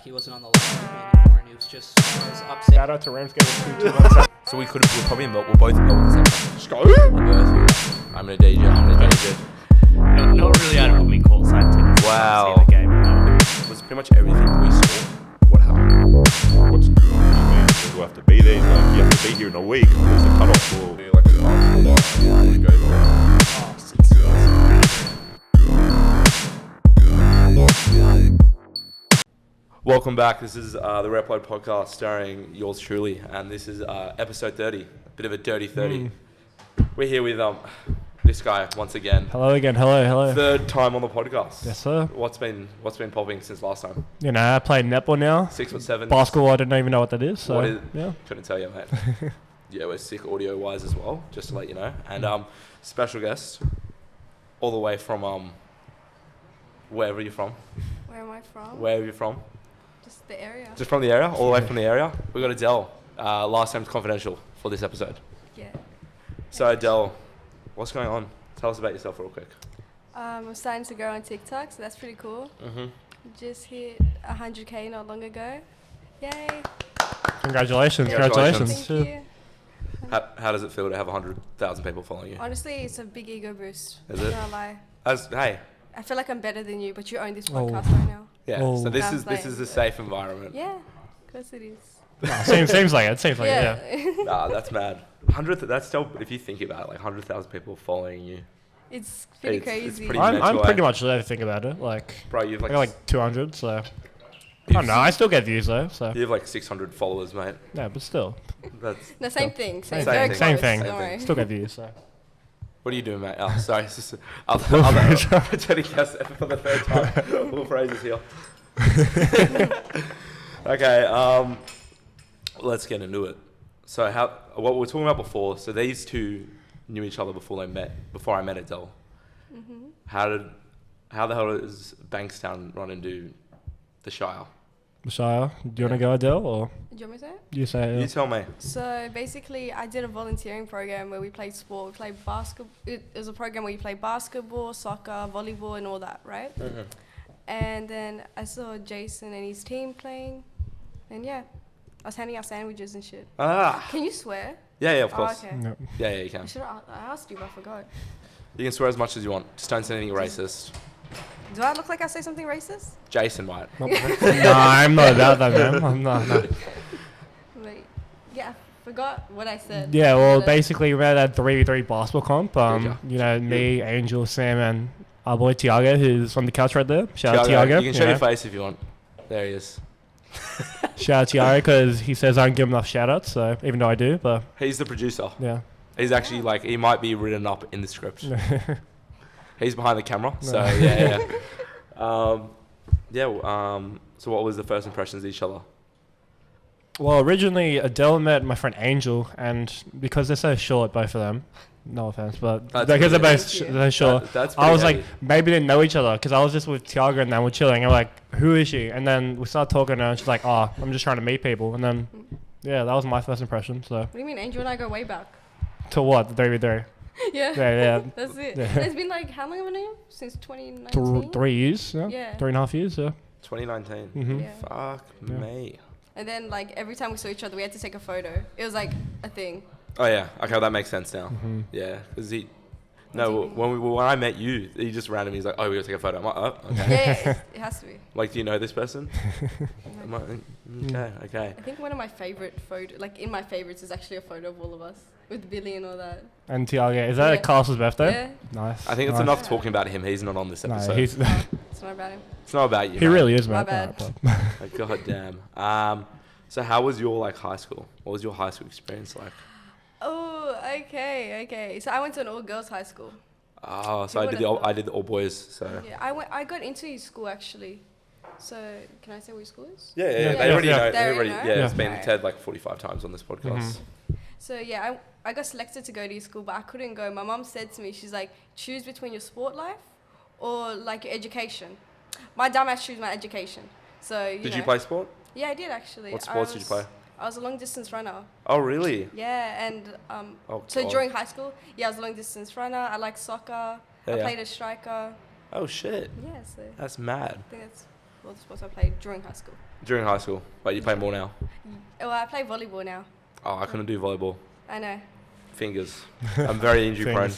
He wasn't on the line anymore, and he was upset. Shout out to Rams getting 2-2. So we're probably in Melbourne. We're both in Melbourne at the same time. Just go. I'm gonna DJ. I'm gonna DJ. Not really out of me calls. I didn't Wow. see the game. It was pretty much everything we saw. What happened? What's good, man? We'll have to be there. He's like, you have to be here in a week. There's a cutoff for like an hour. Go for it. Welcome back. This is the Reupload podcast starring yours truly, and this is episode 30. A bit of a dirty 30. We're here with this guy once again. Hello again. Hello. Third time on the podcast. Yes, sir. What's been popping since last time? You know, I play netball now. 6'7". Basketball, I don't even know what that is. So, What is- yeah. Couldn't tell you, mate. Yeah, we're sick audio wise as well, just to let you know. And special guest, all the way from wherever you're from. Where am I from? Wherever you're from. Just the area. Just from the area, all the way from the area. We got Adelle. Last name's confidential for this episode. Yeah. So Adelle, what's going on? Tell us about yourself real quick. I'm starting to grow on TikTok, so that's pretty cool. Just hit 100K not long ago. Yay. Congratulations. Congratulations. Thank you. How does it feel to have 100,000 people following you? Honestly, it's a big ego boost. Is it? Not gonna lie. Hey, I feel like I'm better than you, but you own this Oh. podcast right now. yeah. Oh. So this Sounds is like- a safe environment. Yeah, of course it is. Seems like it. Yeah. Nah, that's mad. 100. That's still, if you think about it, like 100,000 people following you. It's pretty It's crazy. pretty I'm mental, pretty eh? much there to think about it. Like, Bro, you've I like, got like 200, so. I don't know. I still get views though, so. you have like 600 followers, mate. Yeah, but still. That's. No, same thing. Same, Same very thing. Same close, thing. Don't worry. Still get views, so. What are you doing, mate? Oh, sorry. It's just other pretending guest for the third time. All phrases here. Okay, let's get into it. So what we were talking about before, so these two knew each other before I met Adelle. Mm-hmm. How the hell does Bankstown run into the Shire? Shire, do you want to go, Adele, or Do you want me to say it? you say it? You tell me. So basically, I did a volunteering program where we played sport. We played basketball. It was a program where you play basketball, soccer, volleyball, and all that, right? Mm-hmm. And then I saw Jason and his team playing, and yeah, I was handing out sandwiches and shit. Ah. Can you swear? Yeah, of course. Oh, okay. No. Yeah, you can. I asked you, but I forgot. You can swear as much as you want. Just don't say anything racist. Do I look like I say something racist? Jason might. Nope. No, I'm not about that, man. I'm not. No. Wait. Yeah, I forgot what I said. Yeah, well, But, basically, we had that 3v3 basketball comp. You know, me, Angel, Sam, and our boy Tiago, who's on the couch right there. Shout out Tiago. You can show your face if you want. There he is. Shout out Tiago, because he says I don't give him enough shout outs, so even though I do, but He's the producer. yeah. He's actually like, he might be written up in the script. He's behind the camera, so yeah. So what was the first impressions of each other? Well, originally Adele met my friend Angel, and because they're so short, both of them, no offense, but That's because they're pretty both heavy. they're short, That's I was pretty like, maybe they know each other, because I was just with Tiago and then we're chilling. I'm like, who is she? And then we started talking, and she's like, oh, I'm just trying to meet people. And then, yeah, that was my first impression. So, What do you mean, Angel and I go way back? to what? The 3v3. Yeah. Yeah. That's it. Yeah. It's been like, how long have I known you? Since 2019? 3 years, yeah? Yeah. 3.5 years, yeah. 2019. Mm-hmm. Yeah. Fuck Yeah. me. And then, like, every time we saw each other, we had to take a photo. It was like a thing. Oh yeah. Okay, that makes sense now. Mm-hmm. Yeah, because when I met you, he just randomly he's like, oh, we gotta take a photo. I'm like, oh, okay. Yeah, it has to be. Like, do you know this person? I'm like, okay. I think one of my favorite in my favorites is actually a photo of all of us with Billy and all that. And Tiago, is that Yeah. Carl's birthday? Yeah. Nice. I think it's nice. enough talking about him. He's not on this No, episode. he's, It's not about him. It's not about you. he mate. really is, My man. bad. Like, God damn. So how was your like high school? What was your high school experience like? Oh, okay. So I went to an all-girls high school. Oh, so You would've I did the all boys. So Yeah, I got into his school, actually. So, can I say what his school is? yeah. Yeah. They already Yeah. know. They They already already, know? yeah, it's Yeah. been Alright. Ted like 45 times on this podcast. So yeah, I got selected to go to his school, but I couldn't go. My mum said to me, she's like, choose between your sport life or like your education. My dumbass chose my education. So Did you play sport? Yeah, I did actually. What sports did you play? I was a long distance runner. Oh, really? Yeah, and Oh, so God. during high school, yeah, I was a long distance runner. I like soccer. I Yeah. played as striker. Oh shit, Yeah, so that's mad. I think that's all the sports I played during high school. During high school, but you play more now. Well, I play volleyball now. Oh, I couldn't do volleyball. I know. Fingers. I'm very injury prone.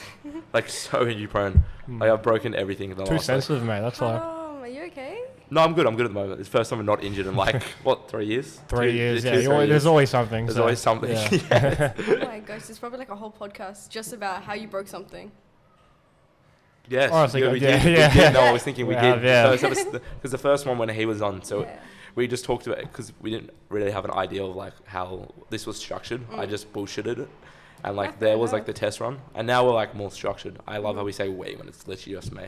Like so injury prone. Like I've broken everything in the Too last. sensitive, mate. That's why. Are you okay? No, I'm good. I'm good at the moment. It's the first time I'm not injured in like what 3 years? 3 years. Yeah. 3 years. There's always something. There's so, always something. Yeah. Yeah. Oh my gosh, there's probably like a whole podcast just about how you broke something. Yes. Honestly, we yeah, did. yeah. We did. No, I was thinking we have, did. yeah. Because the first one when he was on, so Yeah. we just talked about it because we didn't really have an idea of like how this was structured. I just bullshitted it. And like there was like the test run, and now we're like more structured. I love how we say "we" when it's literally just me.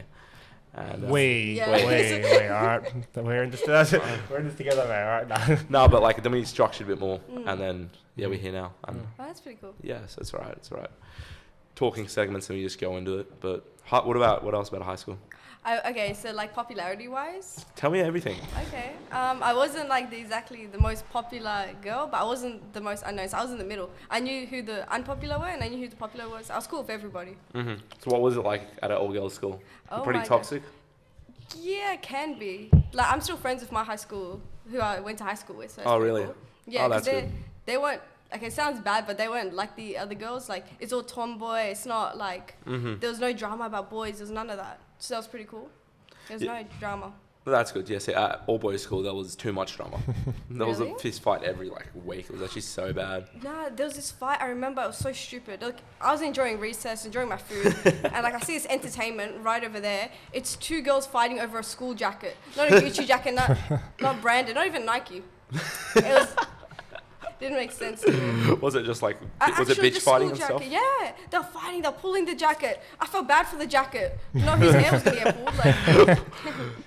And, Wait. Yeah. All right. We're in this. We're in this together, mate. All right. No, but like then we structured a bit more, and then yeah, we're here now. And Oh, that's pretty cool. yes, it's alright. It's alright. Talking segments and we just go into it. But what else about high school? Okay, so like popularity wise. Tell me everything. Okay. I wasn't like exactly the most popular girl, but I wasn't the most unknown. So I was in the middle. I knew who the unpopular were, and I knew who the popular was. I was cool with everybody. Hmm. So what was it like at an all-girls school? Oh Pretty my toxic. Yeah, it can be. Like I'm still friends with my high school, who I went to high school with. So it's Oh, pretty really? Cool. Yeah, Oh, that's because good. they weren't. Okay, it sounds bad, but they weren't like the other girls. Like it's all tomboy. It's not like there was no drama about boys. There was none of that. So that was pretty cool. There was no drama. Well, that's good. Yes, at all boys school there was too much drama. There was a Really? fist fight every like week. It was actually so bad. Nah, there was this fight. I remember it was so stupid. Like I was enjoying recess, enjoying my food, and like I see this entertainment right over there. It's two girls fighting over a school jacket, not a Gucci jacket, not branded, not even Nike. It was didn't make sense to me. Was it just like was Actually, it bitch the fighting school and stuff? jacket, yeah, they're fighting. They're pulling the jacket. I felt bad for the jacket. Not his hair was gonna get pulled. Like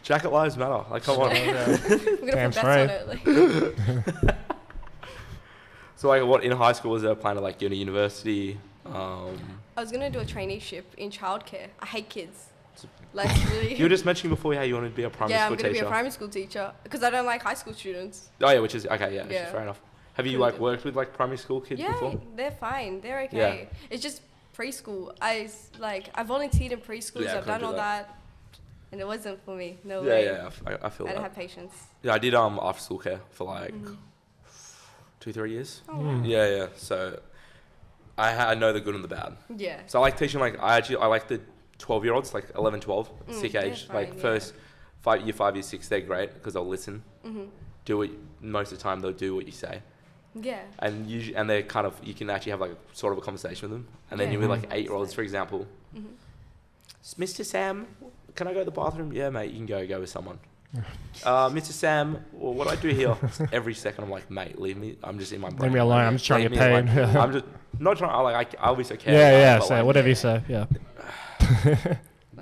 Jacket lives matter. Like come on. we're gonna Damn put bets on it. Like. So like what in high school was there a plan to like go to university? I was gonna do a traineeship in childcare. I hate kids. Like really. You were just mentioning before how you wanted to be a primary Yeah, school I'm gonna teacher. be a primary school teacher because I don't like high school students. Oh yeah, which is okay. Yeah, Yeah. fair enough. Have you Couldn't like do it. worked with like primary school kids Yeah, before? they're fine. They're okay. Yeah. It's just preschool. I volunteered in preschools. Yeah, I I've couldn't done do all that. that, and it wasn't for me. No Yeah, way. yeah, I feel I that. don't have patience. Yeah, I did after school care for like 2-3 years. Oh, wow. Yeah, yeah. So I know the good and the bad. Yeah. So I like teaching like I like the 12-year-olds, like 11, 12, sick they're age. fine, Like yeah. first 5 year 6, they're great because they'll listen. Do it most of the time. They'll do what you say. Yeah. And usually, and they're kind of you can actually have like sort of a conversation with them. And then Yeah. you with like 8-year-olds, for example. Mr. Sam, can I go to the bathroom? Yeah, mate, you can go with someone. Mr. Sam, well, what do I do here? Every second, I'm like, mate, leave me. I'm just in my brain. Leave me alone. I'm just trying to Leave get me paid. alone. Yeah, I'm just not trying. I obviously care. yeah. but, So like, whatever you say. Yeah.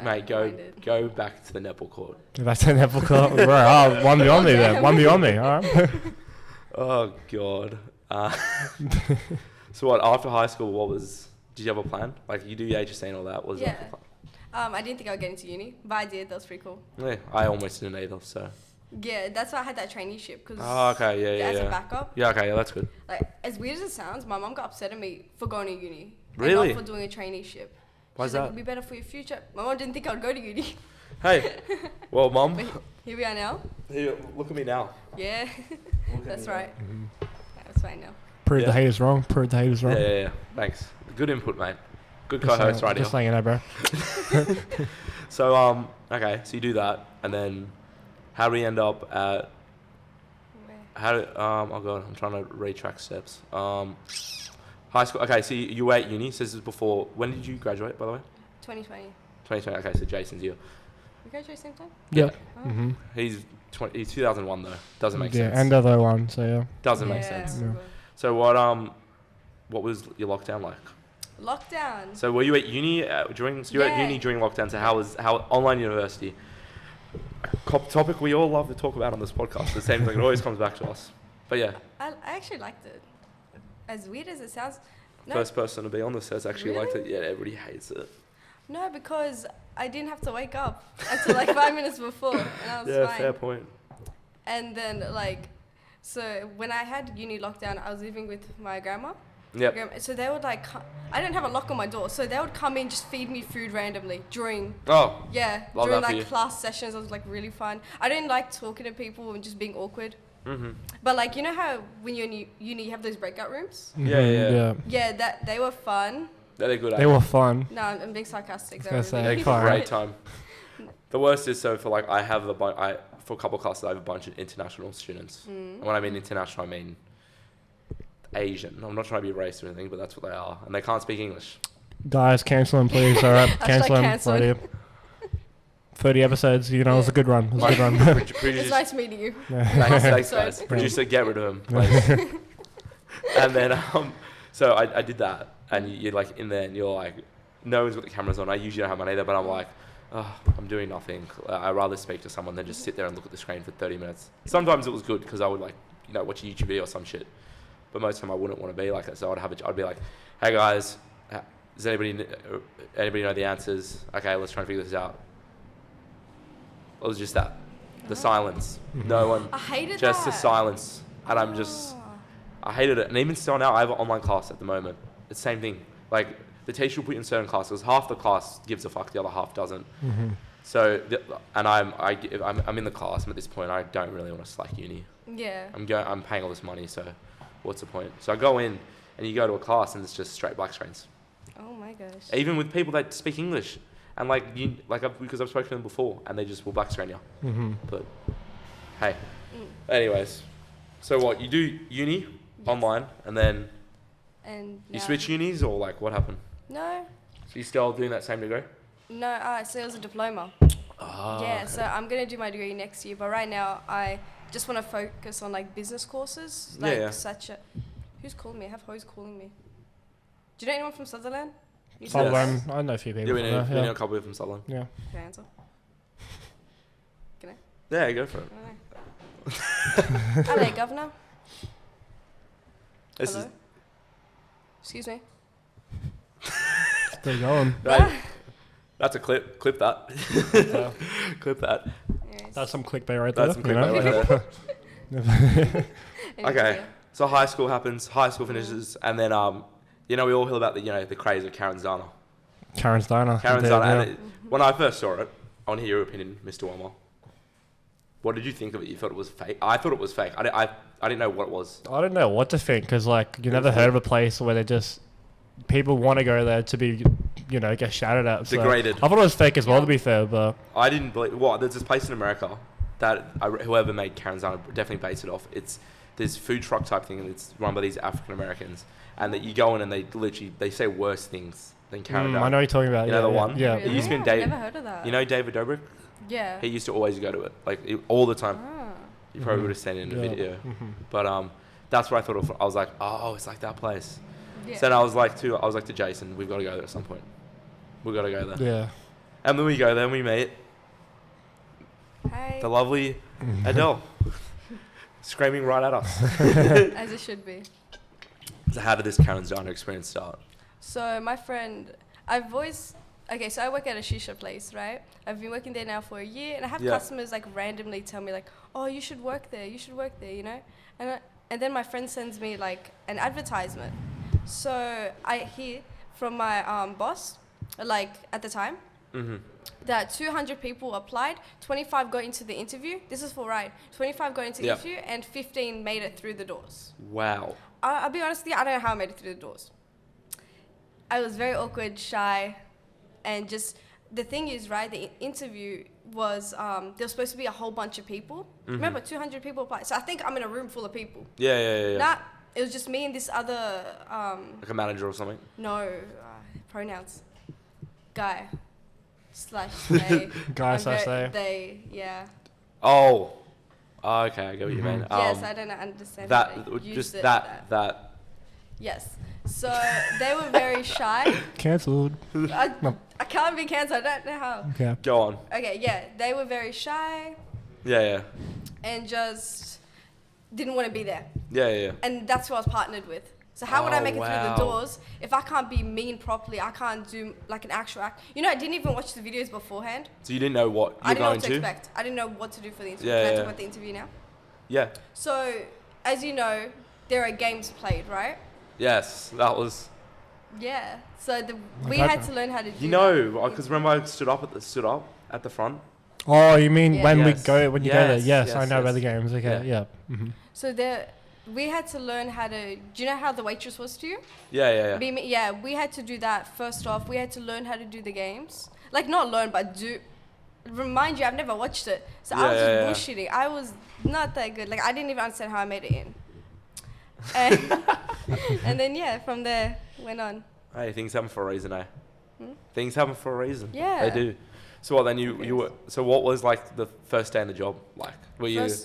mate, go back to the netball court. That's an apple court. Right. Oh, one beyond me then. One beyond me. All right. Oh God. So what? After high school, did you have a plan? Like you do your HSC and all that? Was Yeah. like the plan? I didn't think I would get into uni, but I did. That was pretty cool. Yeah, I almost didn't either. So. Yeah, that's why I had that traineeship. Cause Oh, okay. Yeah. as a backup. Yeah. Okay. Yeah, that's good. Like as weird as it sounds, my mom got upset at me for going to uni. Really? And not for doing a traineeship. Why's She's like, that? it'd be better for your future. My mom didn't think I would go to uni. Hey. Well, mom. But here we are now. Here, look at me now. Yeah, Look at that's me right. That's fine now. Prove Yeah. the haters wrong. Prove the haters now. wrong. Yeah. Thanks. Good input, mate. Good Just co-host saying- right here. Just letting you know, bro. So okay, so you do that, and then how do we end up at? Oh god, I'm trying to retrack steps. High school. Okay, so you were at uni. So this is before. When did you graduate, by the way? 2020. 2020. Okay, so Jason's year. We graduated same time? Yeah. Oh. Mm-hmm. He's 2001 though. Doesn't make Yeah. sense. End of the one. So yeah. Doesn't make Yeah, sense. we Yeah. were. So what was your lockdown like? Lockdown. So were you at uni during? So you were at Yeah. uni during lockdown. So how online university? A topic we all love to talk about on this podcast. It seems like it always comes back to us. But yeah, I actually liked it. As weird as it sounds. No, first person to be on this says actually liked it. Really? Yeah, everybody hates it. no, because I didn't have to wake up until like 5 minutes before, and I was Yeah, fine. fair point. And then so when I had uni lockdown, I was living with my grandma, Yep. So they would like, I didn't have a lock on my door, so they would come in, just feed me food randomly during, Oh, during that for you. like class sessions. It was like really fun. I didn't like talking to people and just being awkward. mm-hmm. But like, you know how when you're in uni, you have those breakout rooms? Yeah. Yeah, that they were fun. They're good at They it. were fun. No, I'm being sarcastic. They I were was gonna really say, They have a fun. great time. The worst is, so for like, I have for a couple of classes, I have a bunch of international students. And when I mean international, I mean Asian. I'm not trying to be racist or anything, but that's what they are. And they can't speak English. Guys, cancel him, please. All right, cancel him. cancelled. Right here. 30 episodes. You know, it was a good run. It was a good run. It's Producer, nice meeting you. thanks Sorry. guys. Producer, get rid of him, please. And then, so I did that, and you're like in there, and you're like, no one's got the cameras on. I usually don't have mine either, but I'm like, oh, I'm doing nothing. I'd rather speak to someone than just sit there and look at the screen for 30 minutes. Sometimes it was good because I would like, watch a YouTube video or some shit. But most of the time I wouldn't want to be like that. So I'd be like, hey guys, does anybody know the answers? Okay, let's try and figure this out. It was just that. The silence. No one. I hated Just that. the silence. And I'm just, I hated it. And even still now, I have an online class at the moment. It's the same thing. Like, the teacher will put you in certain classes. Half the class gives a fuck, the other half doesn't. So, and I'm in the class, and at this point, I don't really want to slack uni. Yeah. I'm paying all this money, so what's the point? So I go in, and you go to a class, and it's just straight black screens. Oh my gosh. Even with people that speak English, and because I've spoken to them before, and they just will black screen you. But hey, anyways, so what you do uni online, and then And you now- switch unis, or like what happened? No. So you still doing that same degree? No, so it was a diploma. Ah, Yeah, so I'm going to do my degree next year, but right now I just want to focus on like business courses. Like Yeah. such a... Who's calling me? I have hoes calling me. Do you know anyone from Sutherland? You Yes. Sutherland, I know a few people. Yeah, we from know there, a couple of from Sutherland. yeah. Can I answer? Can I? Yeah, go for it. Hello, Governor. This Hello? is Excuse me. Still going. right. That's a clip. Clip that. Yeah. Clip that. Anyways. That's some clickbait right there. That's some you know? clickbait right there. Anyways, Okay. yeah. So high school happens, high school finishes, and then we all hear about the craze of Karen's Diner. Karen's Diner. Karen's Indeed, Diner. yeah. And when I first saw it, I want to hear your opinion, Mr. Walmer. What did you think of it? You thought it was fake? I thought it was fake. I didn't know what it was. I don't know what to think because, like, you never heard of a place where they just people want to go there to be, get shouted at. So Degraded. I thought it was fake as well, Yeah. to be fair, but I didn't believe. What? There's this place in America that whoever made Karen's Diner definitely based it off. It's this food truck type thing, and it's run by these African Americans, and that you go in and they say worse things than Karen. I know what you're talking about. You yeah, know the yeah, one? Yeah. It used to be in I've Dave. never heard of that. You know David Dobrik? Yeah. He used to always go to it, all the time. Ah. You probably would have seen it in the Yeah. video. But that's what I thought of. I was like, oh, it's like that place. Yeah. So then I was like to Jason, we've got to go there at some point. We've got to go there. Yeah. And then we go there and we meet Hey. the lovely Adelle, screaming right at us. As it should be. So how did this Karen's Diner experience start? So my friend, so I work at a shisha place, right? I've been working there now for a year, and I have Yeah. customers like randomly tell me like, oh, you should work there, and then my friend sends me like an advertisement. So I hear from my boss, like at the time, that 200 people applied, 25 got into the interview. This is for right. 25 got into the Yeah. interview, and 15 made it through the doors. Wow. I'll be honest with you, I don't know how I made it through the doors. I was very awkward, shy, and just the thing is, right, the interview was, there was supposed to be a whole bunch of people. Remember, 200 people applied. So I think I'm in a room full of people. Yeah. Nah, it was just me and this other, Like a manager or something. pronouns. Guy / they. Guy I'm / very- they. They, yeah. Oh. Okay, I get what you mean. Yes, I don't understand. That how they just used it, that. Yes. So they were very shy. Cancelled. I can't be cancelled. I don't know how. Okay. Go on. Okay, yeah, they were very shy Yeah. and just didn't want to be there. Yeah. And that's who I was partnered with. So how would I Oh, make it through wow. the doors if I can't be mean properly? I can't do like an actual act. I didn't even watch the videos beforehand. So you didn't know what I you're didn't know going what to to? expect. I didn't know what to do for the interview. Yeah, Can I yeah. talk about the interview now? Yeah. So, as you know, there are games played, right? Yes, that was. Yeah. So we God. had to learn how to do You that. know, because remember I stood up at the front. Oh, you mean Yeah. when Yes. you go there? Yes, Yes, I yes, know about the yes. games. Okay, Yeah. yeah. So we had to learn how to. Do you know how the waitress was to you? Yeah. Yeah, we had to do that first off. We had to learn how to do the games. Like, not learn, but do. Remind you, I've never watched it. So I was just bullshitting. I was not that good. Like, I didn't even understand how I made it in. And, and then, yeah, from there, went on. Hey, things happen for a reason, eh? Things happen for a reason. Yeah. They do. So what then you were, so what was like the first day in the job like? Were you nervous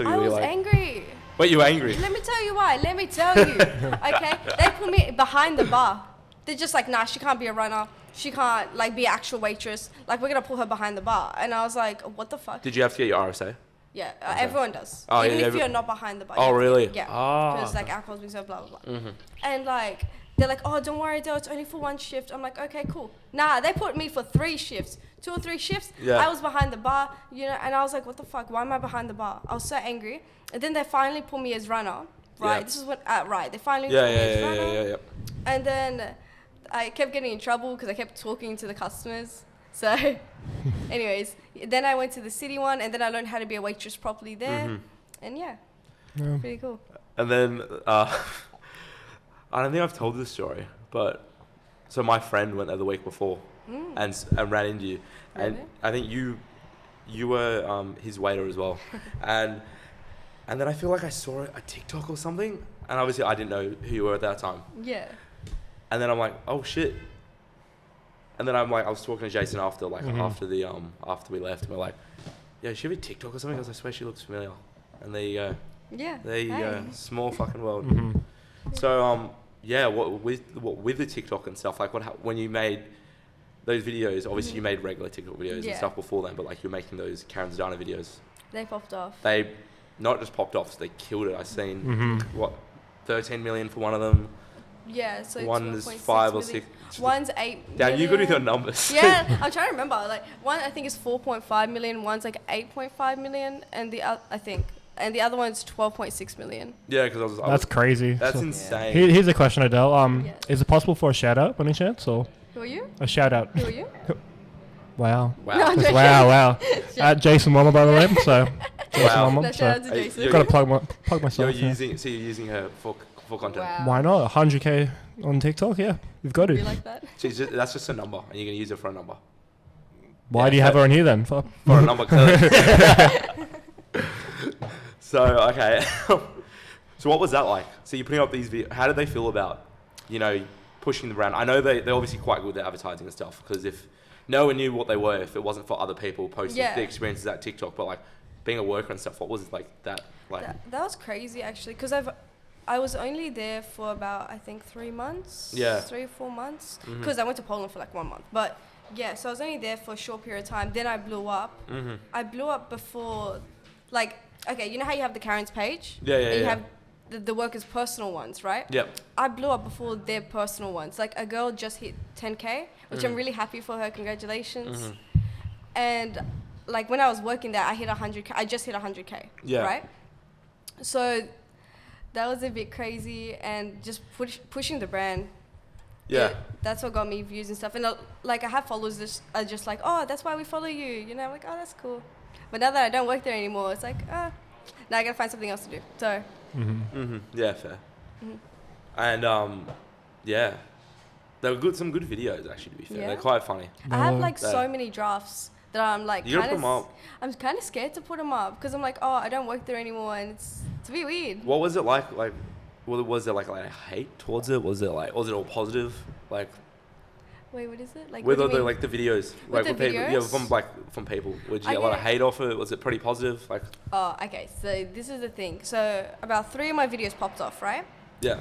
or I were you was like angry. Were you angry? Let me tell you why. Let me tell you. Okay? They put me behind the bar. They're just like, nah, she can't be a runner. She can't like be an actual waitress. Like, we're gonna put her behind the bar. And I was like, what the fuck? Did you have to get your RSA? Yeah, everyone does. Oh, Even yeah, if you're not behind the bar. Oh, you have to- really? Yeah. Ah. Because like alcohol's being so blah blah blah. And like they're like, oh, don't worry, Adelle, it's only for one shift. I'm like, okay, cool. Nah, they put me for 3 shifts, 2 or 3 shifts. Yeah. I was behind the bar, you know, and I was like, what the fuck? Why am I behind the bar? I was so angry. And then they finally put me as runner. Right. Yeah. This is what. Right. They finally put me as runner. Yeah. And then I kept getting in trouble because I kept talking to the customers. So, anyways, then I went to the city one, and then I learned how to be a waitress properly there. And yeah, pretty cool. And then I don't think I've told this story, but so my friend went there the week before and ran into you, and Really? I think you were his waiter as well, and then I feel like I saw a TikTok or something, and obviously I didn't know who you were at that time, Yeah. and then I'm like, oh shit, and then I'm like, I was talking to Jason after after we left, and we're like, yeah, she have a TikTok or something? Because I swear she looks familiar, and there you go. Yeah. There you Hey. go. Small fucking world. So yeah, what with the TikTok and stuff, like when you made those videos, obviously you made regular TikTok videos and Yeah. stuff before then, but like you're making those Karen Zdana videos. They popped off. They not just popped off, they killed it. I seen 13 million for one of them. Yeah. So One's 12.6 5 or million. 6. One's 8 Damn, you got to do the million. numbers. Yeah, I'm trying to remember. Like one, I think is 4.5 million. One's like 8.5 million, and the other one's 12.6 million. Yeah, because That's crazy. That's So- insane. Here's a question, Adelle. Yeah. Is it possible for a shout out by any chance, or Who are you? a shout out? Who are you? Wow. Wow. No, I'm joking. Wow. At Jason Mama, by the way. So, Jason Wow. Mama. No, So, shout out to Hey, Jason. you're- gotta plug You're myself. Yeah. using you're using her for content. Wow. Why not? 100K on TikTok? Yeah, you've got You to. like that? That's just a number, and you're gonna use it for a number. Why Yeah, do you have her on here then? For For a number. Clearly. So okay. So what was that like? So you're putting up these videos. How did they feel about, pushing the brand? I know they're obviously quite good at advertising and stuff, because if no one knew what they were if it wasn't for other people posting Yeah. the experiences at TikTok, but like being a worker and stuff, what was it like that? Like That was crazy actually, because I was only there for about I think 3 months. Yeah. 3 or 4 months. Because I went to Poland for like 1 month, but yeah, so I was only there for a short period of time. Then I blew up. I blew up before, like, okay, you know how you have the Karen's page? Yeah, yeah, And you yeah. have the workers' personal ones, right? Yep. I blew up before their personal ones. Like, a girl just hit 10K, which I'm really happy for her. Congratulations. And like when I was working there, I hit 100K. I just hit 100K. Yeah. Right. So that was a bit crazy, and just pushing the brand. Yeah. That's what got me views and stuff. And like I have followers that are just like, oh, that's why we follow you. You know, I'm like, oh, that's cool. But now that I don't work there anymore, it's like, now I gotta find something else to do. So. Yeah, fair. And yeah, they were some good videos actually. To be fair, Yeah. they're quite funny. I have like That- so many drafts that I'm like, You gotta put 'em up. I'm kind of scared to put them up because I'm like, oh, I don't work there anymore, and it's a bit weird. What was it like? Like, was there like hate towards it? Was it all positive? Like, Wait, what is it? Like, with what all do you the mean? like the videos, With the people, videos? from people. Would you I get a lot of get- hate off it? Was it pretty positive? Like, Oh, okay. So this is the thing. So about 3 of my videos popped off, right? yeah.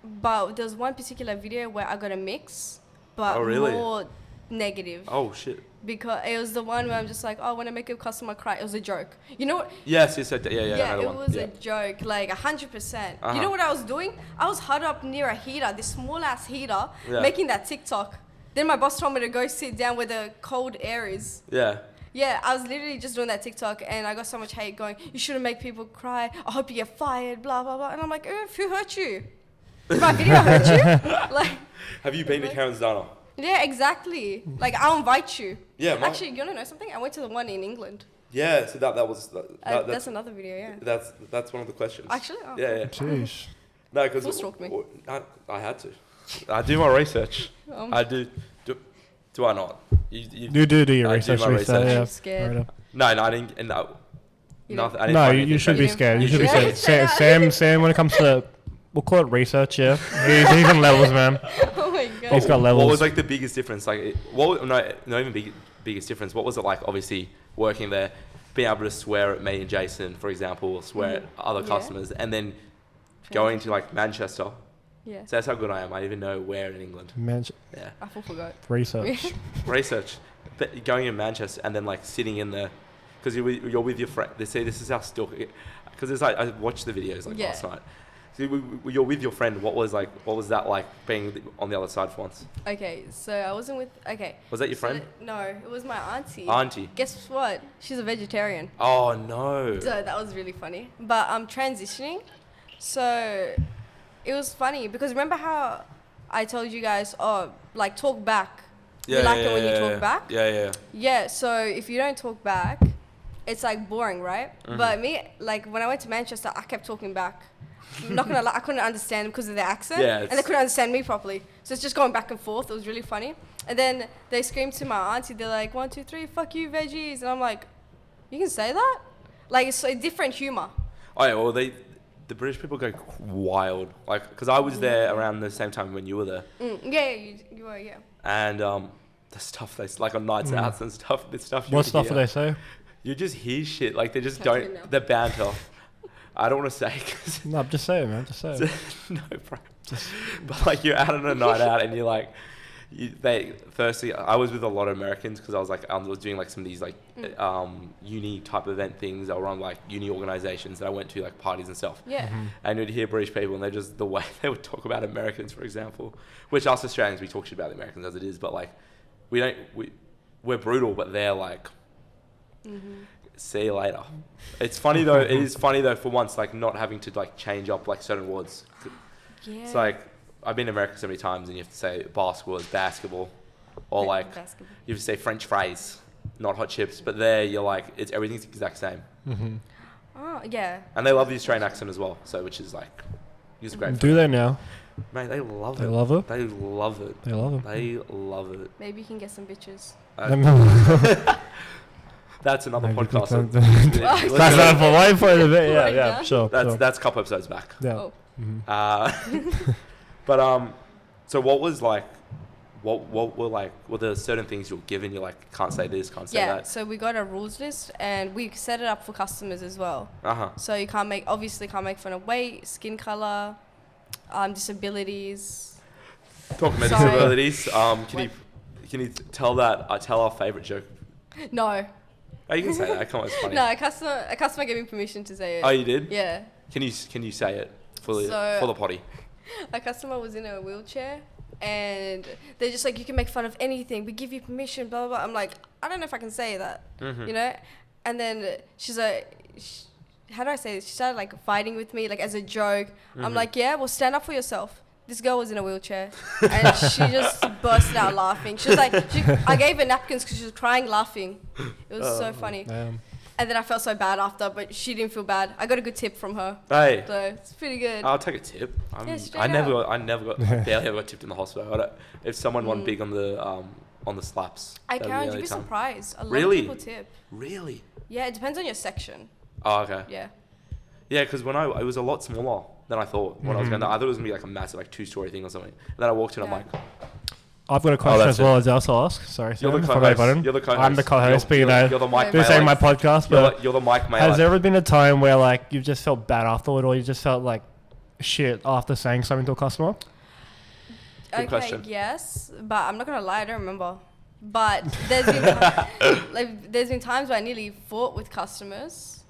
But there was one particular video where I got a mix, but Oh, really? more negative. Oh shit. Because it was the one where I'm just like, oh, when I make a customer cry, it was a joke. You know what? Yes, you said that. Yeah, Yeah, another it one. was Yeah. a joke, like 100%. Uh-huh. You know what I was doing? I was huddled up near a heater, this small ass heater, Yeah. making that TikTok. Then my boss told me to go sit down where the cold air is. Yeah. Yeah, I was literally just doing that TikTok and I got so much hate going, you shouldn't make people cry. I hope you get fired, blah, blah, blah. And I'm like, who hurt you? Did my video hurt you? Like, Have you been to Karen's Diner? yeah, exactly. Like, I'll invite you. Yeah, Actually, you want to know something? I went to the one in England. Yeah, so that was That's another video, yeah. that's one of the questions. Actually? Oh, Yeah, yeah. Jeez. No, because Full stalked me. I had to. I do my research. I do. Do I not? You do your I do research. my Lisa, research. yeah. I'm scared. Right up. No, I didn't. And no, You nothing. don't- I didn't No, find you anything should be bad. scared. You should be Yeah. scared. Sam, when it comes to, we'll call it research, yeah. He's on levels, man. Oh my god. He's got levels. What was like the biggest difference? Like, not even biggest difference. What was it like? Obviously, working there, being able to swear at me and Jason, for example, or swear at other Yeah. customers, and then going to like Manchester. Yeah. So that's how good I am. I even know where in England. Yeah. I full forgot. Research. Research. But going in Manchester and then like sitting in the, because you're with your friend. They say this is how stalker. Because it's like I watched the videos like Yeah. last night. So you're with your friend. What was that like being on the other side for once? Okay, so I wasn't with. Okay. Was that your so friend? no, it was my auntie. Auntie. Guess what? She's a vegetarian. Oh no. So that was really funny. But I'm transitioning. So it was funny because remember how I told you guys, like talk back. You like it when you talk back? Yeah. Yeah, so if you don't talk back, it's like boring, right? But me, like when I went to Manchester, I kept talking back. I'm not gonna lie, I couldn't understand them because of their accent. Yeah, and they couldn't understand me properly. So it's just going back and forth. It was really funny. And then they screamed to my auntie, they're like, 1, 2, 3, fuck you, veggies. And I'm like, you can say that? Like, it's a different humor. Oh yeah, well the British people go wild. Like, because I was there around the same time when you were there. Yeah, you were, yeah. And the stuff they like on nights out and stuff. The stuff. What stuff do they say? You just hear shit like they just Can't say don't. now. The banter. I don't want to say because No, I'm just saying, man. Just saying. no, bro. But like you're out on a night out and you're like, firstly I was with a lot of Americans because I was like I was doing like some of these like uni type event things that were on like uni organizations that I went to like parties and stuff. Yeah. And you'd hear British people and they just the way they would talk about Americans, for example, which us Australians we talk shit about the Americans as it is, but like we're brutal, but they're like. See you later. It's funny though. It is funny though for once, like not having to like change up like certain words. Yeah. It's like I've been to America so many times, and you have to say basketball is basketball, or like Basketball. you have to say French fries, not hot chips. But there, you're like it's everything's the exact same, Oh, yeah. and they love the Australian accent as well. So which is like, it's great. Do they now? Mate, they love They it. love it? They love it. They love it. They love it. Maybe you can get some bitches. That's another Maybe podcast. that's- Listen, That's not for why for a bit. Yeah, Right yeah, now? sure. sure. that's a couple episodes back. Yeah. Oh. But so what was like, what were there certain things you were given? You're like, can't say this, can't say Yeah, that. so we got a rules list and we set it up for customers as well. So you can't make fun of weight, skin color, disabilities. Talking about Sorry. disabilities, can you tell our favorite joke? No. Oh, you can say that. Come on, it's funny. No, a customer gave me permission to say it. Oh, you did? Yeah. Can you say it for the potty? A customer was in a wheelchair and they're just like, you can make fun of anything, we give you permission, blah, blah, blah. I'm like, I don't know if I can say that, you know? And then she's like, how do I say this? She started like fighting with me, like as a joke. I'm like, yeah, well, stand up for yourself. This girl was in a wheelchair and she just burst out laughing. She was like, I gave her napkins because she was crying laughing. It was so funny. And then I felt so bad after, but she didn't feel bad. I got a good tip from her. Hey, So it's pretty good. I'll take a tip. Yeah, straight I never out. barely ever got tipped in the hospital. If someone won big on the slaps. I that'd be can't, the you'd only be time. surprised. A lot Really? of people tip. Really? Yeah, it depends on your section. Oh, okay. Yeah. Yeah, because when it was a lot smaller than I thought when I was going there. I thought it was going to be like a massive like 2-story thing or something. And then I walked in, I'm Yeah. like, I've got a question that's as well as else I'll ask. Sorry, You're Sam, the before I co-host. go on. You're the co-host. I'm the co-host, but you know, You're the Mike this ain't my Malek. podcast, but You're the Mike has Malek. there ever been a time where like you've just felt bad afterward, or you just felt like shit after saying something to a customer? Okay, question. yes, but I'm not gonna lie, I don't remember. But there's been there's been times where I nearly fought with customers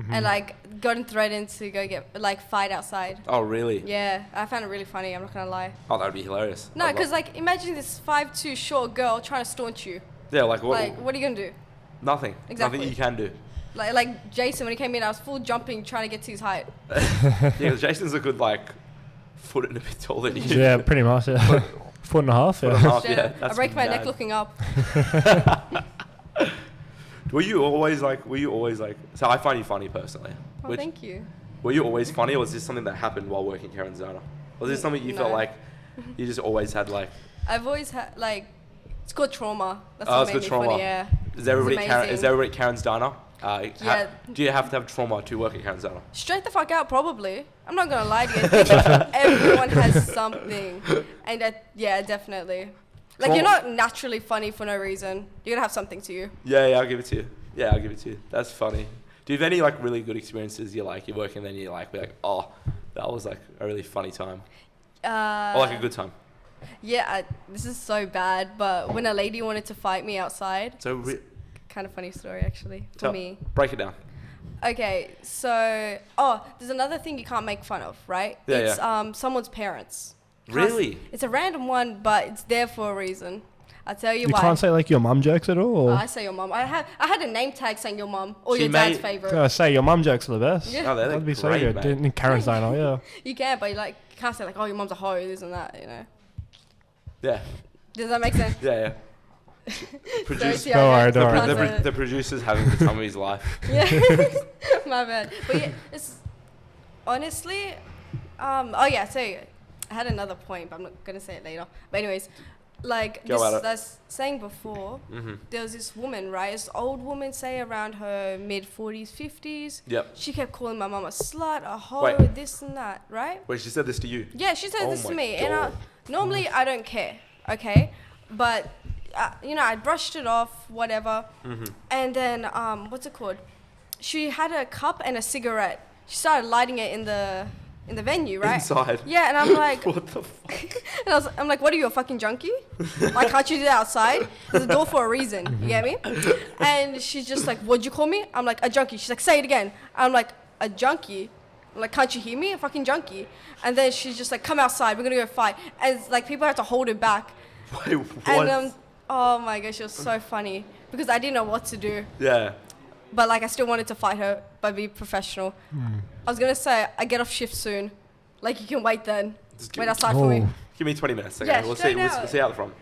and like gotten threatened to go get fight outside. Oh, really? Yeah, I found it really funny. I'm not gonna lie. Oh, that would be hilarious. No, I'd because love- like imagine this 5'2" short girl trying to staunch you. Yeah, like what? Like, what are you gonna do? Nothing. Exactly. Nothing you can do. Like Jason, when he came in, I was full jumping, trying to get to his height. Yeah, 'cause Jason's a good like foot and a bit taller than you. Yeah, pretty much. Yeah. Foot and a half. Foot and a Yeah. half, Yeah, yeah. I That's break my neck mad. looking up. Were you always like? So I find you funny personally. Oh, thank you. Were you always funny, or was this something that happened while working here in Zona? Was this something you felt No. like you just always had like? I've always had like, it's called trauma. That's Oh, what it's made called me trauma. funny. Yeah. Is everybody amazing. Is everybody Karen's Diner? Yeah. Do you have to have trauma to work at Karen's Diner? Straight the fuck out, probably. I'm not gonna lie to you. I think everyone has something, and yeah, definitely. Like you're not naturally funny for no reason. You're gonna have something to you. Yeah, I'll give it to you. Yeah, I'll give it to you. That's funny. Do you have any like really good experiences? You're working, and then you're like, oh, that was like a really funny time, or like a good time. Yeah, this is so bad, but when a lady wanted to fight me outside, So kind of funny story actually for me. break it down. Okay, so there's another thing you can't make fun of, right? Yeah, it's someone's parents. Really? It's a random one, but it's there for a reason. I'll tell you You why. can't say like your mum jokes at all. Or? I say your mom. I had a name tag saying your mom or She your dad's made- favorite. Yeah, say your mum jokes are the best. Yeah. Oh, they're That'd be so great, good. mate. In Karen's Diner, yeah. You can, but you can't say like, oh, your mom's a hoe, this and that, Yeah, Does that make sense? yeah. Produce, Sorry, Don't worry, I don't can't worry. say it. the producer's having the time of his life. Yeah, my bad. But yeah, it's honestly, so I had another point, but I'm not gonna say it later. But anyways, like Go at it. that's saying before, there was this woman, right? This old woman, say around her mid-40s, 50s. Yep. She kept calling my mum a slut, a hoe, Wait. this and that, right? Wait, she said this to you? Yeah, she said Oh this to my me, God. and normally I don't care, okay, but I brushed it off, whatever, and then what's it called? She had a cup and a cigarette. She started lighting it in the venue, right? Inside. Yeah, and I'm like, What the fuck? and I'm like, what are you, a fucking junkie? Like, can't you do that outside? There's a door for a reason. You get me? And she's just like, what'd you call me? I'm like, a junkie. She's like, say it again. I'm like, a junkie? I'm like, can't you hear me? A fucking junkie. And then she's just like, come outside. We're gonna go fight. And it's like people have to hold her back. Wait, what? And oh my gosh, it was so funny because I didn't know what to do. Yeah. But like, I still wanted to fight her, but be professional. I was gonna say, I get off shift soon. Like, you can wait then. Just give Wait me- outside for me. Oh. Give me 20 minutes. Okay? Yeah, we'll see. straight We'll out. see how the front.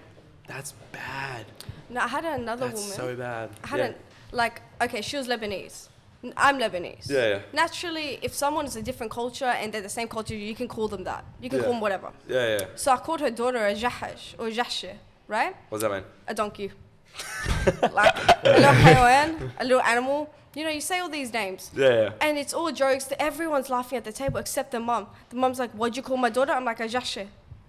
That's bad. No, I had another That's woman. so bad. I had okay, she was Lebanese. I'm Lebanese. Yeah. Naturally, if someone is a different culture and they're the same culture, you can call them that. You can Yeah. call them whatever. Yeah. So I called her daughter a jahash or jahshe, right? What's that mean? A donkey. Like a little hayawan, a little animal. You know, you say all these names. Yeah. And it's all jokes. Everyone's laughing at the table except the mum. The mum's like, what'd you call my daughter? I'm like, a jahshe.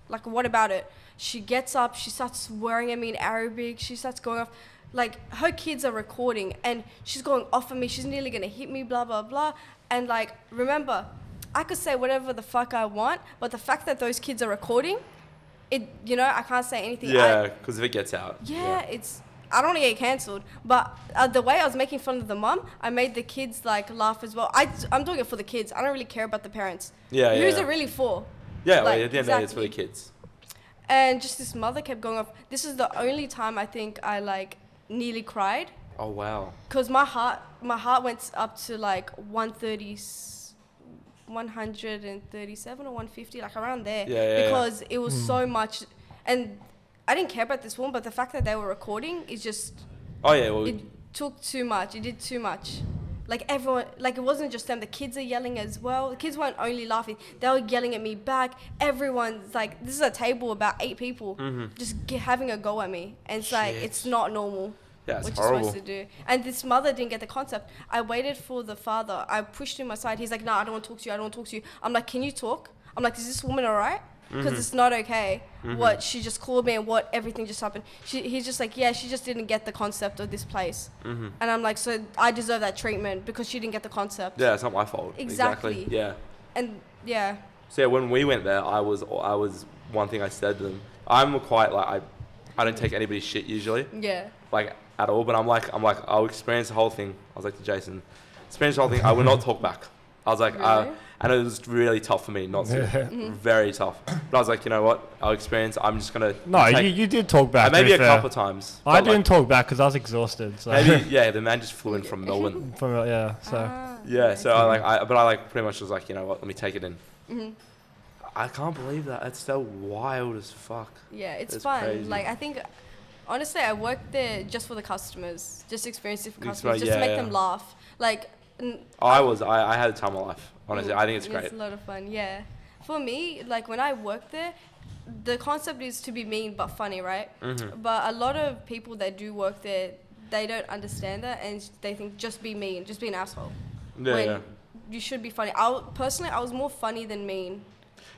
Like, what about it? She gets up, she starts swearing at me in Arabic, she starts going off. Like, her kids are recording and she's going off on me, she's nearly gonna hit me, blah, blah, blah. And like, remember, I could say whatever the fuck I want, but the fact that those kids are recording, I can't say anything. Yeah, because if it gets out. I don't want to get cancelled, but the way I was making fun of the mum, I made the kids like laugh as well. I'm doing it for the kids. I don't really care about the parents. Yeah. Who's it really for? Yeah, Like, well, at the end of the day, it's for the exactly. kids. And just this mother kept going off. This is the only time I think I like nearly cried, Oh, wow. cause my heart went up to like 137 or 150, like around there. Yeah. Because it was so much, and I didn't care about this one, but the fact that they were recording is just. Oh, yeah, well, It took too much. It did too much. Like everyone, like it wasn't just them. The kids are yelling as well. The kids weren't only laughing; they were yelling at me back. Everyone's like, this is a table about 8 people, just having a go at me, and it's like Shit. it's not normal. Yeah, it's what horrible. you're supposed to do. And this mother didn't get the concept. I waited for the father. I pushed him aside. He's like, "No, I don't want to talk to you. I don't want to talk to you." I'm like, "Can you talk?" I'm like, "Is this woman alright?" Because it's not okay. What she just called me and what everything just happened. He's just like, yeah, she just didn't get the concept of this place. And I'm like, so I deserve that treatment because she didn't get the concept. yeah, it's not my fault. Exactly. Yeah. And yeah, So, yeah, when we went there, I was one thing I said to them, I'm quite like, I don't take anybody's shit usually, yeah. like, at all, but I'm like, I'll experience the whole thing. I was like to Jason, experience the whole thing. I will not talk back. I was like, Really? And it was really tough for me not to. Yeah. Very tough. But I was like, you know what? I'll experience. I'm just going to... No, you did talk back. Maybe to a be fair. couple of times. I but, didn't talk back because I was exhausted. So. Maybe, yeah, the man just flew in from Melbourne. Yeah, so. Yeah, so I pretty much was like, you know what? Let me take it in. Mm-hmm. I can't believe that. It's so wild as fuck. Yeah, it's That's fun. crazy. Like I think, honestly, I worked there just for the customers, just experience it for Experience, customers, just to yeah, make yeah. them laugh. Like, I had a time of life. Honestly, I think it's great. It's a lot of fun. Yeah, for me, like when I worked there, the concept is to be mean but funny, right? Mm-hmm. But a lot of people that do work there, they don't understand that, and they think just be mean, just be an asshole. Yeah, when yeah. you should be funny. Personally, I was more funny than mean.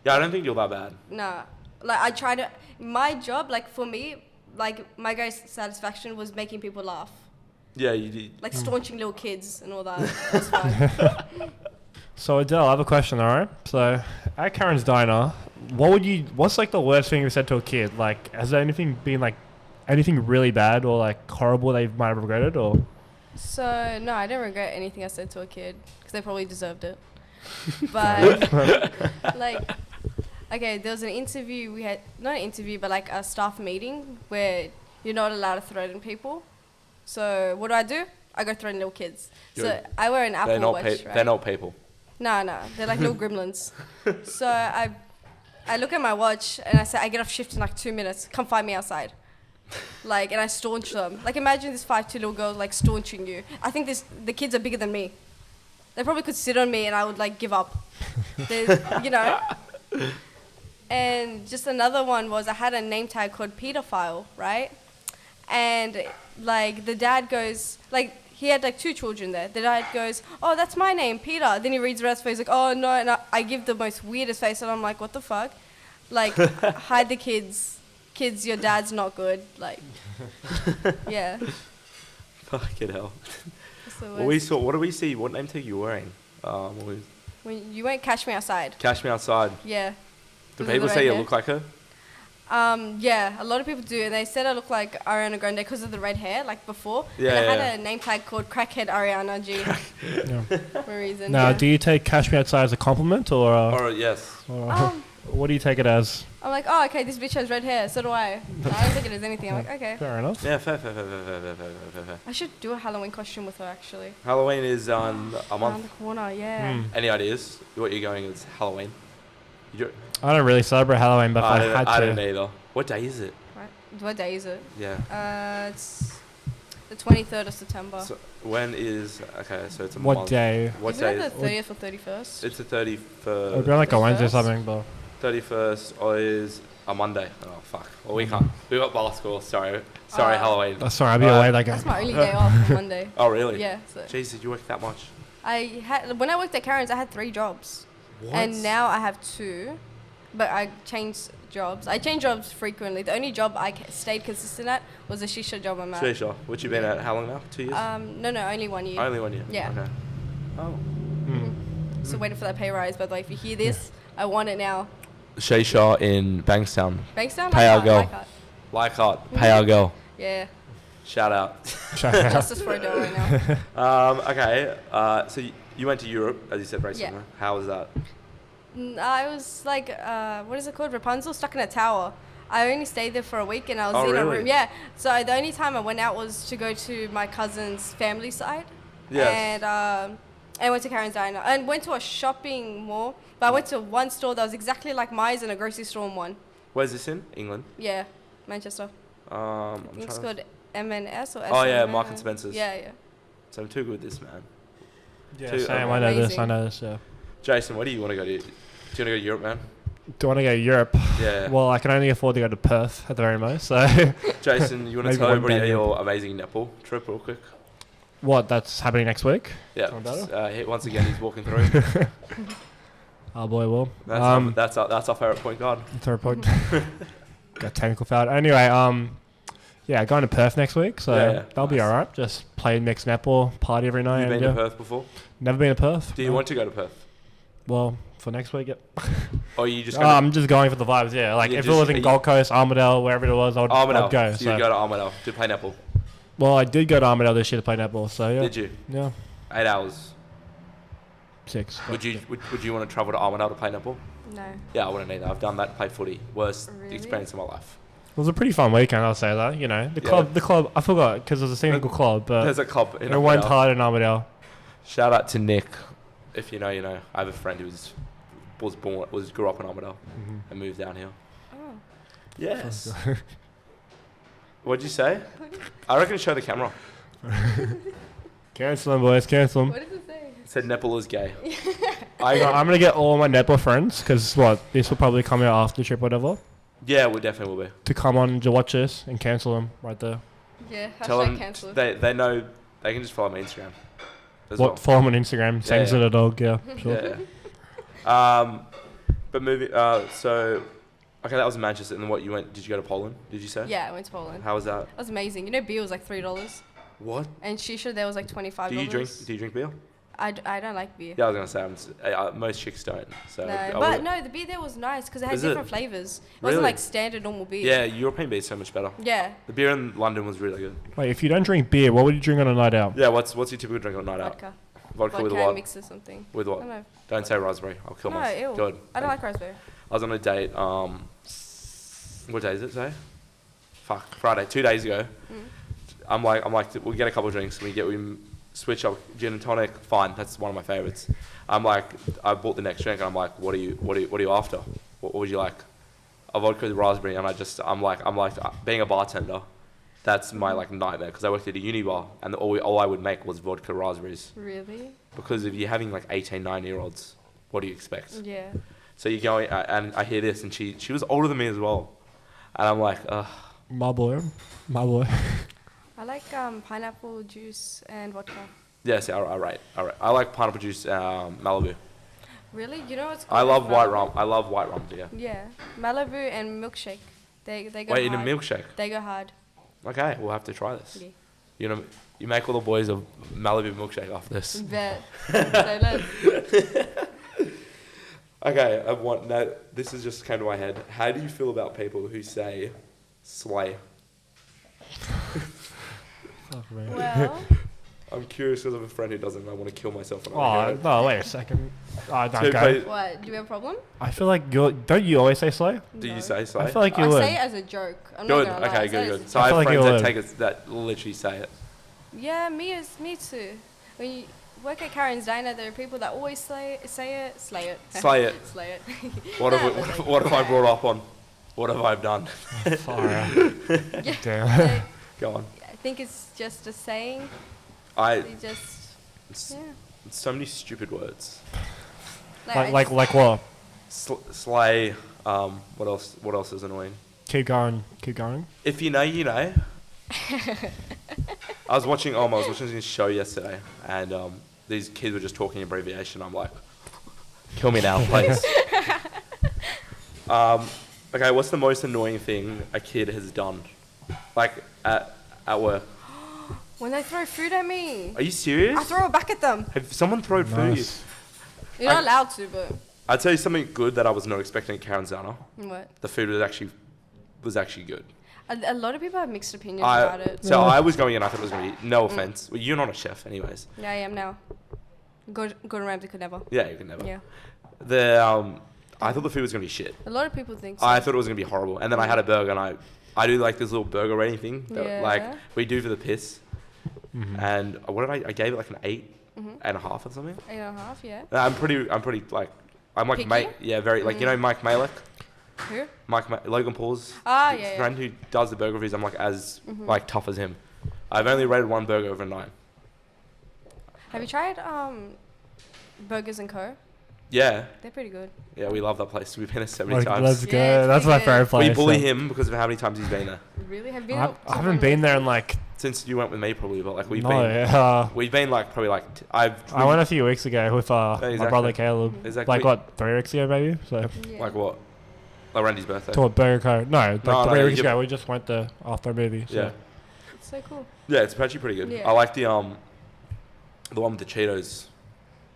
Yeah, I don't think you're that bad. Nah, like I try to. My job, like for me, like my greatest satisfaction was making people laugh, Yeah, you did. like staunching little kids and all that. That's fun. So Adele, I have a question, alright? So at Karen's Diner, what's like the worst thing you said to a kid? Like, has there been like anything really bad or like horrible they might have regretted or? So no, I don't regret anything I said to a kid because they probably deserved it. But like, okay, there was an interview we had, not an interview, but like a staff meeting where you're not allowed to threaten people. So what do? I go threaten little kids. So I wear an Apple Watch, right? They're not people. No, they're like little gremlins. So I look at my watch and I say, I get off shift in like 2 minutes. Come find me outside. Like, and I staunch them. Like, imagine this 5'2" little girl like staunching you. I think the kids are bigger than me. They probably could sit on me and I would like give up. You know. And just another one was I had a name tag called pedophile, right? And like the dad goes, like he had like 2 children there. The dad goes, oh, that's my name, Peter. Then he reads the rest of it, he's like, oh no, and I give the most weirdest face and I'm like, what the fuck? Like, hide the kids. Kids, your dad's not good. Like, yeah. Fucking hell. That's the Well, we worst. saw. What did we see? What name tag you wearing? When you won't catch me outside. Catch Me Outside. Yeah. Do Was it people the say red you hair? look like her? Yeah, a lot of people do, and they said I look like Ariana Grande because of the red hair, like before. Yeah, and I yeah. had a name tag called Crackhead Ariana G Yeah. for a reason. Now, yeah. do you take Cash Me Outside as a compliment or Yes. what do you take it as? I'm like, oh, okay, this bitch has red hair, so do I. No, I don't think it is anything. I'm like, okay. Fair enough. Yeah, fair. I should do a Halloween costume with her, actually. Halloween is on a Around month. the corner, yeah. Hmm. Any ideas? What you're going is Halloween? I don't really celebrate Halloween, but if I had I don't to. either. What day is it? Right. What day is it? Yeah. It's the 23rd of September. So when is okay? So it's a What month. day? What Isn't day? it Is the 30th or 31st? It's the It'd 31st. be on like a Wednesday or 31st? something, but 31st or is a Monday. Oh fuck. Well, we can't. We got basketball. Sorry, Halloween. sorry, I'll be Uh, away like That's my only day off on Monday. Oh really? Yeah. So Jeez, did you work that much? when I worked at Karen's, I had 3 jobs. What? And now I have 2, but I changed jobs. I change jobs frequently. The only job I stayed consistent at was a shisha job I'm at. Sure. What you been at? How long now? 2 years? No, only 1 year. Only 1 year. Yeah. Okay. Oh. So waiting for that pay rise. By the way, if you hear this, I want it now. Shisha in Bankstown. Bankstown? Pay our Leichhardt, girl. Leichhardt. Leichhardt. Pay our girl. Yeah. Shout out. Justice for Adele right now. Okay. So you went to Europe, as you said, recently. Yeah. How was that? I was like, what is it called? Rapunzel, stuck in a tower. I only stayed there for a week and I was in a really? room. Yeah. So the only time I went out was to go to my cousin's family side. Yes. And I went to Karen's Diner and went to a shopping mall. But I went to one store that was exactly like Myers and a grocery store in one. Where's this in? England? Yeah, Manchester. I'm I think it's trying to- called M&S or Oh yeah, SM. Mark and Spencer's. Yeah. So I'm too good at this, man. yeah, Two- same. I know this. Amazing. Yeah. Jason, what do you want to go to? Do you want to go to Europe, man? Do I want to go to Europe? Yeah. Well, I can only afford to go to Perth at the very most. So, Jason, you want to Maybe tell one everybody day. your amazing netball trip real quick? what? That's happening next week? Yeah. Sound better? Once again, he's walking through. Oh boy, will. That's our favorite point guard. Third point. Got technical foul. Anyway, yeah, going to Perth next week, so Yeah, that'll be nice. alright. Just play mixed netball, party every night. You've and been to yeah. Perth before? Never been to Perth. Do you want to go to Perth? Well, for next week, yep. Or are you just I'm just going for the vibes. Yeah, like You if it just- was are in you- Gold Coast, Armadale, wherever it was, I'd Armadale? go. So you'd go to Armadale to play netball. Well, I did go to Armadale this year to play netball. So yeah. Did you? Yeah. 8 hours. 6. Would you want to travel to Armidale to play netball? No. Yeah, I wouldn't either. I've done that, played footy. Worst Really? experience of my life. It was a pretty fun weekend, I'll say that. You know, the club. I forgot because it was a single club, but There's a club in it went Armidale. hard in Armidale. Shout out to Nick. If you know, you know. I have a friend who grew up in Armidale and moved down here. Oh. Yes. What'd you say? I reckon show the camera. Cancel them, boys. Cancel them. What does it say? It said netball is gay. I'm gonna get all my netball friends because this will probably come out after the trip, whatever, Yeah, we definitely will be. to come on to watch this and cancel them right there. Yeah. Tell Hashtag them cancel. they know they can just follow my Instagram. As Follow them on Instagram. Same as yeah. the dog. Yeah, sure. well. Yeah. But moving. So, okay, that was in Manchester. And then what? Did you go to Poland? Did you say? Yeah, I went to Poland. How was that? That was amazing. You know, beer was like $3, What? and shisha there was like $25. Do you drink beer? I don't like beer. Yeah, I was gonna say most chicks don't. So No, the beer there was nice because it had Is it? different flavors. It Really? wasn't like standard normal beer. Yeah, European beer is so much better. Yeah. The beer in London was really good. Wait, if you don't drink beer, what would you drink on a night out? Yeah, what's your typical drink on a night out? Vodka. Vodka with Vodka what? mix or something. With I what? don't know. Don't say raspberry. I'll kill No, myself. ew. Good. I don't like raspberry. I was on a date. What day is it today? Fuck, Friday. 2 days ago. I'm like, we'll get a couple of drinks. We switch up gin and tonic. Fine, that's one of my favorites. I'm like, I bought the next drink, and I'm like, what are you after? What would you like? A vodka with raspberry, and I'm like, being a bartender, that's my like nightmare because I worked at a uni bar, and all I would make was vodka raspberries. Really? Because if you're having like 18, 9-year-olds, what do you expect? Yeah. So you go and I hear this, and she was older than me as well, and I'm like, ugh. My boy. I like pineapple juice and vodka. Yes, all right. I like pineapple juice, Malibu. Really? You know what's I called love white Malibu? rum. I love white rum. Yeah. Yeah. Malibu and milkshake. They go Wait, hard. in a milkshake. They go hard. Okay, we'll have to try this. Yeah. You know, you make all the boys a Malibu milkshake after this. Bet. So let's. Okay, now this has just came to my head. How do you feel about people who say slay? Well, I'm curious because I have a friend who doesn't. I want to kill myself when I Oh hear it. no! Wait a second. Don't So go. play- what? Do we have a problem? I feel like don't you always say slow? Do No. you say slay? I feel like you I would. say it as a joke. I'm Good. not gonna lie. Okay, I say it good. as a So joke. I feel have like you friends would. that literally say it. Yeah, me too. When you work at Karen's Diner, there are people that always say it. Slay it. Slay it. What Nah, have but like, what have I brought up on? What have I done? Far out. Yeah. Damn. They- Go on. I think it's just a saying. They They just it's, yeah. it's so many stupid words. I Like just- what? Slay. What else? What else is annoying? Keep going. If you know, you know. I was watching this show yesterday, and these kids were just talking abbreviation. I'm like, kill me now, please. Okay, what's the most annoying thing a kid has done, like at work? When they throw food at me, Are you serious? I throw it back at them. Have someone thrown food? at you? Nice. You're not allowed to, but I'll tell you something good that I was not expecting at Karen's Diner. what? The food was actually good. A lot of people have mixed opinions about it. So I was going in, I thought it was going to be, no offense. Well, you're not a chef anyways. Yeah, I am now. Gordon Ramsay could never. Yeah, you can never. Yeah. I thought the food was going to be shit. A lot of people think so. I thought it was going to be horrible. And then I had a burger, and I do like this little burger rating thing that Yeah. like we do for the piss. And what did I gave it like an 8.5 or something. 8.5, yeah. I'm pretty like, I'm like, Picky? mate, yeah, very, like, you know Mike Malek? Who? Logan Paul's Ah, yeah. friend who does the burger reviews. I'm like as like tough as him. I've only rated one burger over 9. Have you tried Burgers and Co? Yeah, They're pretty good. yeah, we love that place. We've been there so many times. Let's go. Yeah, it's That's my pretty good. favorite place. We bully so. him because of how many times he's been there. Really? Have you been? I haven't been there in like. Since you went with me, probably, but like we've No, been, yeah. we've been like probably like I went a few weeks ago with my exactly. brother Caleb. Exactly. Like what, 3 weeks ago maybe? So Yeah. like what? Like Randy's birthday. to a Burger Co. No, like No, 3 no, weeks you- ago we just went there after a movie. So. Yeah, It's so cool. yeah, it's actually pretty good. Yeah. I like the one with the Cheetos.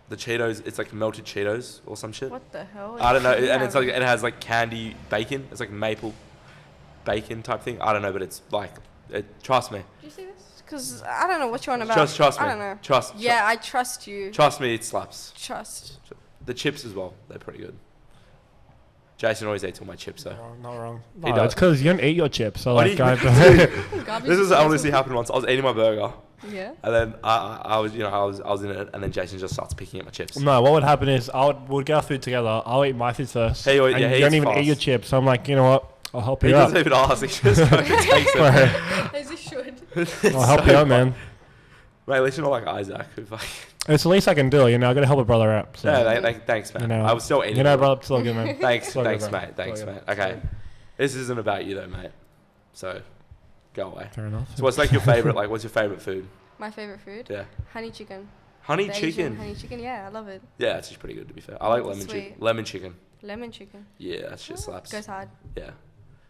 The Cheetos, it's like melted Cheetos or some shit. What the hell? I don't know, Yeah. and it's like it has like candy bacon. It's like maple bacon type thing. I don't know, but it's like, trust me. Did you see this? Because I don't know what you're on about. Trust me. I don't know. Trust. Yeah, I trust you. Trust me, it slaps. Trust. The chips as well. They're pretty good. Jason always eats all my chips though. Not wrong. He No, does. it's because you don't eat your chips. So What like, do you- Garbage This has disposal. honestly happened once. I was eating my burger, Yeah. and then I was in it, and then Jason just starts picking at my chips. no, what would happen is we'll get our food together. I'll eat my food first. He and you don't eats even fast. eat your chips. So I'm like, you know what? I'll help He you out. doesn't even ask. He just fucking takes it. As you should. I'll help you out, man. Mate, at least you're not like Isaac. Who fucking It's the least I can do. You know, I gotta help a brother out. So. yeah, thanks, man. You know, I was still eating. You know, it. brother, it's all good, man. Thanks, It's all good, thanks, bro. mate. It's all Thanks, good. mate. It's all Okay, this isn't about you though, mate. So, go away. Fair enough. So, what's like your favorite? Like, what's your favorite food? My favorite food? Yeah, Honey chicken. honey The Asian chicken. honey chicken, yeah, I love it. Yeah, that's just pretty good to be fair. I like lemon Sweet. chicken. Lemon chicken. Lemon chicken. Yeah, that shit slaps. Goes hard. Yeah.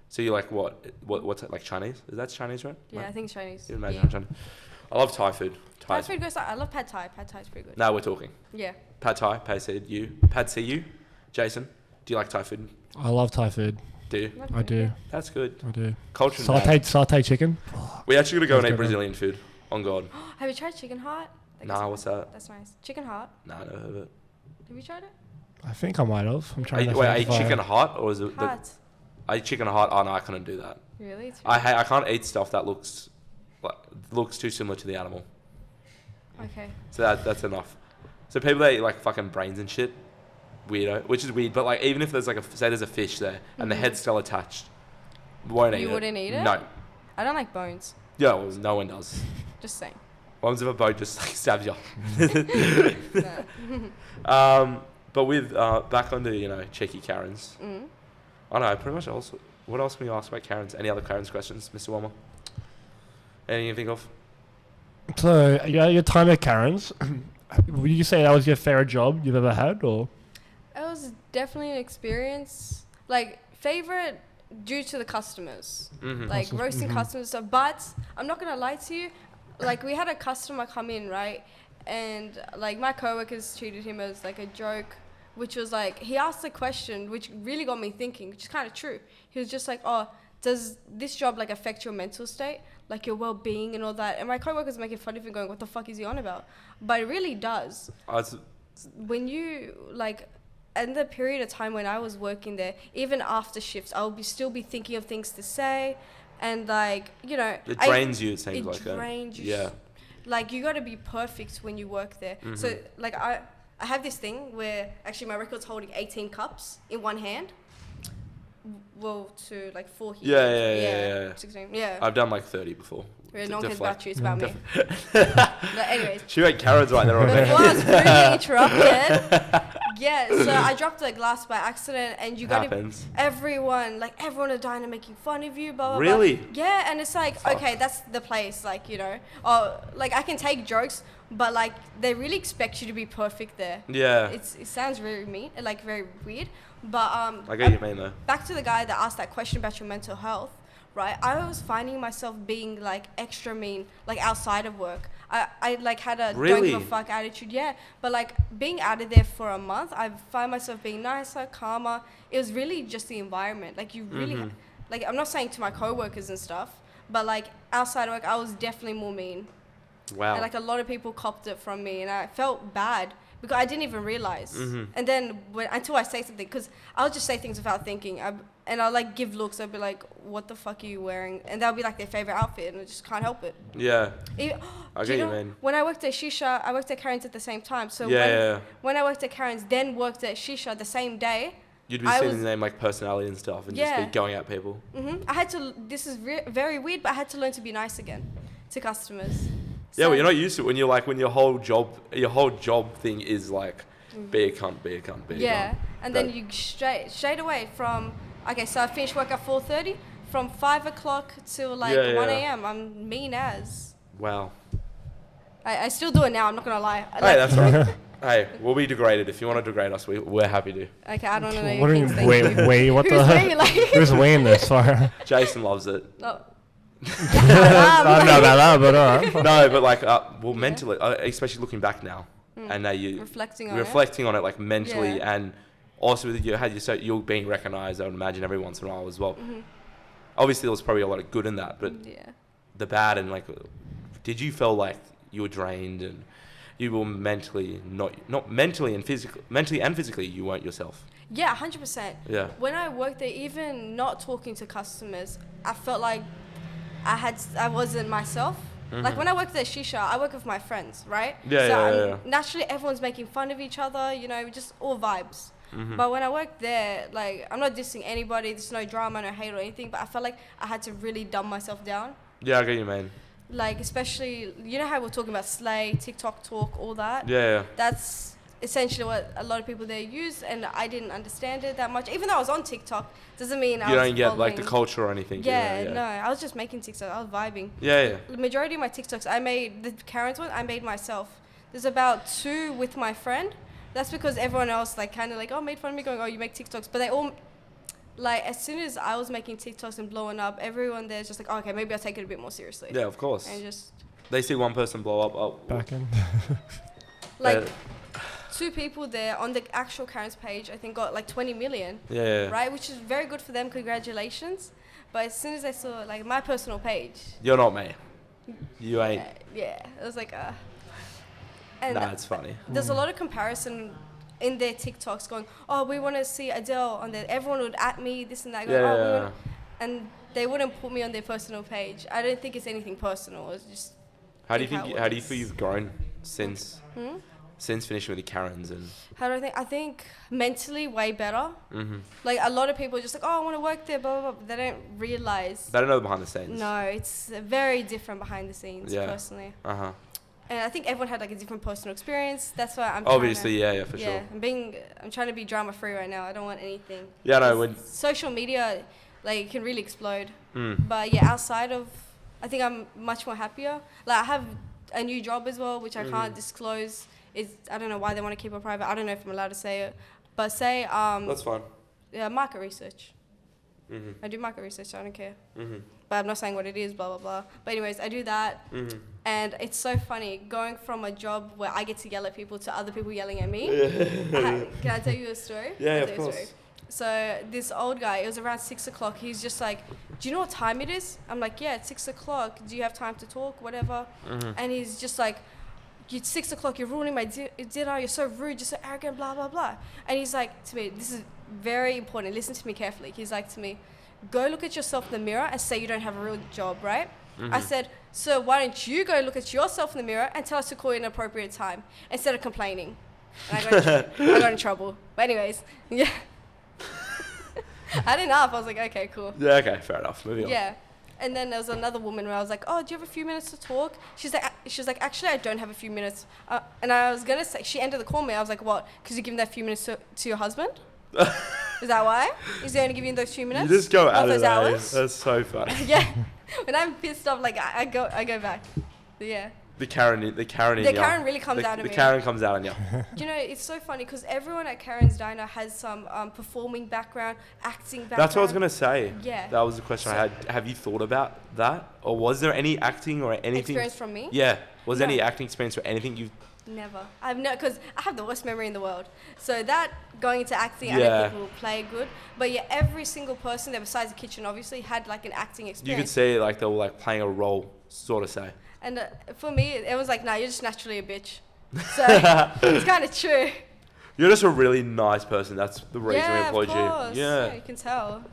So you like what's it, like Chinese? Is that Chinese, right? Yeah, Right? I think Chinese. You imagine Yeah. Chinese. I love Thai food. Thai Thai's- food goes hard. I love pad Thai. Pad Thai is pretty good. Now we're talking. Yeah. Pad Thai, Pad see you. Pad see you. Jason, do you like Thai food? I love Thai food. Do you? Love I it, do. yeah. That's good. I do. Culture and bad. Sauteed chicken. We actually gonna go and That's eat good, man. Brazilian food. On God. Have you tried chicken heart? That goes Nah, hard. what's that? That's nice. Chicken heart. Nah, I never heard of it. Have you tried it? I think I might have. I'm trying to Wait, think are if I- chicken hot or is it? Heart. I eat chicken hot. Oh no, I couldn't do that. Really? It's I can't eat stuff that looks too similar to the animal. Okay. So that's enough. So people that eat like fucking brains and shit, weirdo, which is weird. But like even if there's like say there's a fish there and the head's still attached, won't eat it. You wouldn't eat it? No. I don't like bones. Yeah, well, no one does. Just saying. What happens if a boat just like stabs you? Nah. But with back onto cheeky Karens. Mm. I don't know. Pretty much also. What else can you ask about Karens? Any other Karens questions, Mr. Wilmer? Anything you think of? So, yeah, your time at Karen's, would you say that was your favorite job you've ever had, or? It was definitely an experience. Like, favorite due to the customers. Mm-hmm. Like, roasting customers. So, but I'm not going to lie to you. Like, we had a customer come in, right? And, like, my coworkers treated him as, like, a joke, which was, like, he asked a question, which really got me thinking, which is kind of true. He was just like, oh, does this job, like, affect your mental state? Like, your well-being and all that? And my coworkers making fun of him going, what the fuck is he on about? But it really does. When you, like, in the period of time when I was working there, even after shifts, I would still be thinking of things to say. And, like, It drains you, it seems like. It drains you. Yeah. Like, you got to be perfect when you work there. Mm-hmm. So, like, I have this thing where actually my record's holding 18 cups in one hand. Well, to, like, 4 here. Yeah. 16. Yeah. I've done like 30 before. Yeah, no one cares Deflect. about you, it's about me. But anyways, She made Karens right there on before there. I was rudely interrupted. Yeah, so I dropped a glass by accident, and you got to Happens. everyone at Diner making fun of you, blah blah Really? blah. Yeah, and it's like, Fuck. okay, that's the place, like, or like I can take jokes, but like they really expect you to be perfect there. Yeah. It sounds very mean, like very weird, but I get what you mean though. back to the guy that asked that question about your mental health, right? I was finding myself being like extra mean, like outside of work. I like had a don't give a Really? fuck attitude, yeah. But like being out of there for a month, I find myself being nicer, calmer. It was really just the environment. Like you really, Mm-hmm. like I'm not saying to my coworkers and stuff, but like outside of work, I was definitely more mean. Wow. And like a lot of people copped it from me, and I felt bad because I didn't even realize. Mm-hmm. And then until I say something, because I'll just say things without thinking, and I'll like give looks. I'll be like, "What the fuck are you wearing?" And that'll be like their favorite outfit, and I just can't help it. Yeah. Even, I do get you, know, man. when I worked at Shisha, I worked at Karen's at the same time. So Yeah. when I worked at Karen's, then worked at Shisha the same day. You'd be I seeing was- the name like personality and stuff and just Yeah. be going at people. I had to. This is very weird, but I had to learn to be nice again to customers. Yeah, So- well, you're not used to it when you're like when your whole job thing is like be a cunt, be a cunt, be a cunt. Yeah, and then That- you straight away from, okay, so I finished work at 4:30, from 5 o'clock till like Yeah, 1 yeah. a.m. I'm mean as. Wow. I still do it now, I'm not gonna lie. Hey, that's right. Hey, we'll be degraded. If you want to degrade us, we're happy to. Okay, I don't know What your do you things, mean? thank you. Wait, what Who's the? me? Like, Who's weighing this? Sorry. Jason loves it. no. I don't know about that, but alright. No, but like, mentally, especially looking back now, and now you Reflecting on reflecting on it like mentally, Yeah. and also with you're being recognized. I would imagine every once in a while as well. Mm-hmm. Obviously, there was probably a lot of good in that, but it. Yeah. the bad and like did you feel like you were drained and you were mentally not mentally and physically you weren't yourself? Yeah, 100%. Yeah. When I worked there, even not talking to customers, I felt like I wasn't myself. Like when I worked at Shisha, I work with my friends, right? Yeah. Naturally, everyone's making fun of each other, just all vibes. But when I worked there, like, I'm not dissing anybody, there's no drama, no hate or anything, but I felt like I had to really dumb myself down. Yeah, I get you, man. Like, especially, you know how we're talking about Slay, TikTok talk, all that? Yeah. That's essentially what a lot of people there use, and I didn't understand it that much. Even though I was on TikTok, doesn't mean I was You don't get like the following. culture or anything. Yeah, no, I was just making TikTok. I was vibing. Yeah. The majority of my TikToks, the Karen's one, I made myself. There's about 2 with my friend. That's because everyone else, like, kind of like, made fun of me, going, you make TikToks. But they all, like, as soon as I was making TikToks and blowing up, everyone there's just like, okay, maybe I'll take it a bit more seriously. Yeah, of course. And just... They see one person blow up. Back in. Like, 2 people there on the actual Karen's page, I think, got like 20 million. Yeah. Right? Which is very good for them. Congratulations. But as soon as I saw, like, my personal page... You're not me. You ain't. Yeah. It was like, And Nah, it's funny. there's a lot of comparison in their TikToks going, we want to see Adele on there. Everyone would at me, this and that. Going, and they wouldn't put me on their personal page. I don't think it's anything personal. It's just... How do you feel you've grown since finishing with the Karens and... How do I think? I think mentally way better. Like, a lot of people are just like, I want to work there, blah, blah, blah. But they don't realize. They don't know the behind the scenes. No, it's very different behind the scenes, Yeah. personally. Uh-huh. And I think everyone had like a different personal experience. That's why I'm Obviously, for sure. I'm trying to be drama free right now. I don't want anything. Yeah, no, Social media, like, can really explode. Mm. But yeah, outside of, I think I'm much more happier. Like, I have a new job as well, which I can't disclose. I don't know why they want to keep it private. I don't know if I'm allowed to say it. But say, That's fine. yeah, market research. I do market research, so I don't care. But I'm not saying what it is, blah, blah, blah. But anyways, I do that. And it's so funny going from a job where I get to yell at people to other people yelling at me. Can I tell you a story? Yeah, I'll of tell you a course. story. So this old guy, it was around 6 o'clock. He's just like, do you know what time it is? I'm like, yeah, it's 6 o'clock. Do you have time to talk? Whatever. And he's just like, it's 6 o'clock. You're ruining my dinner. You're so rude. You're so arrogant, blah, blah, blah. And he's like to me, this is very important. Listen to me carefully. He's like to me, go look at yourself in the mirror and say you don't have a real job, right? I said, so why don't you go look at yourself in the mirror and tell us to call you an appropriate time instead of complaining? And I got in trouble. But anyways, yeah. I didn't laugh. I was like, okay, cool. Yeah, okay, fair enough. Moving on. Yeah. And then there was another woman where I was like, oh, do you have a few minutes to talk? She's like, actually, I don't have a few minutes. And I was going to say, she ended the call me. I was like, what? Because you're giving that few minutes to your husband? Is that why? Is he only giving you those few minutes? You just go out of those there. hours? That's so funny. Yeah. When I'm pissed off, like, I go back. Yeah. The Karen in The you. Karen really comes out of The me. Karen comes out on you. You know, it's so funny because everyone at Karen's Diner has some performing background, acting background. That's what I was gonna say. Yeah. That was the question I had. Have you thought about that, or was there any acting or anything? Experience from me? Yeah. Was there No. any acting experience or anything you? Never. I've no, because I have the worst memory in the world. So that going into acting, I Yeah. don't think will play good. But yeah, every single person there, besides the kitchen, obviously, had like an acting You experience. could see like they were like playing a role, sort of say. And for me, it was like, nah, you're just naturally a bitch. So it's kind of true. You're just a really nice person. That's the reason we Yeah, of employed course. you. Yeah. You can tell.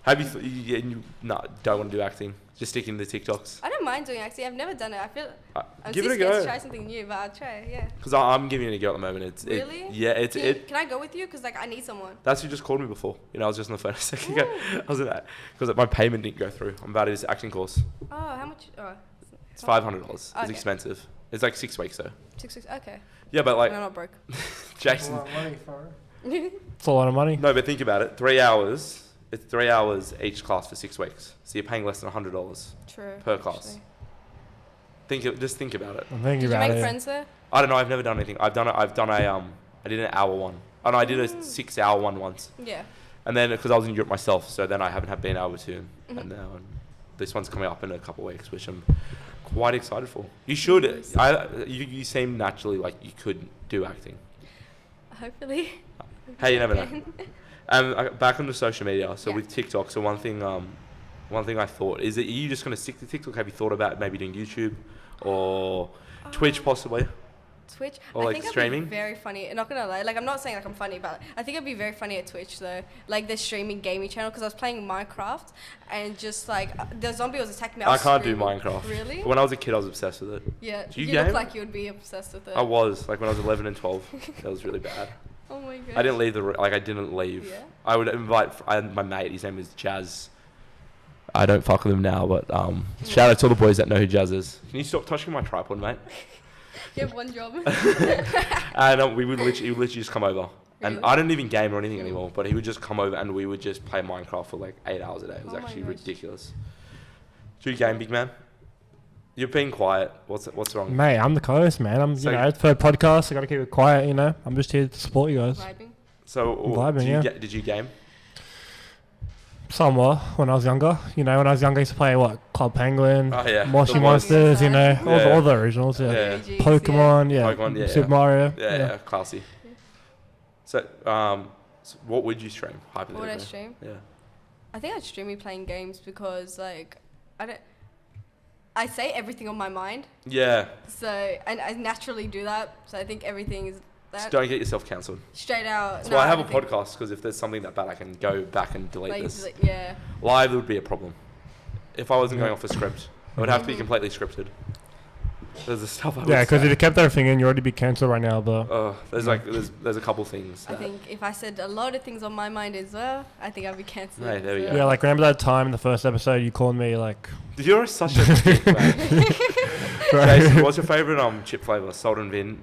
Have you? Don't want to do acting. Just sticking to the TikToks. I don't mind doing acting. I've never done it. I feel I'm Give too it a scared to go. try something new, but I'll try. Yeah. Because I'm giving it a go at the moment. Really? Can I go with you? Because like I need someone. That's who just called me before. I was just on the phone a second ago. I was in that because my payment didn't go through. I'm about to do this acting course. Oh, how much? Oh, It's $500. It's Okay. expensive. It's like 6 weeks though. 6 weeks. Okay. Yeah, but like No, I'm not broke. Jackson. It's a lot of money. No, but think about it. 3 hours. It's 3 hours each class for 6 weeks. So you're paying less than $100 True. per class. Just think about it. I'm thinking Did you about make it. friends there? I don't know. I've never done anything. I did an hour one. Oh no, I did a 6 hour one once. Yeah. And then because I was in Europe myself, so then I haven't been able to. And now this one's coming up in a couple of weeks, which I'm quite excited for. You should. You seem naturally like you could do acting. Hopefully. Hey, you never know. Back onto social media. So Yeah. with TikTok, so one one thing I thought is that you just gonna stick to TikTok? Have you thought about maybe doing YouTube or Twitch possibly? Twitch. Or, I like, think streaming? I'd be very funny. Not gonna lie, like I'm not saying like I'm funny, but I think I'd be very funny at Twitch though. Like the streaming gaming channel, because I was playing Minecraft and just like the zombie was attacking me. I was can't do screaming. Minecraft. Really? When I was a kid, I was obsessed with it. Yeah. Do you look game? like you would be obsessed with it. I was like when I was 11 and 12. That was really bad. Oh my god. I didn't leave I didn't leave. Yeah. I would invite my mate. His name was Jazz. I don't fuck with him now, but shout out to all the boys that know who Jazz is. Can you stop touching my tripod, mate? You have one job. And he would literally just come over. And Really? I didn't even game or anything anymore, but he would just come over and we would just play Minecraft for like 8 hours a day. It was Oh my actually gosh. ridiculous. Do you game, big man? You're being quiet. What's wrong? Mate, I'm the co-host, man. I'm, So- you know, for a podcast, I gotta keep it quiet, you know. I'm just here to support you guys. Vibing. So, Vibing, yeah. did you game? Somewhat when I was younger. You know, when I was younger, I used to play Club Penguin, Oh yeah. Moshi The Monsters, you know, ones. Yeah. all the originals, yeah. Yeah. OGs, Pokemon, yeah. Pokemon, yeah, Super yeah. Mario. Yeah, classy. So, so what would you stream? What would I stream? Yeah. I think I'd stream me playing games because like I say everything on my mind, Yeah. so and I naturally do that. So I think everything is Just that don't get yourself cancelled. straight out. That's no, why I have a think, podcast, because if there's something that bad, I can go back and delete Like, this. yeah. Live would be a problem. If I wasn't Yeah. going off a script, it would have to be Mhm. completely scripted. There's the stuff I would Yeah, because say. if you kept everything in, you'd already be cancelled right now, but There's like there's a couple things. I think if I said a lot of things on my mind as well, I think I'd be cancelled. Right, there we go. yeah, like remember that time in the first episode you called me like, You're such a dick, man. Jason, what's your favourite chip flavour? Salt and Vin.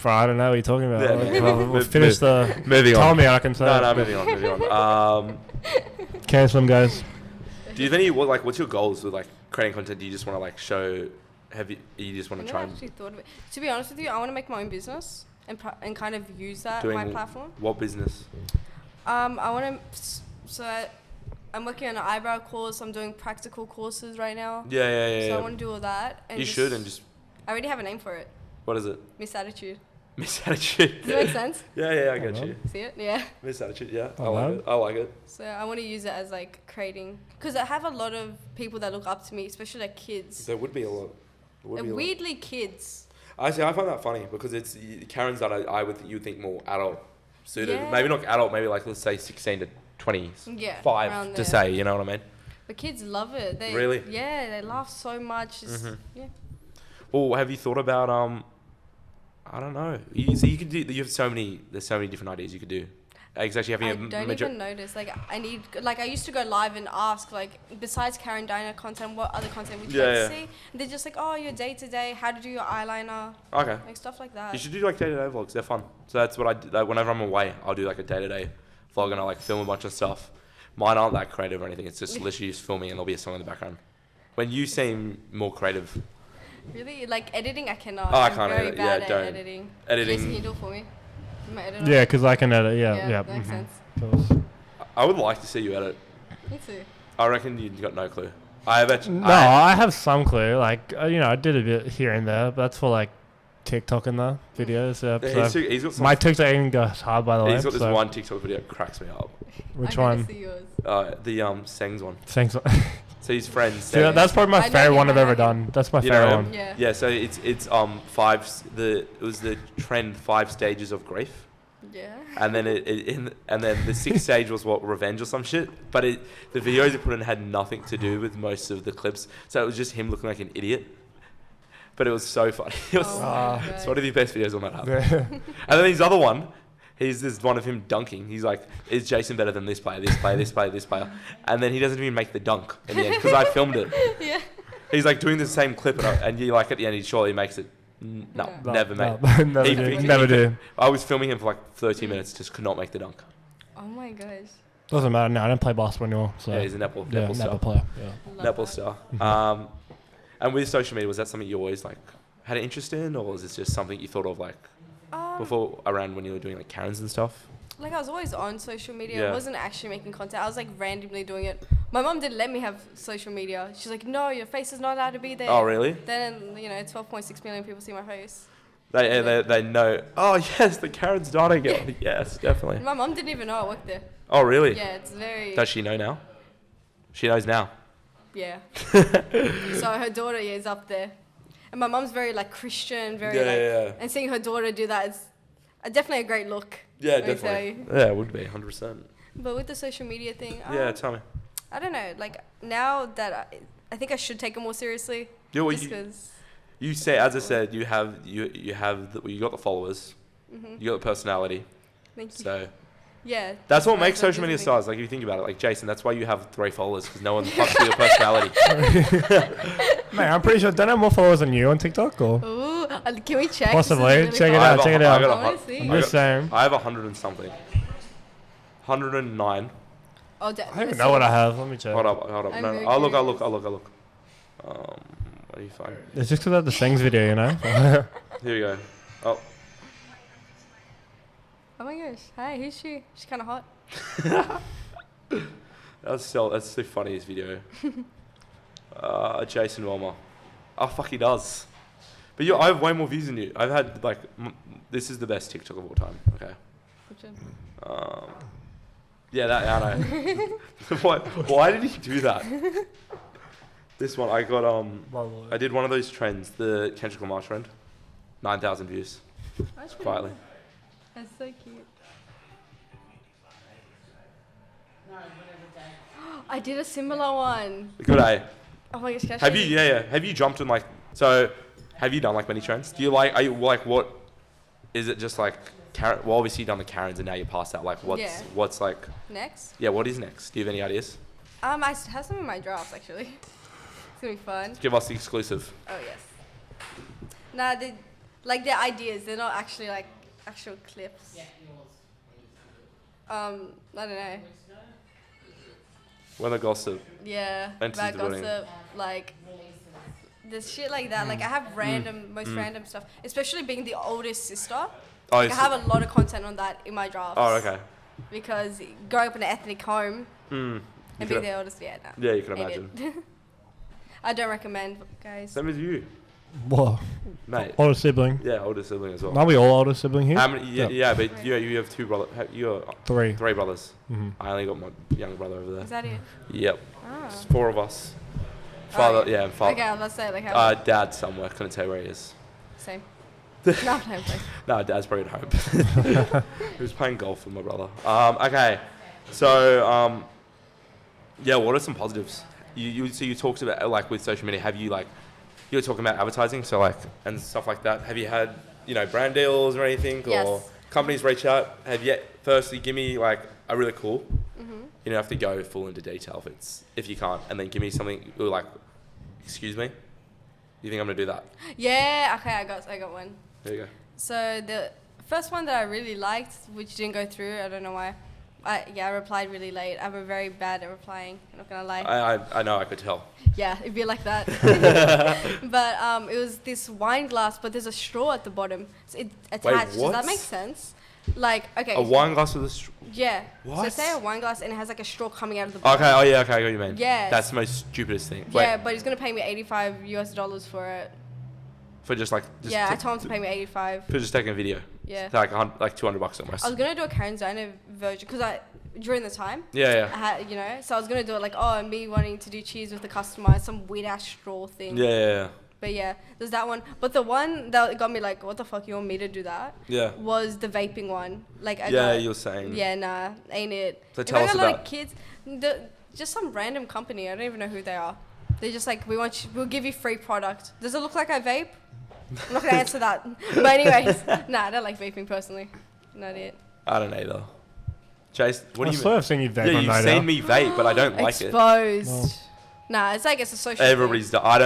I don't know what you're talking about. Yeah, Like, no. we'll finish the. Moving Tell on. me, I can say. No, moving on. Cancel them, guys. Do you have any what's your goals with like creating content? Do you just want to like show? You just want I to never try and actually thought of it. To be honest with you, I want to make my own business and kind of use that doing my platform. what business? I want to. I'm working on an eyebrow course. I'm doing practical courses right now. Yeah. So I want to do all that. And You should and just I already have a name for it. what is it? Misattitude. Misattitude. Does it make sense? Yeah, I get you. See it? Yeah. Misattitude. Yeah, I Oh, like wow. it. I like it. So I want to use it as like creating, because I have a lot of people that look up to me, especially like kids. There would be a lot. There would And be a lot. weirdly kids. Actually, I find that funny because it's Karen's that you would think more adult suited. Yeah. Maybe not adult. Maybe like let's say 16 to 25 Yeah. around to there. say. You know what I mean? But kids love it. They, Really? Yeah, they laugh so much. Just, Mhm. Yeah. Well, have you thought about I don't know. You could do. You have so many. There's so many different ideas you could do. Exactly having I a don't even notice. Like I used to go live and ask like, besides Karen Diner content, what other content would you like to see? And they're just like, oh, your day to day, how to do your eyeliner, Okay. like stuff like that. You should do like day-to-day vlogs. They're fun. So that's what I do. Like, whenever I'm away, I'll do like a day-to-day vlog and I'll like film a bunch of stuff. Mine aren't that creative or anything. It's just literally just filming and there'll be a song in the background. When you seem more creative, Really? Like editing, I cannot. Oh, I I'm can't very edit. bad Yeah, at don't. editing. Editing- Jason, can you do it for me? You my editor? Yeah, because I can edit. Yeah, yeah. that makes mhm. sense. Of course. I would like to see you edit. Me too. I reckon you've got no clue. I have actually. No, I have some clue. Like, you know, I did a bit here and there, but that's for like TikTok and the videos. Yeah, so he's got some, my TikTok even goes hard, by the way. he's got this so one TikTok video that cracks me up. Which I one? gotta see yours. The Sengs one. Thanks. So his friends. See, that's probably my I know favorite him, one I've I know ever him. done. That's my You know favorite him? one. Yeah. Yeah, so it's it was the trend 5 stages of grief, Yeah. and then and then the 6th stage was what, revenge or some shit. But the videos it put in had nothing to do with most of the clips, so it was just him looking like an idiot. But it was so funny. It was Oh my it's God. one of the best videos on that app. Yeah. And then his other one, there's one of him dunking. He's like, is Jason better than this player, this player, this player, this player? And then he doesn't even make the dunk in the end because I filmed it. Yeah. He's like doing the same clip and you like at the end he surely makes it. No, No. never mate. never He- do. he- Never do. I was filming him for like 30 minutes, just could not make the dunk. Oh my gosh. Doesn't matter now. I don't play basketball anymore. So Yeah, he's a netball yeah, star. never player. Yeah. Love Netball that. star. Mhm. And with social media, was that something you always like had an interest in, or was this just something you thought of like before around when you were doing like Karens and stuff? Like I was always on social media. Yeah. I wasn't actually making content. I was like randomly doing it. My mom didn't let me have social media. She's like, no, your face is not allowed to be there. Oh, really? Then 12.6 million people see my face. They know. Oh yes, the Karen's daughter girl. Yes, definitely. My mom didn't even know I worked there. Oh really? Yeah, it's very. Does she know now? She knows now. Yeah. So her daughter is up there. And my mum's very like Christian, very Yeah. and seeing her daughter do that is definitely a great look. Yeah, let me tell definitely. you. Yeah, it would be 100%. But with the social media thing, Yeah, tell me. I don't know. Like now that I think I should take it more seriously. Yeah, well, Just because. you say, as I said, you got the followers, you got the personality. Thank you. So Yeah. that's what makes what social media gives me- stars. Like if you think about it, like Jason, that's why you have 3 followers because no one fucks with your personality. Man, I'm pretty sure. Don't I have more followers than you on TikTok or? Ooh, can we check? Possibly. This is Check it really out, fun. check it out. I got I wanna see. I'm just saying. I have 100 and something. 109. Oh, I don't even know what I have. Let me check. Hold up. I'm No, very I'll look. curious. What do you find? It's just because I have the Sings video, you know. Here we go. Oh, Oh my gosh. Hi, who's she? She's kind of hot. that's the funniest video. Jason Wilmer. Oh fuck, he does. But I have way more views than you. I've had like this is the best TikTok of all time. Okay. Which one? Yeah, that I know. Why did he do that? This one I got I did one of those trends, the Kendrick Lamar trend. 9,000 views. That's pretty Quietly. nice. That's so cute. I did a similar one. Good A. Oh my gosh, can I Have show you have you jumped in have you done like many trends? Do you are you like what is it just like Karen, well obviously you've done the Karens and now you're past that. Like what's like Next? yeah, what is next? Do you have any ideas? I have some in my drafts actually. It's gonna be fun. Give us the exclusive. Oh yes. Nah, they're ideas. They're not actually like actual clips. I don't know. When the gossip. Yeah, Enters bad the building. gossip, like there's shit like that. Like I have most random stuff, especially being the oldest sister. Oh, Like, I have a lot of content on that in my drafts. Oh, okay. Because growing up in an ethnic home and being could- the oldest, yeah, no. Yeah, you can Hate imagine. it. I don't recommend, guys. Same as you, What? mate. Older sibling. Yeah, older sibling as well. Are we all older sibling here? How many? Yeah, Yep. yeah, but you have 2 brothers. You're 3. 3 brothers. Mhm. I only got my younger brother over there. Is that it? Yep. Ah. It's 4 of us. Father, Oh, yeah, and father. Okay, I was about to say, like, how Dad somewhere. Couldn't tell where he is. same. No, I'm playing. No, Dad's probably at home. He was playing golf with my brother. Okay, so yeah, what are some positives? So you talked about like with social media. Have you like you were talking about advertising, so like and stuff like that. Have you had brand deals or anything, or Yes. companies reach out? Have you? Firstly, give me like a really cool. Mm-hmm. You don't have to go full into detail if you can't, and then give me something like, excuse me. You think I'm gonna do that? Yeah, okay, I got one. There you go. So the first one that I really liked, which didn't go through, I don't know why. I replied really late. I'm very bad at replying. I'm not gonna lie. I know, I could tell. Yeah, it'd be like that. But it was this wine glass, but there's a straw at the bottom. So it attached. Does what? that make sense? Like, okay. A wine glass with a Yeah. So What? say a wine glass and it has like a straw coming out of the bottom. Okay, oh yeah, okay, I get what you mean. Yeah. That's the most stupidest thing. Yeah, Wait, but he's gonna pay me $85 for it. for just like... Yeah, I told him to pay me 85. For just taking a video. Yeah. Like $200 almost. I was gonna do a Karen's Diner version because during the time Yeah, I had, so I was gonna do it like, me wanting to do cheese with the customer, some weird ass straw thing. yeah. But yeah, there's that one. But the one that got me like, what the fuck, you want me to do that? Yeah. Was the vaping one. Like, You're saying. Yeah, nah, ain't it. So If tell I us got a lot about- of kids, just some random company. I don't even know who they are. They're just like, we'll give you free product. Does it look like I vape? I'm not gonna answer that. But anyways, nah, I don't like vaping personally. Not it. I don't either. Chase, what do I you swear mean? I've seen you vape Yeah, on you've night seen out. me vape, but I don't like it. Exposed. No. Nah, it's like it's a social. Everybody's done. I've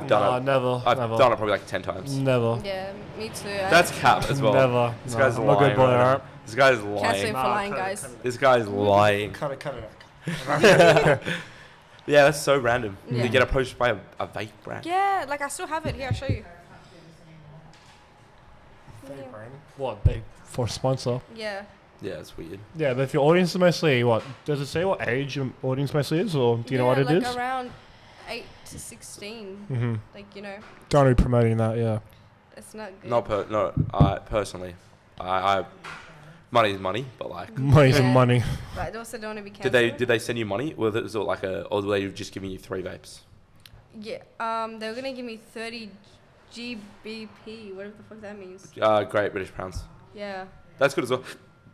done Nah, it. never. I've never. done it probably like 10 times. Never. thing. Yeah, me too. That's cap as well. Never. This Nah, guy's I'm lying. a good boy, right now. alright? This guy's Can't lying. say for lying, guys. This guy's lying. Cut it out. Yeah, that's so random. Yeah. To get approached by a vape brand. Yeah, like I still have it. Here, I'll show you. What? They for sponsor? Yeah. Yeah, it's weird. Yeah, but if your audience is mostly what? Does it say what age your audience mostly is, or do you know what it like is? around 8 to 16. Mm-hmm. Like, Don't be promoting that. Yeah. it's not good. Not personally. I Money is money, but like, Money's Yeah. money. But I also don't want to be did cancelled. they send you money? Or was it like or were they just giving you 3 vapes? Yeah. They were gonna give me 30 GBP, whatever the fuck that means. Great British pounds. Yeah. That's good as well.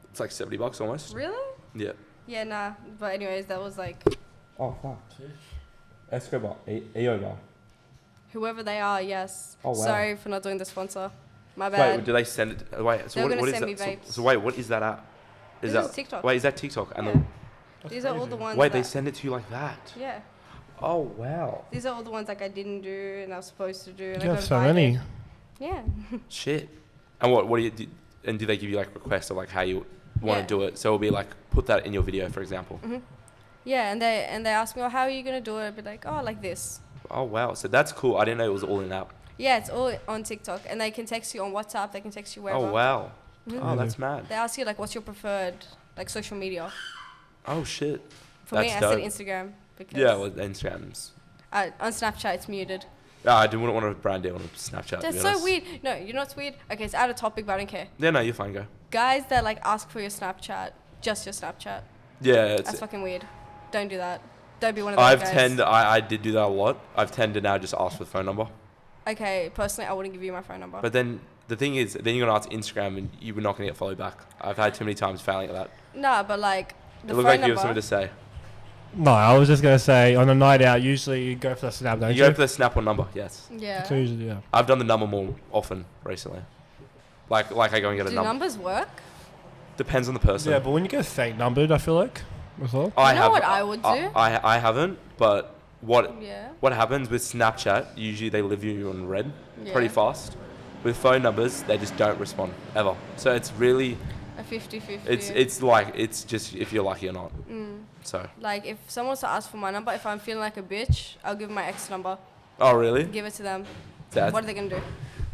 It's like $70 almost. Really? Yeah. Yeah, nah. But anyways, that was like Oh fuck. Escobar, Eobar. whoever they are. Yes. Oh, wow. Sorry for not doing the sponsor. My bad. Wait, did they send it? Wait, so They were what gonna is send that? me So, vapes. so wait, what is that app? This is TikTok. Wait, is that TikTok? And Yeah. These are all the ones. wait, they that- send it to you like that? Yeah. Oh wow. These are all the ones like I didn't do and I was supposed to do. And I You got have so invited. many. Yeah. Shit. And what do you do? And do they give you like requests of like how you want Yeah. to do it? So it'll be like put that in your video, for example. Yeah, and they asked me, "Oh, how are you gonna do it?" I'd be like, "Oh, like this." Oh wow. So that's cool. I didn't know it was all in app. Yeah, it's all on TikTok, and they can text you on WhatsApp. They can text you wherever. Oh wow. Mhm. Oh, that's mad. They ask you like, "What's your preferred like social media?" Oh shit. For me, That's I dope. said Instagram because Yeah, well, Instagram's. on Snapchat it's muted. Yeah, I wouldn't want to brand deal on Snapchat. to That's be so honest. weird. No, you know what's weird? Okay, it's out of topic, but I don't care. Yeah, no, you're fine. Go. Guys that like ask for your Snapchat, just your Snapchat. Yeah, That's it's. fucking weird. Don't do that. Don't be one of those guys. I did do that a lot. I've tended to now just ask for the phone number. Okay, personally, I wouldn't give you my phone number. But then the thing is, then you're gonna ask Instagram and you're not gonna get followed back. I've had too many times failing at that. Nah, but like the It looked phone like you have something number. to say. No, I was just gonna say on a night out, usually you go for the snap, don't You you? go for the snap or number, yes. Yeah. So usually, yeah. I've done the number more often recently. Like I go and get a Do number. numbers work? Depends on the person. Yeah, but when you get fake numbered, I feel like as well. I You know have- what I would do? I haven't, but what Yeah. what happens with Snapchat? Usually they leave you on red pretty Yeah. fast. With phone numbers, they just don't respond ever. So it's really A 50-50. it's like it's just if you're lucky or not. So Like if someone was to ask for my number, if I'm feeling like a bitch, I'll give my ex number. oh really? Give it to them. Dad? What are they gonna do?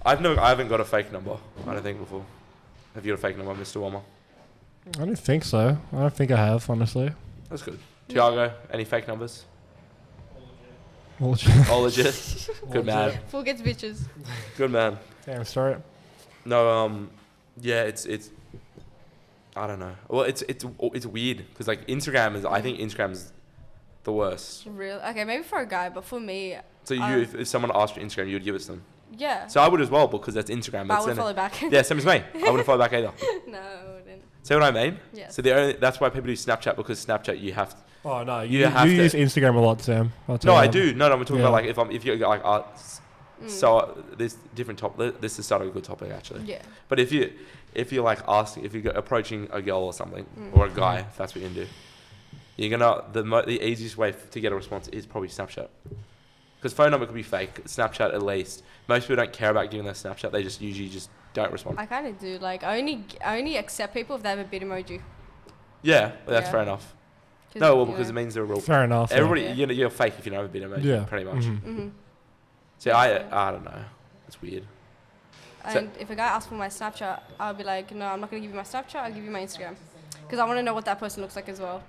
I haven't got a fake number. I don't think before. Have you got a fake number, Mr. Warmer? I don't think so. I don't think I have, honestly. That's good. Tiago, any fake numbers? Well, All legit. Good man. Fool gets bitches. Good man. Damn, sorry. No, yeah, it's I don't know. Well, it's weird because like Instagram is. I think Instagram is the worst. Real. Okay, maybe for a guy, but for me, So if someone asked for Instagram, you'd give it to them. yeah. So I would as well because that's Instagram. But I That's would in follow it. back. Yeah, same as me. I wouldn't follow back either. No, I wouldn't. See what I mean? Yes. So that's why people do Snapchat because Snapchat you have. Oh no, You you have to- use Instagram a lot, Sam. I'll tell No, you I that. do. No, I'm talking Yeah. about like if you're like so this different topic. This is start of a good topic actually. Yeah. But if you're like asking, if you're approaching a girl or something, or a guy, if that's what you're into, you're gonna the easiest way to get a response is probably Snapchat. Because phone number could be fake. Snapchat at least. Most people don't care about giving their Snapchat. They just usually just don't respond. I kind of do. Like, I only accept people if they have a bit emoji. Yeah, well, that's Yeah. fair enough. 'Cause, No, well, you because know. it means they're real. Fair enough. yeah. Everybody, Yeah. you're fake if you don't have a bit of emoji. Yeah. Pretty much. Mhm. Mhm. See, I don't know. It's weird. So- And if a guy asks for my Snapchat, I'll be like, no, I'm not gonna give you my Snapchat. I'll give you my Instagram, because I want to know what that person looks like as well.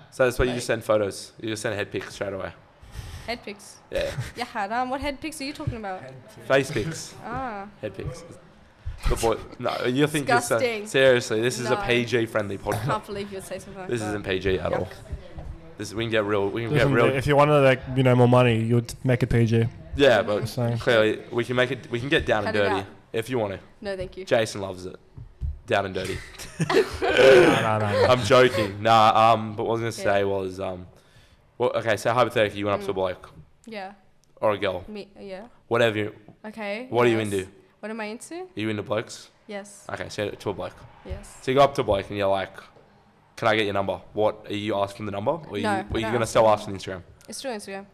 So that's why you just Like- send photos. You just send head pics straight away. Head pics. Yeah. Yeah, Haram. What head pics are you talking about? Face pics. Ah. Head pics. Before, no, you think you're so, Disgusting. seriously? This is a No. PG friendly I podcast. can't believe you'd say something like This that. isn't PG at all. Yuck. This we can get real. We can Listen, get real. if you wanted like more money, you'd make it PG. Yeah, but Just saying. clearly we can make it. We can get down and Cut it dirty out. if you want to. No, thank you. Jason loves it. Down and dirty. No. I'm joking. Nah. But what I was gonna say Yeah. was well, okay. So hypothetically, you went up to a bloke Yeah. or a girl, Me. Yeah. whatever. Okay. What are you yes. into? What am I into? Are you into blokes? Yes. Okay, so to a bloke. Yes. So you go up to a bloke and you're like, "Can I get your number?" What are you asking the number? Or No, are I you don't gonna ask still for ask on Instagram? It's true Instagram.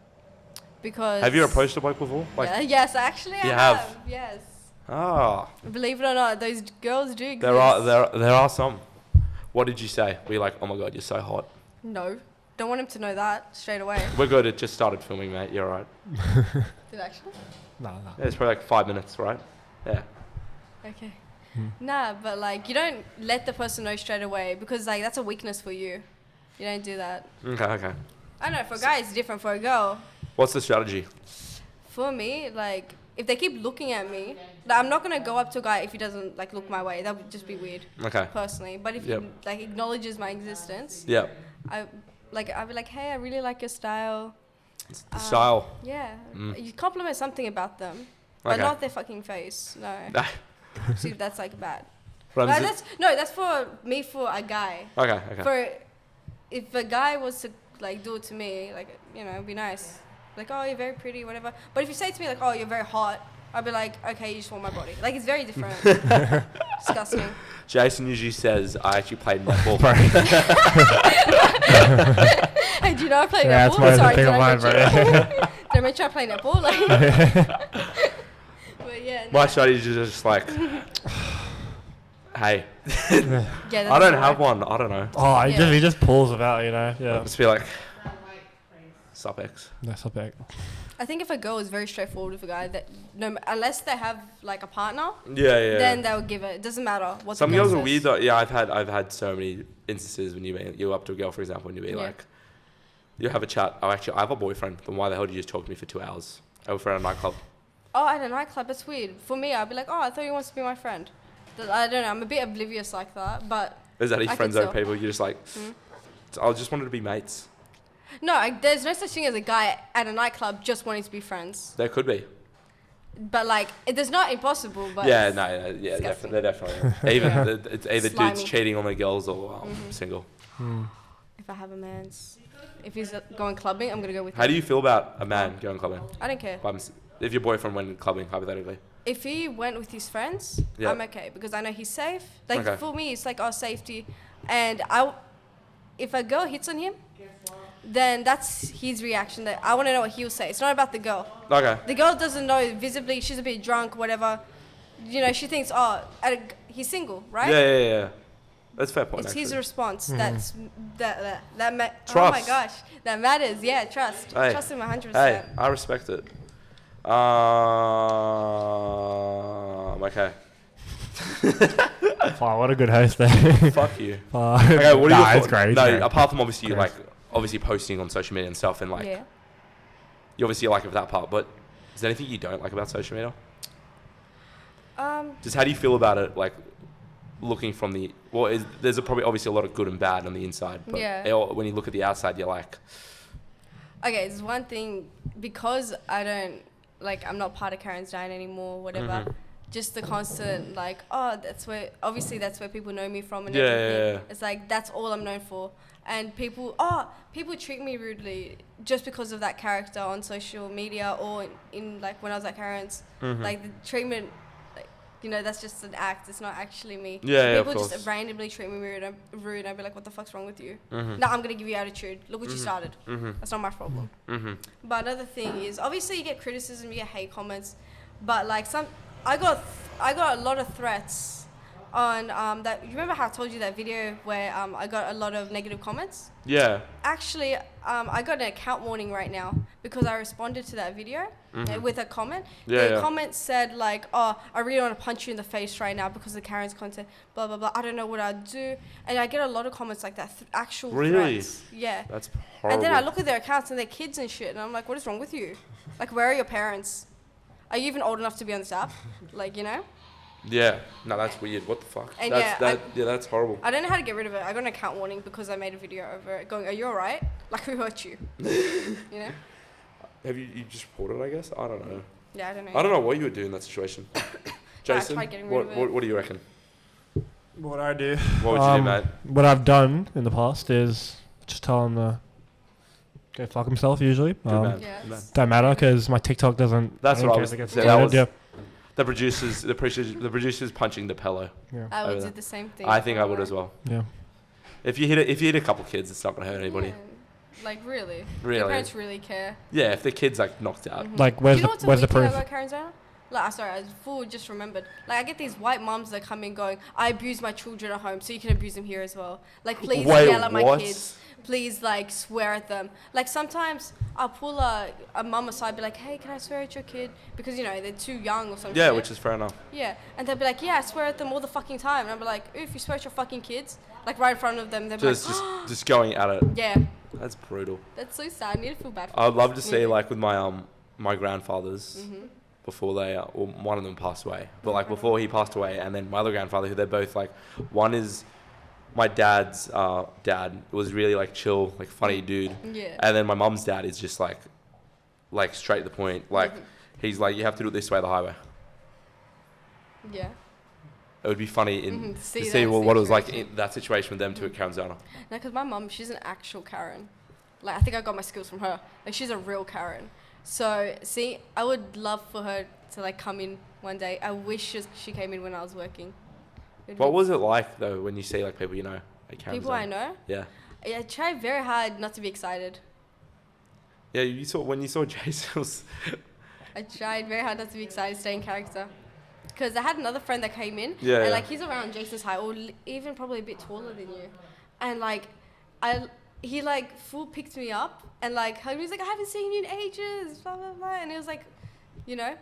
Because. Have you approached a bloke before? Like, Yeah, yes, actually, I You have. have? Yes. ah, Believe it or not, those girls do exist. there are some. What did you say? Were you like, "Oh my god, you're so hot"? No. Don't want him to know that straight away. We're good. It just started filming, mate. You're right. Did actually? No. Yeah, it's probably like 5 minutes, right? Yeah. Okay. Nah, but like you don't let the person know straight away because like that's a weakness for you. You don't do that. Okay. I don't know, for a guy it's different. For a girl, What's the strategy? for me, like if they keep looking at me, like, I'm not gonna go up to a guy if he doesn't like look my way. That would just be weird, Okay. personally. But if Yep. he like acknowledges my existence, Yeah. I'd be like, hey, I really like your style. The style. Yeah, Mm. you compliment something about them, but Okay. not their fucking face. No, Ah, see, that's like bad. what Like, happens that's for me, for a guy. okay. For if a guy was to like do it to me, like, you know, it'd be nice. Like, oh, you're very pretty, whatever. But if you say to me like, oh, you're very hot, I'd be like, okay, you just want my body. Like, it's very different. Disgusting. Jason usually says, I actually played netball. Hey, do you know I play Yeah, netball? that's my Sorry, thing did of I mine, bro. mention- did I mention I play netball? Like, but yeah. My no. strategy is just like, hey, Yeah, that's I don't not have right. one. I don't know. Oh, Yeah. he just pulls about, you know. Yeah. Just be like, sup X. That's not bad. I think if a girl is very straightforward with a guy, that unless they have like a partner, Yeah. then they'll give it. It doesn't matter what. Some the girl girls are says. weird though. Yeah, I've had so many instances when you're up to a girl, for example, and you be Yeah. like, you have a chat. Oh, actually, I have a boyfriend. Then why the hell did you just talk to me for 2 hours? Over at a nightclub. Oh, at a nightclub, that's weird. For me, I'd be like, oh, I thought you wanted to be my friend. I don't know. I'm a bit oblivious like that, but Is that I your can friend zone tell. people? You're just like, I just wanted to be mates. no, there's no such thing as a guy at a nightclub just wanting to be friends. There could be. But like, it's not impossible. But Yeah, it's- yeah, disgusting. they're definitely. Even it's either dudes Slimy. cheating on their girls or single. If I have a man's, if he's going clubbing, I'm gonna go with How him. do you feel about a man going clubbing? I don't care. If your boyfriend went clubbing, hypothetically. If he went with his friends, Yeah. I'm okay because I know he's safe. Like Okay. for me, it's like our safety, and if a girl hits on him, then that's his reaction. That I want to know what he'll say. It's not about the girl. Okay. The girl doesn't know visibly. She's a bit drunk, whatever. You know, she thinks, oh, he's single, right? Yeah. That's a fair point. It's his actually. response. That's that. Oh my Trust. gosh, that matters. Yeah, trust. Hey. Trust him 100%. Hey, I respect it. Okay. Wow, what a good host there. Fuck you. Fuck. Okay, what are your Nah, thoughts? it's great. No, it's great. apart from obviously Great. like obviously posting on social media and stuff, and like Yeah. you obviously like that part, but is there anything you don't like about social media? Just how do you feel about it? Like looking from the there's probably obviously a lot of good and bad on the inside, but Yeah. when you look at the outside, you're like, Okay, there's one thing, because I'm not part of Karen's Dine anymore, whatever. Mm-hmm. Just the constant, like, oh, that's where people know me from and Yeah, everything. yeah, yeah. It's like, that's all I'm known for. And people treat me rudely just because of that character on social media or in like, when I was at Karen's. Mm-hmm. Like, the treatment, like, you know, that's just an act. It's not actually me. Yeah, of People course. just randomly treat me rude. I'd be like, what the fuck's wrong with you? Mm-hmm. No, I'm going to give you attitude. Look what you started. That's not my problem. Mm-hmm. But another thing is, obviously you get criticism, you get hate comments, but like I got a lot of threats on that. You remember how I told you that video where I got a lot of negative comments? Yeah. Actually, I got an account warning right now because I responded to that video with a comment. Yeah, The yeah. comment said like, "Oh, I really want to punch you in the face right now because of Karen's content." Blah blah blah. I don't know what I'd do, and I get a lot of comments like that. Actual Really? threats. Yeah. That's horrible. And then I look at their accounts and their kids and shit, and I'm like, what is wrong with you? Like, where are your parents? Are you even old enough to be on this app? Like, you know? Yeah. No, that's weird. What the fuck? And That's horrible. I don't know how to get rid of it. I got an account warning because I made a video over it going, are you alright? Like, who hurt you? You know? Have you just reported? I guess I don't know. Yeah, I don't know. I don't know what you would do in that situation. Jason, tried getting rid of it. what do you reckon? What I do? What would you do, mate? What I've done in the past is just tell him to go fuck himself. Usually, Good man. Yeah, Good man. don't matter because my TikTok doesn't. That's don't what I care was if it gets saying. That deleted, was- The producers punching the pillow. yeah. I would over do the same thing. I think I would as well. Yeah. If you hit a couple kids, it's not gonna hurt anybody. Yeah. Like, really? Really? Your parents really care. Yeah, if the kid's like knocked out. Like, Do where's you know the what's a where's the weird thing proof? about Karen's Diner? Like, sorry, I just remembered. Like, I get these white moms that come in going, I abuse my children at home, so you can abuse them here as well. Like, please Wait, yell at my what? kids. Please, like, swear at them. Like, sometimes I'll pull a mum aside, be like, hey, can I swear at your kid? Because, you know, they're too young or something. Yeah, which is fair enough. Yeah, and they'll be like, yeah, I swear at them all the fucking time. And I'll be like, ooh, if you swear at your fucking kids, like, right in front of them, they'll be Just going at it. yeah, That's brutal. that's so sad. I need to feel bad for I would love to them. see Yeah. like with my my grandfathers. before they, or one of them passed away. But like before he passed away, and then my other grandfather, who they're both like, one is my dad's dad was really like chill, like funny dude. Yeah. And then my mum's dad is just like straight to the point. Like he's like, you have to do it this way, the highway. Yeah. It would be funny To to see see that what it was like situation. in that situation with them two at Karen's Diner. No, because my mum, she's an actual Karen. Like, I think I got my skills from her. Like, she's a real Karen. So, see, I would love for her to, like, come in one day. I wish she came in when I was working. What was it like though when you see like people you know at Karen's People I Diner? know? Yeah. I try very hard not to be excited. Yeah, when you saw Jason. I tried very hard not to be excited, stay in character. Because I had another friend that came in, Yeah, and yeah. like he's around Jason's height, or even probably a bit taller than you, and like he like full picked me up and like hugged me. He's like, I haven't seen you in ages, blah blah blah, and it was like, you know.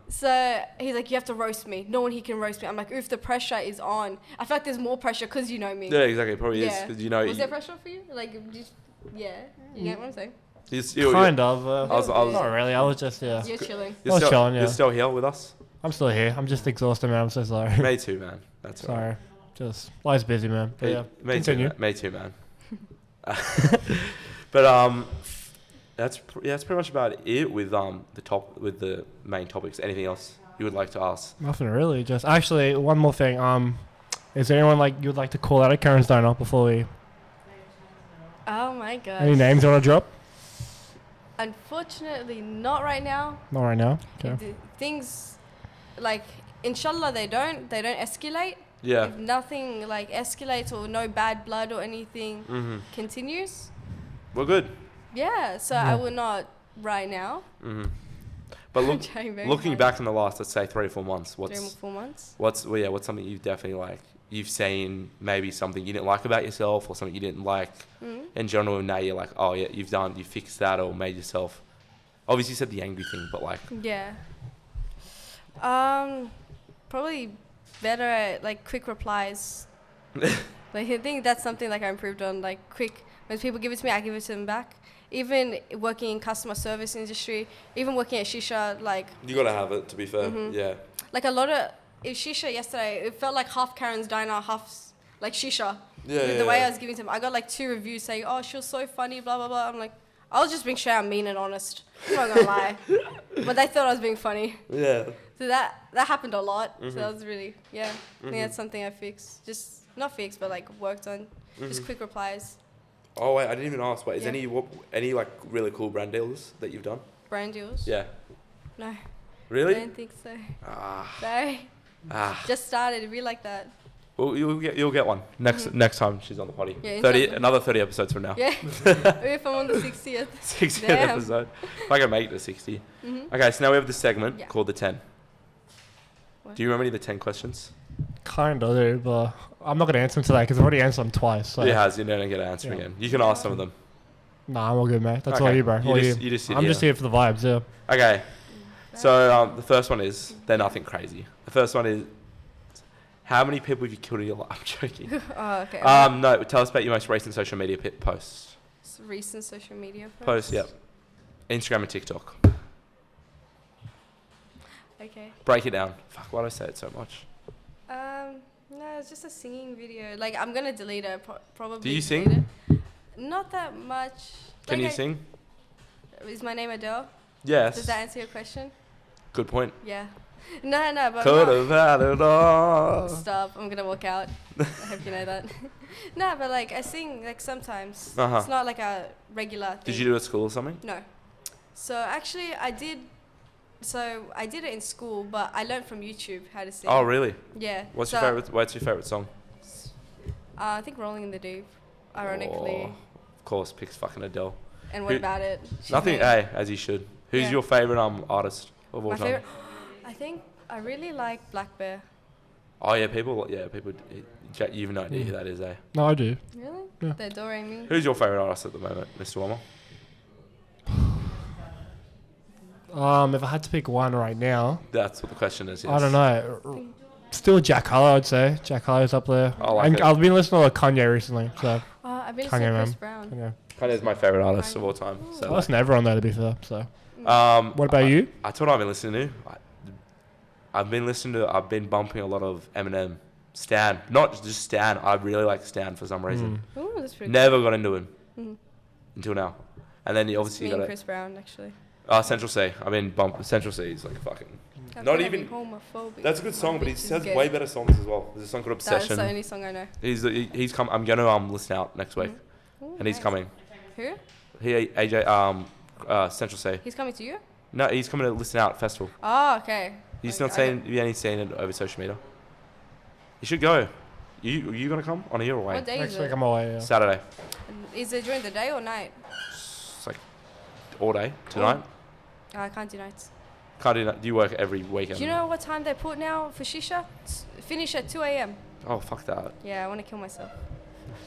So he's like, you have to roast me. No one here can roast me. I'm like, oof, the pressure is on. I feel like there's more pressure because you know me. Yeah, exactly. It probably is because you know. Was there pressure for you? Like, just yeah, you get what I'm saying? Kind of. I was Not really. I was just You're chilling. I was chilling, yeah. You're still here with us. I'm still here. I'm just exhausted, man. I'm so sorry. Me too, man. That's all right. Sorry. Just life's busy, man. But yeah. Me Continue. too. Me too, man. But that's pretty much about it with the main topics. Anything else you would like to ask? Nothing really. Just actually one more thing. Is there anyone like you would like to call out at Karen's Diner before we? Oh my god. Any names you want to drop? Unfortunately, not right now. Not right now. Okay. Things like inshallah they don't escalate. Yeah. If nothing like escalates or no bad blood or anything continues. We're good. Yeah. So I will not right now. But Trying very looking hard. back in the last, let's say 3 or 4 months, 3 or 4 months. what's something you've definitely like you've seen, maybe something you didn't like about yourself or something you didn't like in general, and now you're like, oh yeah, you fixed that or made yourself. Obviously you said the angry thing, but like Yeah. Probably better at like quick replies. Like I think that's something like I improved on. Like quick, when people give it to me, I give it to them back. Even working in customer service industry, even working at Shisha, like you gotta have it, to be fair. Yeah. like a lot of Shisha yesterday, it felt like half Karen's Diner, half like Shisha. Yeah. The way I was giving to them, I got like 2 reviews saying, "Oh, she was so funny," blah blah blah. I'm like, I was just being straight out mean and honest. I'm not gonna lie, but they thought I was being funny. Yeah. So that happened a lot. So that was really I think that's something I fixed. Just not fixed, but like worked on. Just quick replies. Oh wait, I didn't even ask. Wait, is Yeah. any like really cool brand deals that you've done? Brand deals? Yeah. No, I Really? don't think so. Ah. Sorry. Just started. It'd be like that. Well, you'll get one next time she's on the potty. Yeah, 30 inshallah. another 30 episodes from now. Yeah. If I'm on the 60th. 60th Damn. episode. If I can make it to 60. Okay, so now we have this segment Yeah. called the 10. What? Do you remember any of the 10 questions? Kind of do, but I'm not gonna answer them today because I've already answered them twice. So. It has. You don't get an answer Yeah. again. You can ask some of them. Nah, I'm all good, mate. That's Okay. all you, bro. All You just sit I'm here. just here for the vibes. Yeah. Okay. So the first one is, they're nothing crazy. The first one is, how many people have you killed in your life? I'm joking. Oh, okay. No, tell us about your most recent social media posts. Recent social media Posts, yep. Instagram and TikTok. Okay. Break it down. Fuck, why do I say it so much? No, it's just a singing video. Like, I'm gonna delete it. Probably. Do you delete sing? it. Not that much. Can Like you sing? Is my name Adele? Yes. Does that answer your question? Good point. Yeah. No, but Could not- have had it all. Stop. I'm gonna walk out. I hope you know that. No, but like I sing like sometimes. Uh-huh. It's not like a regular thing. Did you do it at school or something? No. So actually, I did. So I did it in school, but I learned from YouTube how to sing. Oh, really? Yeah. What's So, your favorite song? I think "Rolling in the Deep," ironically. Oh, of course, picks fucking Adele. And what Who- about it? She's Nothing, made- as you should. Who's Yeah. your favorite artist of all My time? favorite. I think I really like Black Bear. Oh yeah, people. You have no idea who that is, eh? No, I do. Really? Yeah. The Do-Re-Mi. Who's your favorite artist at the moment, Mr. Wama? If I had to pick one right now, That's what the question is. Yes. I don't know. Still Jack Harlow, I'd say. Jack Harlow's up there. I like and it. I've been listening to Kanye recently, so I've been Kanye, listening to Chris man. Brown. yeah. Kanye is my favorite artist of all time. So I listen to everyone though, to be fair. So What about you? I told I've been listening to. I've been bumping a lot of Eminem. Stan. Not just Stan. I really like Stan for some reason. Ooh, that's pretty Never got into him Mhm. until now. And then you obviously Me got and it. Chris Brown, actually. Central C. I mean, Central C is like fucking. I'm Not gonna even- be homophobic. That's a good song, My but he bitch is has gay. way better songs as well. There's a song called That's Obsession. the only song I know. He's come. I'm gonna listen out next week, Ooh, and he's nice. coming. Who? He AJ Central C. He's coming to you? No, he's coming to listen out festival. Oh, okay. He's Like, not saying. You only seen it over social media. You should go. You gonna come on a year away? What day Next is week it? I'm away. Yeah. Saturday. Is it during the day or night? It's like all day tonight. Oh, I can't do nights. Can't do that. You work every weekend. Do you know what time they put now for shisha? Finish at 2 a.m. Oh fuck that. Yeah, I want to kill myself.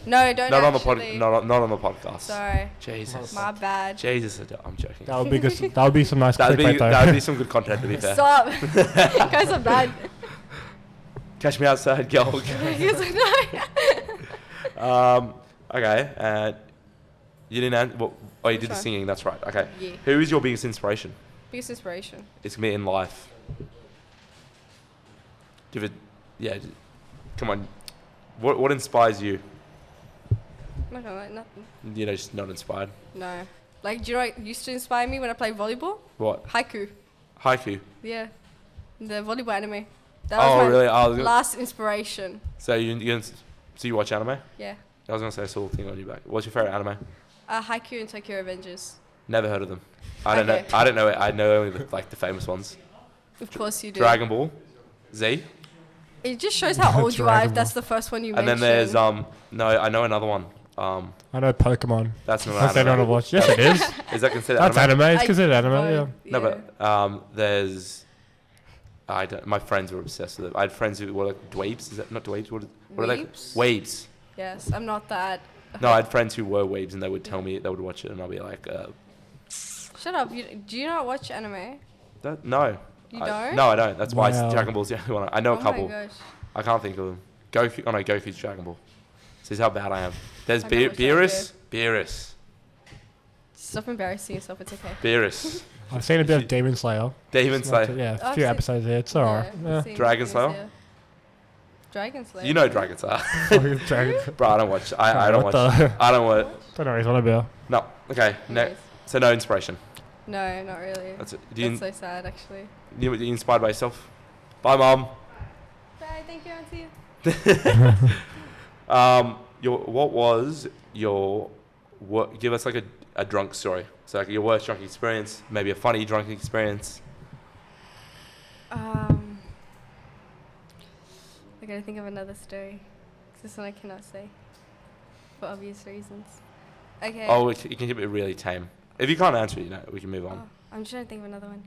No, don't Not on the actually. not on the podcast. Sorry, Jesus. my bad. Jesus, I'm joking. That would be good. That would be some nice That would be clickbait though. that would be some good content to be fair. Stop. Guys are bad. Catch me outside, girl. Guys are not. Okay. You didn't answer. Well, oh, you did the Which one? singing. That's right. Okay. Yeah. Who is your biggest inspiration? Biggest inspiration. It's me in life. Give it. Yeah. Come on. What inspires you? I'm not gonna lie, nothing. You know, just not inspired. No. Like, do you know what used to inspire me when I played volleyball? What? Haiku. Haiku. Yeah. The volleyball anime. That Oh, was my really? I was gonna- last inspiration. So you watch anime? Yeah. I was gonna say I saw a thing on your back. What's your favorite anime? Haiku and Tokyo Avengers. Never heard of them. I don't know. Okay. I don't know. I know only the famous ones. Of course you do. Dragon Ball, Z, It just shows how old you are Dragon if that's the first one you and mention. then there's no, I know another one. I know Pokemon. That's not That's anyone to anime. watch. Yes, it is. Is that considered That's anime? anime. It's I- considered anime. Yeah. No, but there's. I don't. My friends were obsessed with it. I had friends who were like dweebs. Is that not dweebs? What are they? Weebs? Weebs. Yes, I'm not that. No, I had friends who were weebs, and they would tell me they would watch it, and I'd be like, Shut up. Do you not watch anime? no. You don't? No, I don't. That's why Wow. Dragon Ball's the only one. I know a couple. Oh my gosh. I can't think of them. Goku. Oh no, Goku's Dragon Ball. This is how bad I am. There's I know which Beerus. Beerus. Stop embarrassing yourself. It's okay. Beerus. I've seen a bit of Demon Slayer. Demon It's not Slayer. too- Yeah, a I've few seen- episodes here. It's alright. Yeah. I've seen Dragon things, Slayer? yeah. Dragon Slayer. You know Dragon Slayer. Dragon. Bro, I don't watch. I don't What watch. the- I don't watch. Don't know what he's on about. No. Okay. Anyways. So no inspiration. No, not really. That's it. That's so sad, actually. You inspired by yourself? Bye, mom. Bye. Thank you, Auntie. What was your? Give us like a drunk story. So like your worst drunk experience, maybe a funny drunk experience. I gotta think of another story. 'Cause this one I cannot say. For obvious reasons. Okay. Oh, you can keep it really tame. If you can't answer it, we can move on. Oh, I'm just trying to think of another one.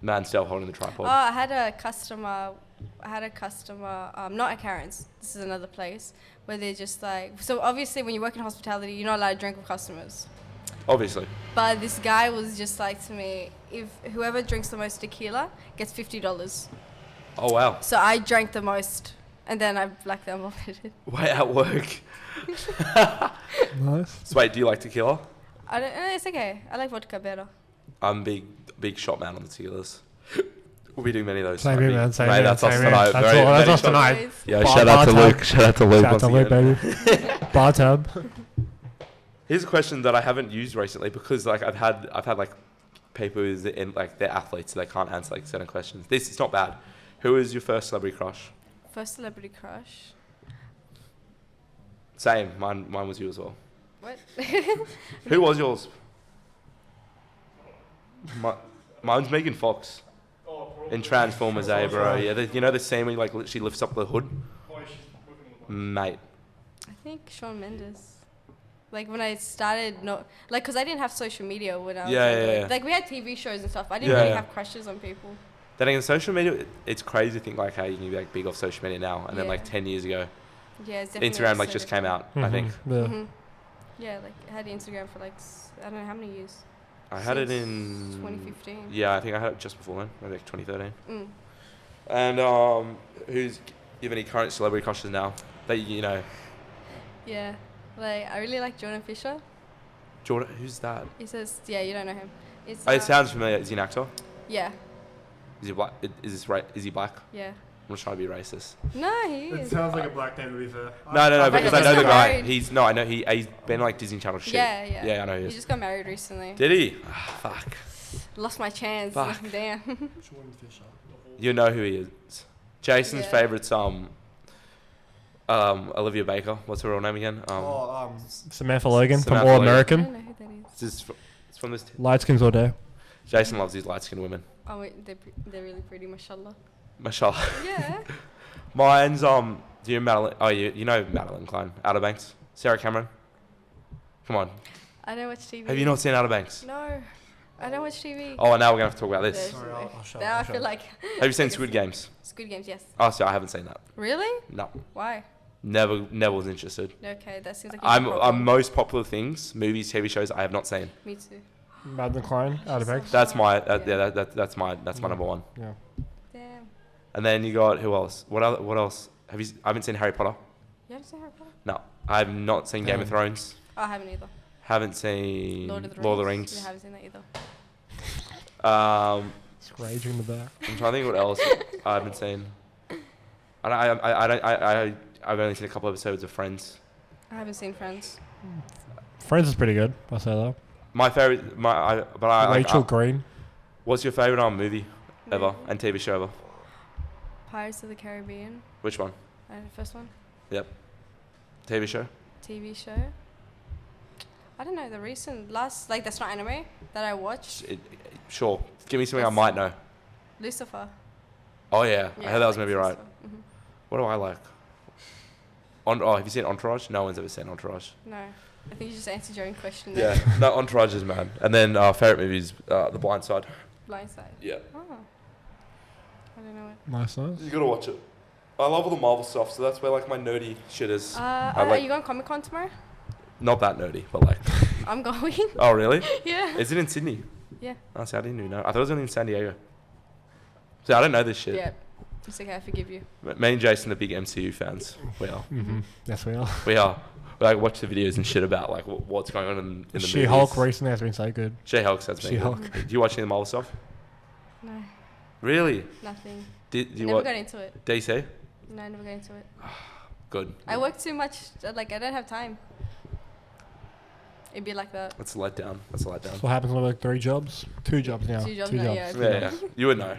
Man, still holding the tripod. Oh, I had a customer, not at Karen's, this is another place, where they're just like, so obviously when you work in hospitality, you're not allowed to drink with customers. Obviously. But this guy was just like to me, if whoever drinks the most tequila gets $50. Oh wow. So I drank the most, and then I blacked out and vomited. Way at work. Nice. So wait, do you like tequila? I don't, it's okay. I like vodka better. I'm big shot man on the tequilas. We'll be doing many of those. Same tonight. here, man. Same Mate, here. that's us Same here. tonight. That's Very all. That's many us shots. tonight. Anyways. Yeah, Bar- shout out to bar Luke. Shout out to Luke. Shout out once to Luke, again. baby. Bar tab. Here's a question that I haven't used recently because like I've had like people who's in like they're athletes, so they can't answer like certain questions. This is not bad. Who is your first celebrity crush? First celebrity crush. Same. Mine was you as well. What? Who was yours? Mine's Megan Fox. In Transformers, bro. Yeah, you know the scene where like she lifts up the hood? Mate. I think Shawn Mendes. Like when I started, because I didn't have social media when I was younger. Yeah. Like we had TV shows and stuff. I didn't Yeah, really yeah. have crushes on people. Then again, social media, it's crazy to think like how you can be like big off social media now, and then like Yeah. 10 years ago, Yeah, it's definitely Instagram like so just came different. out. I think Yeah. Mhm. Yeah, like I had Instagram for like I don't know how many years. I had it Since in 2015. Yeah, I think I had it just before then, maybe like 2013. Mm. And who's you have any current celebrity crushes now that you know? Yeah, like I really like Jordan Fisher. Jordan, who's that? He says, yeah, you don't know him. It's, It sounds familiar. Is he an actor? Yeah. Is he black? Is this right? Is he black? Yeah. I'm not trying to be racist. No, he It is. sounds like a black name to be fair. No, But because he I know just the got guy. married. I know he's been like Disney Channel shit. Yeah. Yeah, I know he He is. just got married recently. Did he? Ah, fuck. Lost my chance. Fuck. Damn. You know who he is. Jason's Yeah. favourite's Olivia Baker. What's her real name again? Samantha Logan Samantha from All Logan. I American. don't know who that is. It's from this. Light skins all day. Jason loves these light skinned women. Oh wait, they're really pretty, mashallah. Mashallah. Yeah. Mine's do you know Madeline? Oh, you know Madeline Klein, Outer Banks, Sarah Cameron. Come on, I don't watch TV. have you not seen Outer Banks? No, I don't watch TV. Oh, now we're gonna have to talk about this. There's Sorry, no- I'll show- now I'll I show. feel like Have you seen Squid Games? Squid Games. Yes. Oh, sorry, I haven't seen that. Really? No, Why? never was interested. Okay, that seems like. a good problem. I'm most popular things, movies, TV shows I have not seen. Me too. Madeline Klein, Outer Banks. That's my Yeah. that's my number one. Yeah. Damn. And then you got who else? What else? I haven't seen Harry Potter. You haven't seen Harry Potter? No, I've not seen Game of Thrones. Oh, I haven't either. Haven't seen Lord of the Lord of the Rings. Rings. Yeah, I haven't seen that either. It's raging in the back. I'm trying to think what else I haven't seen. I've only seen a couple episodes of Friends. I haven't seen Friends. Friends is pretty good. I'll say that. My favorite, Rachel Green. What's your favorite movie ever Movie? and TV show ever? Pirates of the Caribbean. Which one? The first one. TV show? TV show. I don't know, the recent last, like, that's not anime that I watched. Sure. Give me something I might know. Lucifer. Oh yeah, I heard that was like maybe right. Lucifer. What do I like? Have you seen Entourage? No one's ever seen Entourage. No, I think you just answered your own question. Yeah, There. no, Entourage is mad. And then favorite movies, The Blind Side. Blindside. Yeah. Oh. I don't know it. Nice. You gotta watch it. I love all the Marvel stuff, so that's where like my nerdy shit is. Are like- you going Comic Con tomorrow? Not that nerdy, but like. I'm going. Oh really? Yeah. Is it in Sydney? Yeah. Oh, see, I didn't even know. I thought it was only in San Diego. See, I don't know this shit. Yeah. It's okay, I forgive you. Me and Jason are big MCU fans. We are. Mm-hmm. Yes, we are. We are. We like watch the videos and shit about like what's going on in the She-Hulk movies. recently has been so good. She-Hulk, that's me. She-Hulk. Do you watch any of the Marvel stuff? No, Really? nothing. Did you Never watch got into it. DC? No, I never got into it. Good. I work too much. Like, I don't have time. It'd be like that. That's a letdown. That's a letdown. That's what happens when I work 3 jobs. 2 jobs now. 2 jobs now, yeah. Yeah. You would know.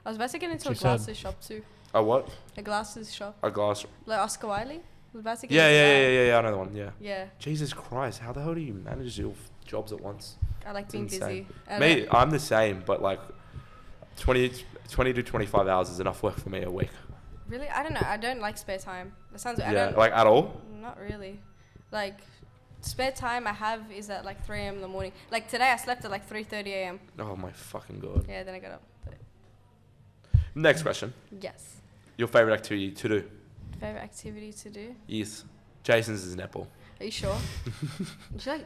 I was about to get into She a said- glasses shop too. A what? A glasses shop. A glass. Like Oscar Wilde. I was about to get Yeah, into yeah, that. yeah, yeah. I know the one. Yeah. Yeah. Jesus Christ! How the hell do you manage to do jobs at once? I like It's being insane. busy. I Me, don't- I'm the same, but like 20 to 25 hours is enough work for me a week. Really? I don't know. I don't like spare time. That sounds. I Yeah, don't, like at all. Not really. Like, spare time I have is at like 3 a.m. in the morning. Like today I slept at like 3:30 a.m. Oh my fucking god. Yeah, then I got up. But Next question. yes. Your favorite activity to do? Favorite activity to do? Yes. Jason's is netball. Are you sure?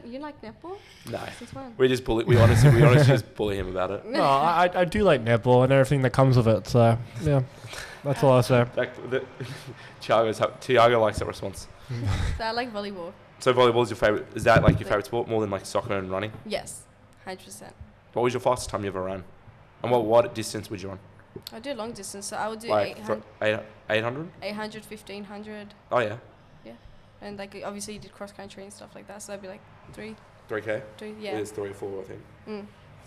you like netball? No. Since when? We just bully. We honestly just bully him about it. No, I do like netball and everything that comes with it. So yeah, that's all I say. Tiago likes that response. So I like volleyball. So volleyball is your favorite? Is that like your favorite sport more than like soccer and running? Yes, 100%. What was your fastest time you ever ran? And what distance would you run? I do long distance, so I would do Like 800, 800? 800, 1500, Oh yeah. and like obviously you did cross country and stuff like that. So that'd be like 3K? three, It yeah. is 3 or 4, I think. Mm.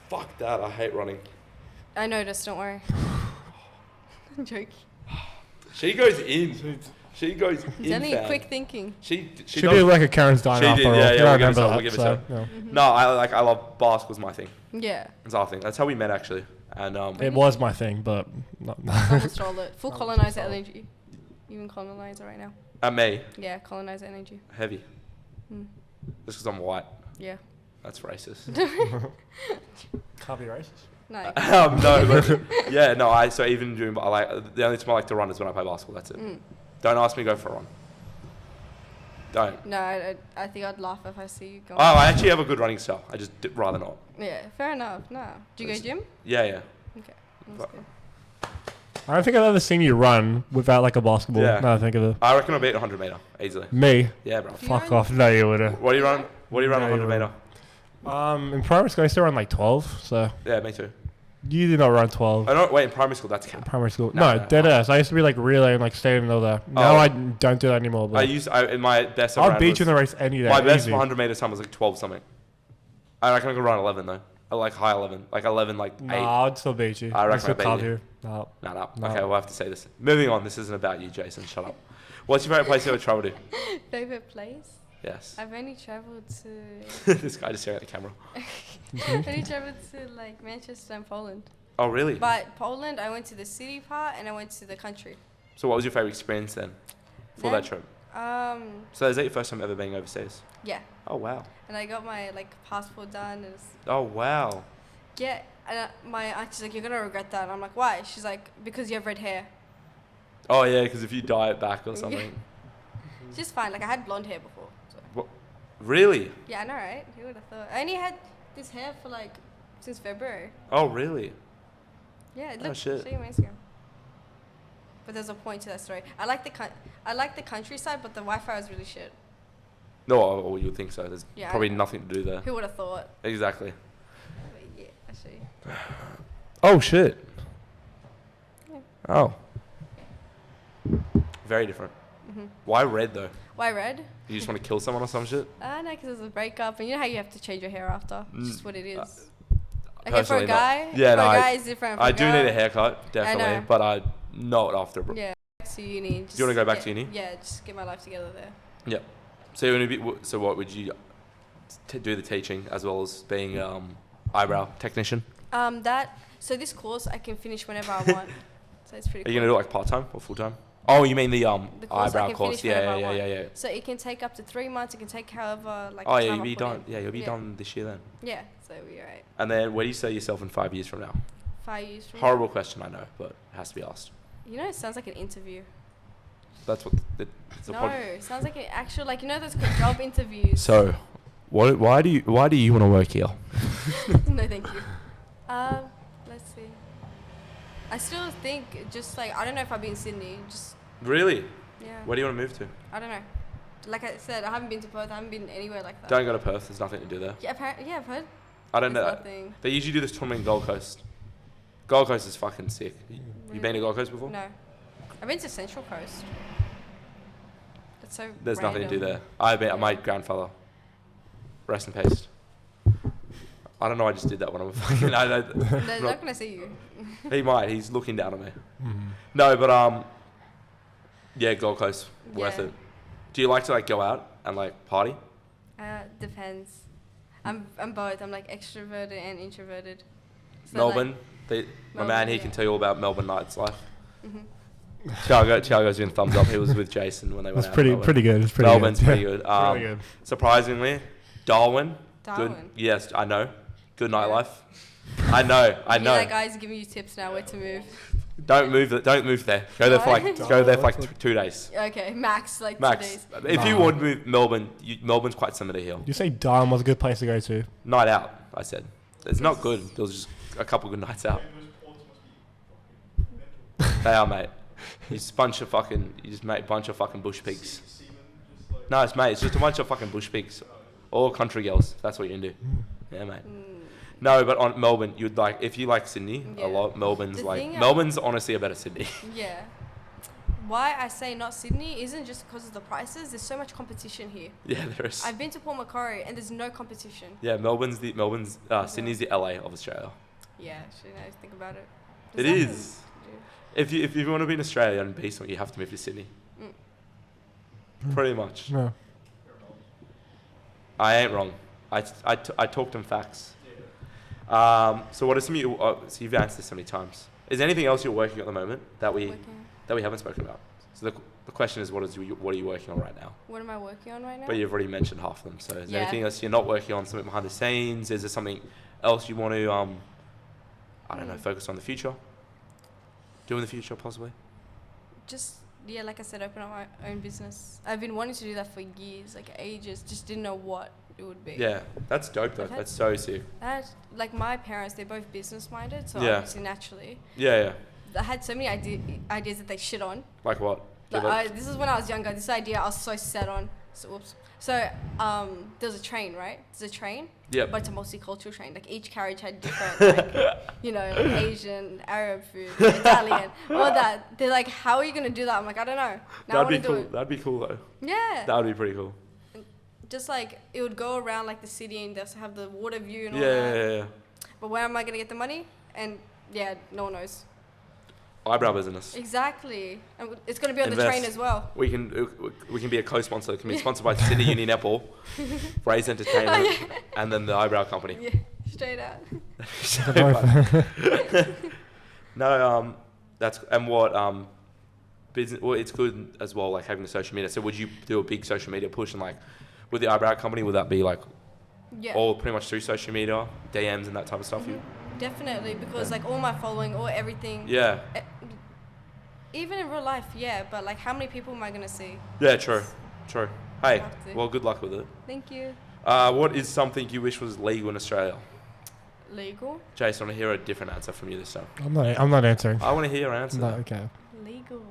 Fuck that. I hate running. I noticed. Don't worry. I'm joking. She goes in. She goes It's in. only fam. quick thinking. She She does. did like a Karen's diner She after did, all. yeah, You yeah, don't we'll give it remember to her, that, we'll give it to so, her. yeah. Mm-hmm. No, I love basketball's my thing. Yeah. It's our thing. That's how we met actually. And It was my thing, but Someone stole it. Full Someone colonizer stole it. energy. Even colonizer right now. at me, Yeah, colonizer energy. heavy. Mm. Just because I'm white. Yeah. That's racist. can't be racist. No. No, but yeah, no. So even doing, I like the only time I like to run is when I play basketball. That's it. Mm. Don't ask me to go for a run. Don't. No, I think I'd laugh if I see you going. Oh, I actually have a good running style. I just rather not. Yeah, fair enough. No. Do you go It's- gym? Yeah, yeah. Okay. That's But- good. I don't think I've ever seen you run without like a basketball. Yeah. No, I think of it. I reckon I'll beat 100 meter easily. Me? Yeah, bro. You Fuck run? off. No, you wouldn't. What do you run? What do you run No, 100 you meter? In primary school, I used to run like 12. So Yeah, me too. you did not run 12. I don't wait in primary school. That's cap. Primary school. No, No, no. dead ass. I used to be like relay and like stay in the middle there. Now I don't do that anymore. But In my best. I'll round beat you was- in the race any day. My best easy. 100 meter time was like 12 something. I reckon I could run 11 though. I like high 11, like 11, like 8. Nah, I'd still beat you. I reckon I'd still I beat carve you. you. No. No. No. Okay, we'll have to say this. Moving on. This isn't about you, Jason. Shut up. What's your favorite place you ever traveled to? Favorite place? Yes. I've only travelled to. This guy just staring at the camera. I've only travelled to like Manchester and Poland. Oh, really? But Poland, I went to the city part and I went to the country. So what was your favorite experience then for that trip? So is that your first time ever being overseas? Yeah. Oh, wow. And I got my like passport done. And Oh, wow. yeah. And my auntie's like, you're gonna regret that. And I'm like, why? She's like, because you have red hair. Oh, yeah, because if you dye it back or something. It's just fine. Like I had blonde hair before. So. What? Really? Yeah, I know, right? Who would have thought? I only had this hair for like since February. Oh, really? Yeah, Oh, look, shit. show you my Instagram. But there's a point to that story. I like the countryside, but the Wi-Fi was really shit. No, or you would think so. There's Yeah, I probably know. nothing to do there. Who would have thought? Exactly. But yeah, I show you. Oh, shit. Yeah. Oh. Very different. Mm-hmm. Why red, though? Why red? You just want to kill someone or some shit? No, because it was a breakup, and you know how you have to change your hair after. It's just what it is. Okay, for Personally a not. guy, Yeah, for no, a I- guy it's different. For I a do girl, need a haircut, definitely, know. but I not after. Yeah, back to uni. Do you wanna go back to uni? Yeah, just get my life together there. Yep. So you want to be? So what would you do the teaching as well as being eyebrow technician? So this course I can finish whenever I want. So it's pretty Are cool. you gonna do it like part time or full time? Oh, you mean the The course I eyebrow can course? finish whenever I Yeah. want. So it can take up to 3 months. It can take however like. Oh the yeah, time you'll I be put done. in. Yeah, you'll be done this year then. Yeah, so we're alright. And then where do you see yourself in 5 years from now? 5 years from Horrible question, I know, but it has to be asked. now. You know, it sounds like an interview. That's what it's a No, pod- it sounds like an actual like those job interviews. So, why do you want to work here? No, thank you. Let's see. I still think just like I don't know if I'll be in Sydney. Just Really? yeah. Where do you want to move to? I don't know. Like I said, I haven't been to Perth. I haven't been anywhere like that. Don't go to Perth. There's nothing to do there. Yeah, apparently, yeah, I've heard. I don't There's know. nothing. They usually do this tournament in Gold Coast. Gold Coast is fucking sick. You been to Gold Coast before? No, I've been to Central Coast. That's so. There's nothing to do random. there. I bet Yeah. my grandfather. Rest in peace. I don't know. I just did that when I'm fucking. They're not gonna see you. He might. He's looking down on me. No, but yeah, Gold Coast, worth Yeah. it. Do you like to like go out and like party? Depends. I'm both. I'm like extroverted and introverted. So, Melbourne, my Melbourne, man, he yeah. can tell you all about Melbourne night's life. Mhm. Thiago's doing thumbs up. He was with Jason when they went That's out. pretty Melbourne. pretty good. It's pretty Melbourne's good. pretty Yeah. good. Pretty good. Surprisingly, Darwin. Darwin. Good. Yes, I know. Good Yeah. nightlife. I know. I Yeah, know. that guy's giving you tips now where to move. Don't move there. Go there for like Why? go there for like 2 days. Okay, max like 2 Max. days. If you Nah. would move Melbourne, Melbourne's quite similar here. You say Darwin was a good place to go to. Night out, I said. It's not good. There was just a couple good nights out. They are, mate. You just make a bunch of fucking bush pigs. No, it's just a bunch of fucking bush pigs. All country girls. That's what you can do. Yeah, mate. No, but on Melbourne, you'd like if you like Sydney Yeah. a lot. Melbourne's The like thing, Melbourne's honestly a better Sydney. Yeah. Why I say not Sydney isn't just because of the prices. There's so much competition here. Yeah, there is. I've been to Port Macquarie and there's no competition. Yeah, Sydney's the LA of Australia. Yeah, actually, now I think about it. It There's nothing is. to If you want to be in Australia and be something, you have to move to Sydney. Pretty much. No. I ain't wrong. I talked in facts. So what are some so you've answered this so many times. Is there anything else you're working on at the moment that do. we Working. haven't spoken about? So the question is what are you working on right now? What am I working on right now? But you've already mentioned half of them. So is there Yeah. anything else you're not working on? Something behind the scenes? Is there something else you want to I don't know, focus on the future? Do in the future possibly? Just yeah, like I said, open up my own business. I've been wanting to do that for years, like ages. Just didn't know what it would be. Yeah, that's dope though. Okay. That's so sick. Like my parents, they're both business minded, so Yeah. obviously naturally, Yeah. I had so many ideas that they shit on. Like what? Like, this is when I was younger. This idea I was so set on. So whoops. So there's a train, right? There's a train. Yep. But it's a multicultural train. Like each carriage had different, like, you know, Asian, Arab food, Italian, all that. They're like, how are you gonna do that? I'm like, I don't know. Now I That'd be wanna do cool. it. That'd be cool though. Yeah. That would be pretty cool. Just like it would go around like the city and just have the water view and all Yeah, that. yeah, yeah. But where am I gonna get the money? And yeah, no one knows. Eyebrow business. Exactly. And it's gonna be on the Invest. train as well. We can be a co-sponsor. It can be sponsored by City Uni Netball, Raise Entertainment, and then the Eyebrow Company. Yeah, straight out. No, that's and what business. Well, it's good as well, like having the social media. So would you do a big social media push and like with the Eyebrow Company? Would that be like Yeah. all pretty much through social media, DMs and that type of stuff? Definitely, because like all my following, all everything. Yeah. Even in real life, yeah. But like, how many people am I gonna see? Yeah. True. True. Hey, Have to. well, good luck with it. Thank you. What is something you wish was legal in Australia? Legal. Jason, I want to hear a different answer from you this time. I'm not answering. I want to hear your answer. No, okay. Legal.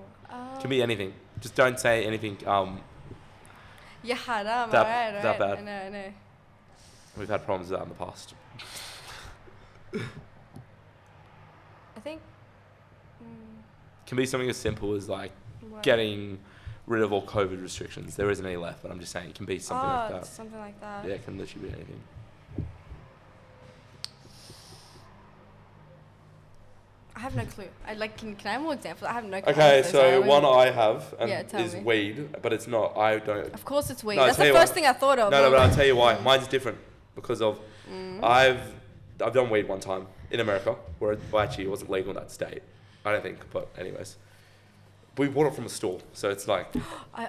Can be anything. Just don't say anything. Yeah, haram. That- Alright. that bad. I know. We've had problems with that in the past. I think. Can be something as simple as like What? getting rid of all COVID restrictions. There isn't any left, but I'm just saying it can be something like that. Something like that. Yeah, it can literally be anything. I have no clue. Can I have more examples? I have no clue. Okay, I'm so sorry. one I have Yeah, tell is me. weed, but it's not. I don't. Of course, it's weed. No, I'll That's tell the you first what. thing I thought of. No, but I'll tell you why. Mine's different because of I've done weed one time in America, where actually it wasn't legal in that state. I don't think, but anyways, we bought it from a store, so it's like.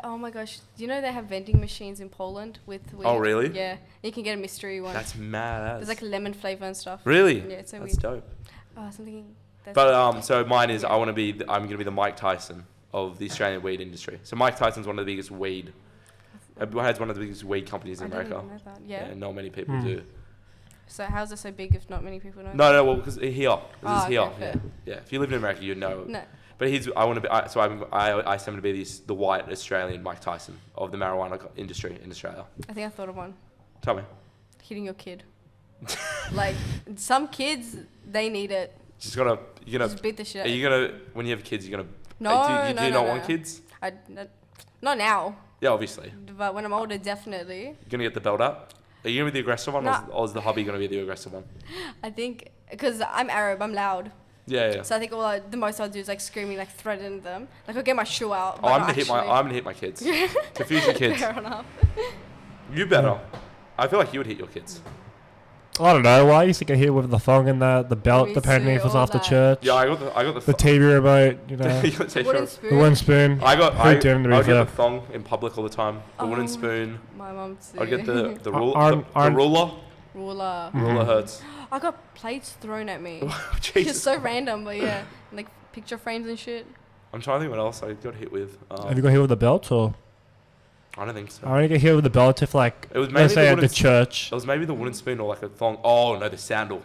Oh my gosh! Do you know they have vending machines in Poland with weed? Oh, really? Yeah, you can get a mystery one. That's mad. There's like lemon flavor and stuff. Really? Yeah, it's so That's weird. dope. Something. That's But so mine is I'm gonna be the Mike Tyson of the Australian weed industry. So Mike Tyson's one of the biggest weed. Has one of the biggest weed companies in I didn't America. even know that. Yeah. Not many people do. So how's it so big if not many people know? No, well, because here, this Oh, is here. okay, Yeah. fair. Yeah, if you live in America, you know. No. But I want to be. I send him to be the white Australian Mike Tyson of the marijuana industry in Australia. I think I thought of one. Tell me. Hitting your kid. Like some kids, they need it. Just gotta. You're gonna. Just beat the shit. Are you gonna? When you have kids, you're gonna. No, do you not want kids? Not now, Yeah, obviously. but when I'm older, definitely. You're gonna get the belt up. Are you gonna be the aggressive one, Nah. or is the hubby gonna be the aggressive one? I think because I'm Arab, I'm loud. Yeah, yeah. So I think the most I'll do is like screaming, like threaten them. Like I'll get my shoe out. Oh, but I'm not gonna hit my kids. Confuse your kids. Fair enough. You better. I feel like you would hit your kids. I don't know. Why you used to get hit with the thong and the belt, Me depending too, if it was all after that. church. Yeah, I got the The TV remote, you know, you got to Wooden sure. the spoon. one spoon. I Who didn't, to be would fair? get the thong in public all the time. The wooden Oh. spoon. My mum too. I'd get the Aren't- ruler. ruler. Ruler hurts. I got plates thrown at me. It's Jesus. so random, but yeah, like picture frames and shit. I'm trying to think what else I got hit with. Have you got hit with the belt or? I don't think so. I only get hit with the belt if like, It was let's maybe say the at the wooden church. It was maybe the wooden spoon or like a thong. Oh no, the sandal.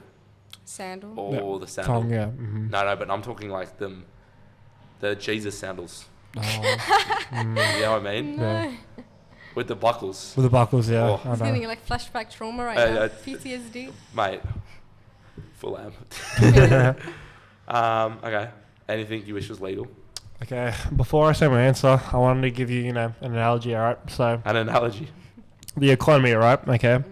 Sandal. Oh, the sandal. Thong, yeah. Mm-hmm. No, but I'm talking like the Jesus sandals. Oh, You know what I mean? No. yeah. With the buckles. With the buckles, yeah. Oh. I He's know. getting like flashback trauma right Uh, now. yeah. PTSD. Mate. Full am. Okay. Anything you wish was legal? Okay, before I say my answer, I wanted to give you, an analogy, alright? So, An analogy. the economy, right? Okay.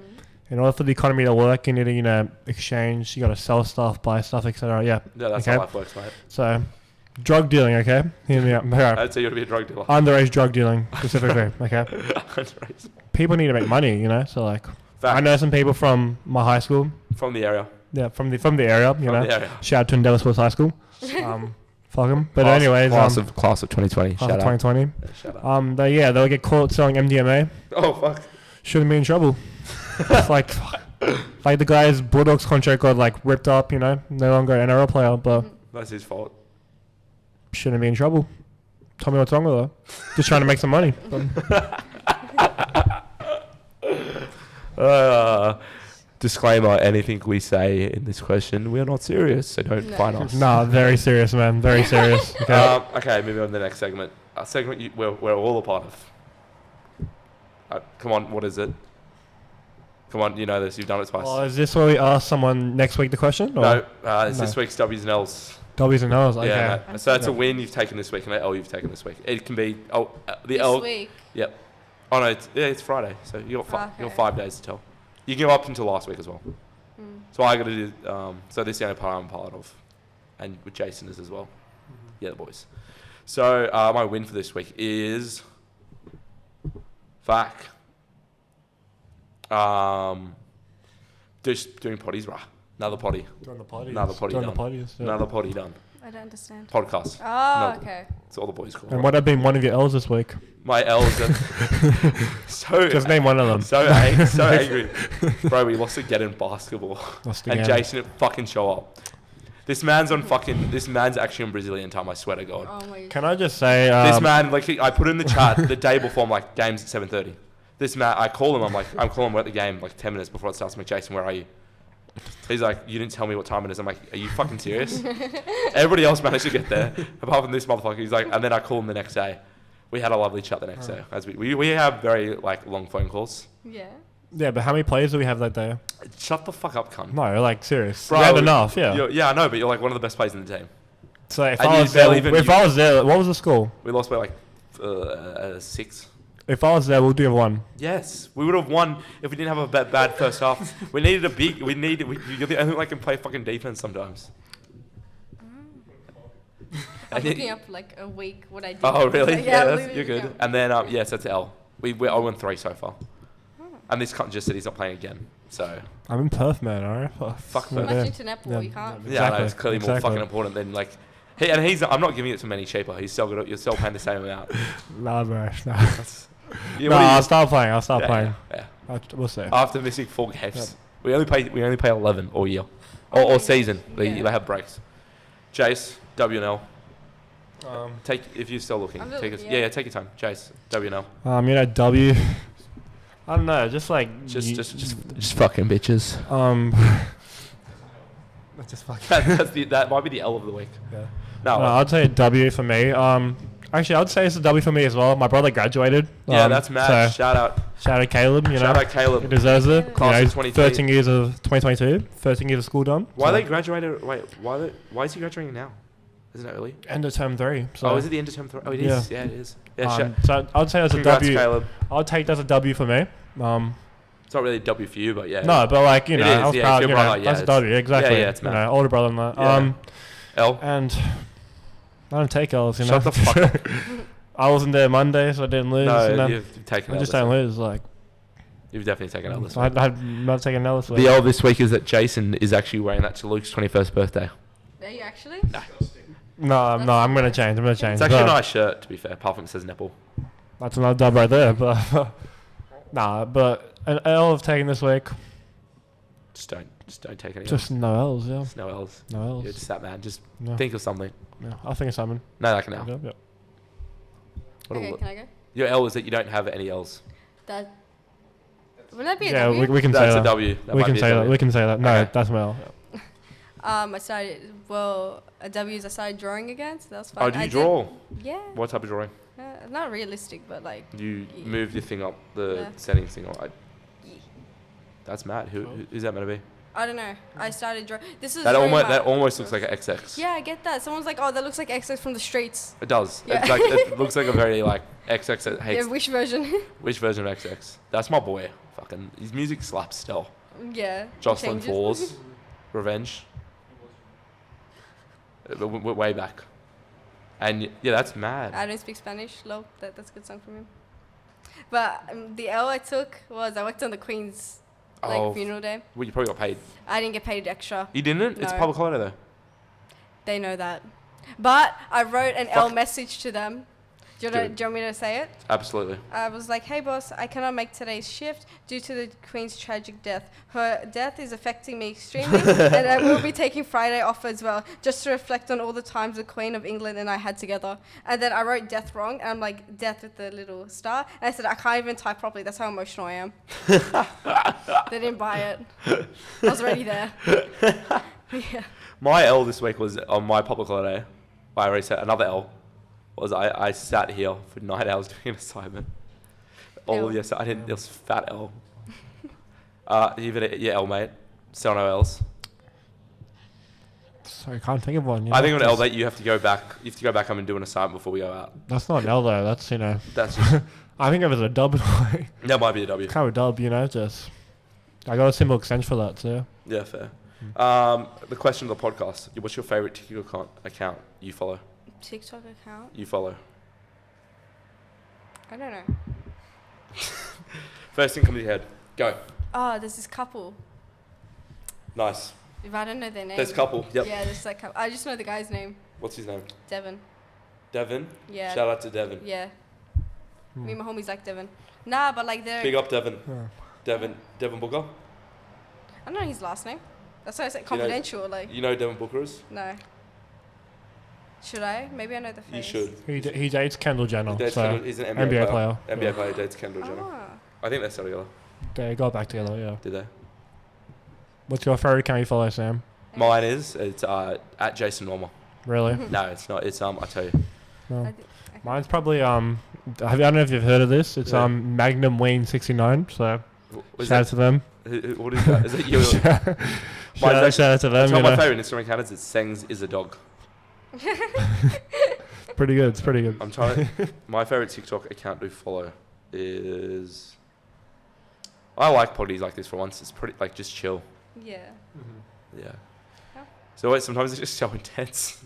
In order for the economy to work, you need to, exchange, you got to sell stuff, buy stuff, etc. Yeah. Yeah, that's Okay. how life works, mate. So, drug dealing, okay? Hear me out. Alright. I'd say you would be a drug dealer. Underage drug dealing, specifically, okay? Underage. People need to make money, So, like, Fact. I know some people from my high school. From the area. Yeah, from the area, From the area. Shout out to Adelle Sports High School. Fuck them. But anyways, class of 2020. class Shout of out. 2020. Yeah, shout out. They'll get caught selling MDMA. Oh fuck. Shouldn't be in trouble. It's like the guy's Bulldogs contract got like ripped up, no longer an NRL player, but That's his fault. shouldn't be in trouble. Tell me what's wrong with her. Just trying to make some money. Disclaimer: anything we say in this question, we are not serious, so don't No. find us. Nah, very serious, man. Very serious. Okay. Okay, moving on to the next segment. A segment we're all a part of. Come on, what is it? Come on, you know this. You've done it twice. Oh, is this where we ask someone next week the question? Or? No, it's No. this week's W's and L's. W's and L's. Okay. Yeah, no. So that's a win you've taken this week and an L you've taken this week. It can be the This L. week. Yep. Oh no, it's Friday, so you got Okay. 5 days to tell. You can go up until last week as well. Mm. So I got to do. So this is the only part I'm part of, and with Jason is as well. Yeah, the boys. So my win for this week is fuck. Just doing potties, bruh. Another potty. Doing the potties. Another potty Doing done. the potties. Yeah. Another potty done. I don't understand. Podcast. Oh, No. okay. That's all the boys call And it. what have been one of your L's this week? My L's are so Just name one of them. so angry. Bro, we lost again in basketball. Lost And again. Jason didn't fucking show up. This man's actually on Brazilian time, I swear to God. Oh my. Can I just say... This man, like, I put in the chat the day before, I'm like, game's at 7:30. This man, I call him, I'm calling, we're at the game, like, 10 minutes before it starts. I'm like, Jason, where are you? He's like, you didn't tell me what time it is. I'm like, are you fucking serious? Everybody else managed to get there, apart from this motherfucker. He's like, and then I call him the next day. We had a lovely chat the next day. As we have very, like, long phone calls. Yeah. Yeah, but how many players do we have that day? Shut the fuck up, cunt. No, like, serious. Bro, We had enough, yeah. Yeah, I know, but you're like one of the best players in the team. So if And I you was there, barely even- if I was there, what was the score? We lost by like 6. If I was there, we'll do one. Yes, we would have won if we didn't have a bad first half. We needed a big. You're the only one that can play fucking defense sometimes. I'm looking up like a week what I did. Oh really? Yeah, You're literally, good. yeah. And then yes, that's L. We 0-3 so far. And this cunt just said he's not playing again. So I'm in Perth, man, alright? Fuck Too man. much Yeah. into netball, Yeah. you can't. Yeah, I know, it's Exactly, clearly more exactly. fucking important than like. He's. I'm not giving it to many cheaper. He's still good. You're still paying the same amount. Nah, bro. Nah. Yeah, No, what do you- I'll start playing. I'll start yeah, playing. Yeah. We'll see. After missing 4 games, Yep. we only pay 11 all year, Oh my or God. season. They Yeah. have breaks. Jace, WNL. Um, Take if you're still looking. I'm Take looking, yeah, yeah. take your time. Jace, WNL. W. I don't know, just like... Just fucking bitches. Just fucking... that might be the L of the week. Yeah. No, I'd say W for me. Actually, I'd say it's a W for me as well. My brother graduated. yeah, that's mad. So Shout out, shout out Caleb, you shout know. out Caleb. He deserves it. You Class know, of he's 23. 13 years of 2022. 13 years of school done. Why so they graduated? Wait, why is he graduating now? Isn't it early? End of term 3. So, Oh, is it the end of term 3? Oh, it Yeah. is. Yeah, it is. Yeah, so I'd say that's a Congrats, W. Caleb. I'll take that as a W for me. It's not really a W for you, but yeah. No, but like, you It know, is, I was yeah, proud, it's your you know, brother, yeah, that's a it's- W, exactly. yeah, it's you mad. know, older brother than that. Yeah. L. And I don't take L's, you know. Shut the fuck up. I wasn't there Monday, so I didn't lose. and No, then you've taken I L just this don't week. lose. Like, You've definitely taken L this I week. I'm not taking L this week. The L this week is that Jason is actually wearing that to Luke's 21st birthday. Are you actually? No, I'm gonna change. I'm gonna change. It's actually a But nice shirt, to be fair, apart from it says nipple. That's another dub right there. But nah, but an L I've taken this week. Just don't take any Just L's. no L's, yeah. Just no L's. No L's. You're just that man. Just No. think of something. Yeah, I'll think of something. No, that can L. Yep, yep. What a Okay, look. can I go? Your L is that you don't have any L's. That. Would that be a Yeah, W? we can say That's a that. W. That We might can be a say that. W. We can say that. No, Okay. that's my L. I started. Well, a W is I started drawing again, so that's fine. Oh, do you I did- draw? Yeah. What type of drawing? Not realistic, but like. You Yeah. move your thing up, the Yeah. settings thing up. Yeah. That's mad. Who's that meant to be? I don't know. I started drawing. This is That very almost hard. that almost looks like an XX. Yeah, I get that. Someone's like, "Oh, that looks like XX from the streets." It does. Yeah. It's like it looks like a very like XX that hates. Yeah, which version? Which version of XX? That's my boy. Fucking his music slaps still. Yeah. Jocelyn changes. Falls, Revenge. Way back. And yeah, that's mad. I don't speak Spanish. Low. That's a good song from him. But the L I took was I worked on the Queen's Oh. funeral day. Well, you probably got paid. I didn't get paid extra. You didn't? It's a No. public holiday though. They know that. But I wrote an L Fuck. message to them. Do you want me to say it? Absolutely. I was like, "Hey boss, I cannot make today's shift due to the Queen's tragic death. Her death is affecting me extremely, and I will be taking Friday off as well, just to reflect on all the times the Queen of England and I had together." And then I wrote death wrong, and I'm like, death with the little star. And I said, I can't even type properly. That's how emotional I am. They didn't buy it. I was already there. Yeah. My L this week was on my public holiday. I already said another L. Was I sat here for 9 hours doing an assignment. Oh, L. yes, I didn't. It was fat L. Yeah, L, mate. Still no L's. Sorry, I can't think of one. I think on L, mate, you have to go back. You have to go back home and do an assignment before we go out. That's not an L though. That's That's just I think it was a dub. Kind that might be a W. of a dub, just. I got a simple extension for that too. Yeah, fair. The question of the podcast: what's your favorite TikTok account you follow? TikTok account? You follow. I don't know. First thing comes to your head. Go. Oh, there's this couple. Nice. If I don't know their name. There's a couple. Yep. Yeah, there's that couple. I just know the guy's name. What's his name? Devin. Devin. Yeah. Shout out to Devin. Yeah. Me and my homies like Devin. Nah, but like they're... Big up Devin. Yeah. Devin Booker. I don't know his last name. That's why I said You know- confidential. Like, You know who Devin Booker is? no. Should I? Maybe I know the face. You should. He dates Kendall Jenner. Dates So Kendall- he's an NBA, NBA player. player. NBA Yeah. player dates Kendall Jenner. Ah. I think they're still together. they got back together. Yeah. Did they? What's your favorite account you follow, Sam? Mine is it's at Jason Norma. Really? No, it's not. It's I tell you. No. Okay. Mine's probably I don't know if you've heard of this. It's Yeah. Magnum Wayne 69. So Was shout out to them. what is that? Is it you? shout out to them. That's one of my you know. favorite Instagram accounts. It's Sengs is a dog. Pretty good. It's pretty good. I'm trying. My favorite TikTok account to follow is. I like potties like this for once. It's pretty like just chill. Yeah. Yeah. Yeah. So wait, sometimes it's just so intense.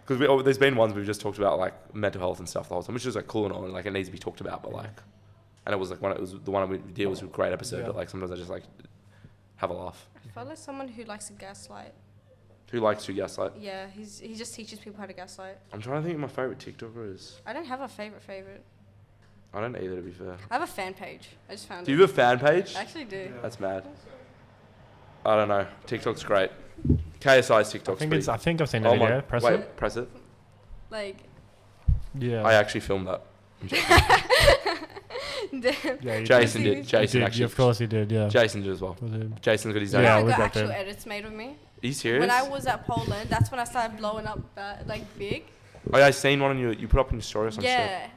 Because there's been ones we've just talked about like mental health and stuff the whole time, which is like cool and all, and like it needs to be talked about, but like, and it was like the one we did was a great episode, Yeah. but like sometimes I just like have a laugh. I follow someone who likes to gaslight. Who likes to gaslight? Yeah, he just teaches people how to gaslight. I'm trying to think of my favorite TikToker is. I don't have a favorite. I don't either, to be fair. I have a fan page. I just found Do it. you have a fan page? I actually do. That's mad. I don't know. TikTok's great. KSI's TikTok's pretty. I think I've seen that Oh my! video. Press wait, it. press it. Like, Yeah. I actually filmed that. damn. yeah, you Jason did. did. Jason did. actually. Of course he did. Yeah. Jason did as well. Was it- Jason's got his When own. Yeah, I we got got actual that. edits made of me. Are you serious? When I was at Poland, that's when I started blowing up like big. Oh yeah, I seen one on you put up in your story or some shit. Yeah,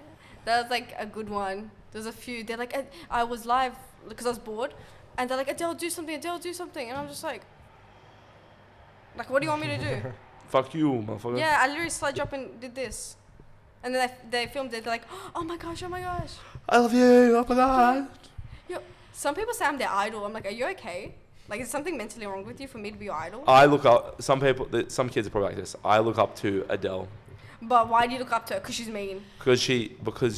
that was like a good one. There's a few. They're like, I was live because I was bored, and they're like, Adele, do something. Adele, do something. And I'm just like, what do you want me to do? Fuck you, motherfucker. Yeah, I literally slide drop and did this, and then they filmed it. They're like, oh my gosh. I love you. Oh my god. Yo, some people say I'm their idol. I'm like, are you okay? Like, is something mentally wrong with you for me to be your idol? I look up. Some kids are probably like this. I look up to Adele But why do you look up to her? Because she's mean. because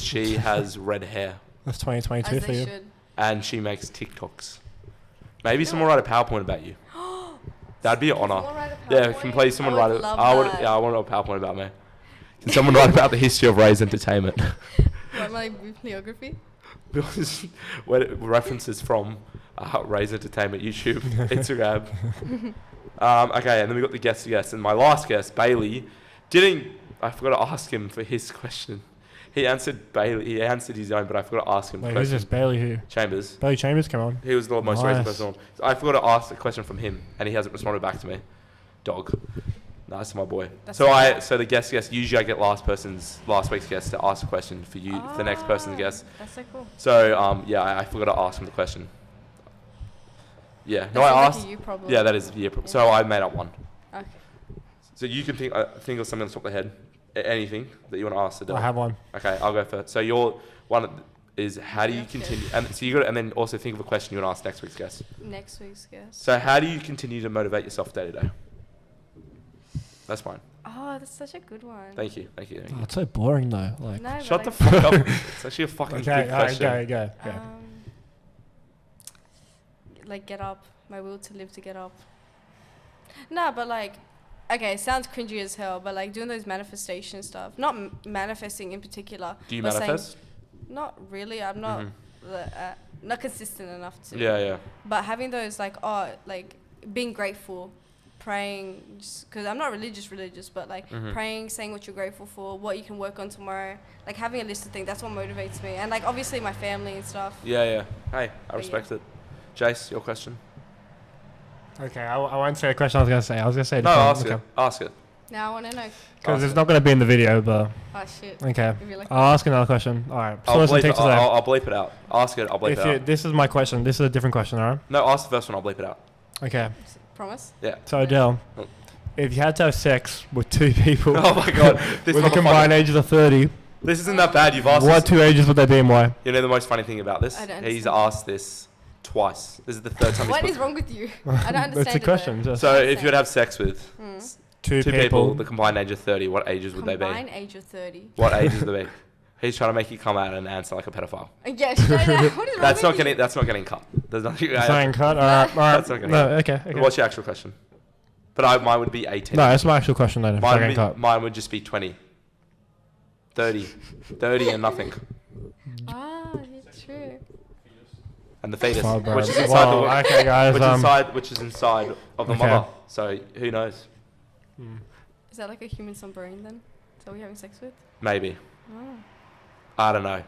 she has red hair That's 2022 As for they you. should. and she makes TikToks. Maybe someone write a PowerPoint about you. That'd be an honor. Someone write a Yeah, PowerPoint? can please someone I write would it? love I would. that. Yeah, I want to know a PowerPoint about me. Can someone write about the history of Ray's Entertainment? What, my bibliography? Because references from Ray's Entertainment, YouTube, Instagram. Okay, and then we got the guest, and my last guest, Bailey, I forgot to ask him for his question. He answered his own, but I forgot to ask him. Wait, the who's question. this? Bailey who? Chambers. Bailey Chambers, come on. He was the most recent Nice. person on. So I forgot to ask a question from him, and he hasn't responded back to me. Dog. Nice, my boy. That's So okay. so the guest, usually I get last week's guest to ask a question for you, for the next person's guest. That's so cool. So I forgot to ask him the question. Yeah, no, That I sounds asked. like a you problem. Yeah, that is yeah. So I made up one. Okay. So you can think of something on the top of the head, anything that you want to ask Adele. I have one. Okay, I'll go first. So your one is how do you Okay. continue? And so you got, and then also think of a question you want to ask next week's guest. Next week's guest. So how do you continue to motivate yourself day to day? That's fine. Oh, that's such a good one. Thank you. Oh, it's so boring though. Like. No, Shut the but fuck up. It's actually a fucking Okay, good alright, question. go. Get up. My will to live to get up. No, but okay, it sounds cringy as hell, but doing those manifestation stuff. Not manifesting in particular. Do you but saying- manifest? Not really. I'm not not consistent enough to. Yeah. But having those being grateful, praying, because I'm not religious, but praying, saying what you're grateful for, what you can work on tomorrow, having a list of things. That's what motivates me, and obviously my family and stuff. Yeah. Hey, I But respect it. Jace, your question? Okay, I won't say the question I was going to say. I was going to say... No, different- ask it. okay. Ask it. Now I want to know. Because it's not going to be in the video, but... Oh, shit. Okay. If you're lucky. I'll ask another question. All right. I'll bleep, takes us out. I'll bleep it out. Ask it. I'll bleep it out. This is my question. This is a different question, all right? No, ask the first one. I'll bleep it out. Okay. Promise? Yeah. So, Adele, Oh. if you had to have sex with two people Oh my god. This with a combined ages of 30, This isn't that bad. You've asked. what This. two ages would they be and why? You know the most funny thing about this? I don't He's understand. asked this twice. This is the third time. What he's is wrong with you? I don't understand. That's a question. Just So if you would have sex with two two people. people, the combined age of 30, what ages would they Combined be? age of 30. What ages would they be? He's trying to make you come out and answer like a pedophile. Yeah, straight out. What is wrong That's not with getting. That's not getting cut. There's nothing. Saying cut? All right. That's not gonna No, okay. What's your actual question? But mine would be 18. No, that's my actual question then. If I can cut. Mine would just be 20. 30. 30 and nothing. Ah, it's true. And the fetus, Oh, bro. which is inside Well, the okay, guys. which is inside of the Okay. mother. So who knows? Is that like a human submarine then? Is that what you're having sex with? Maybe. Oh. I don't know.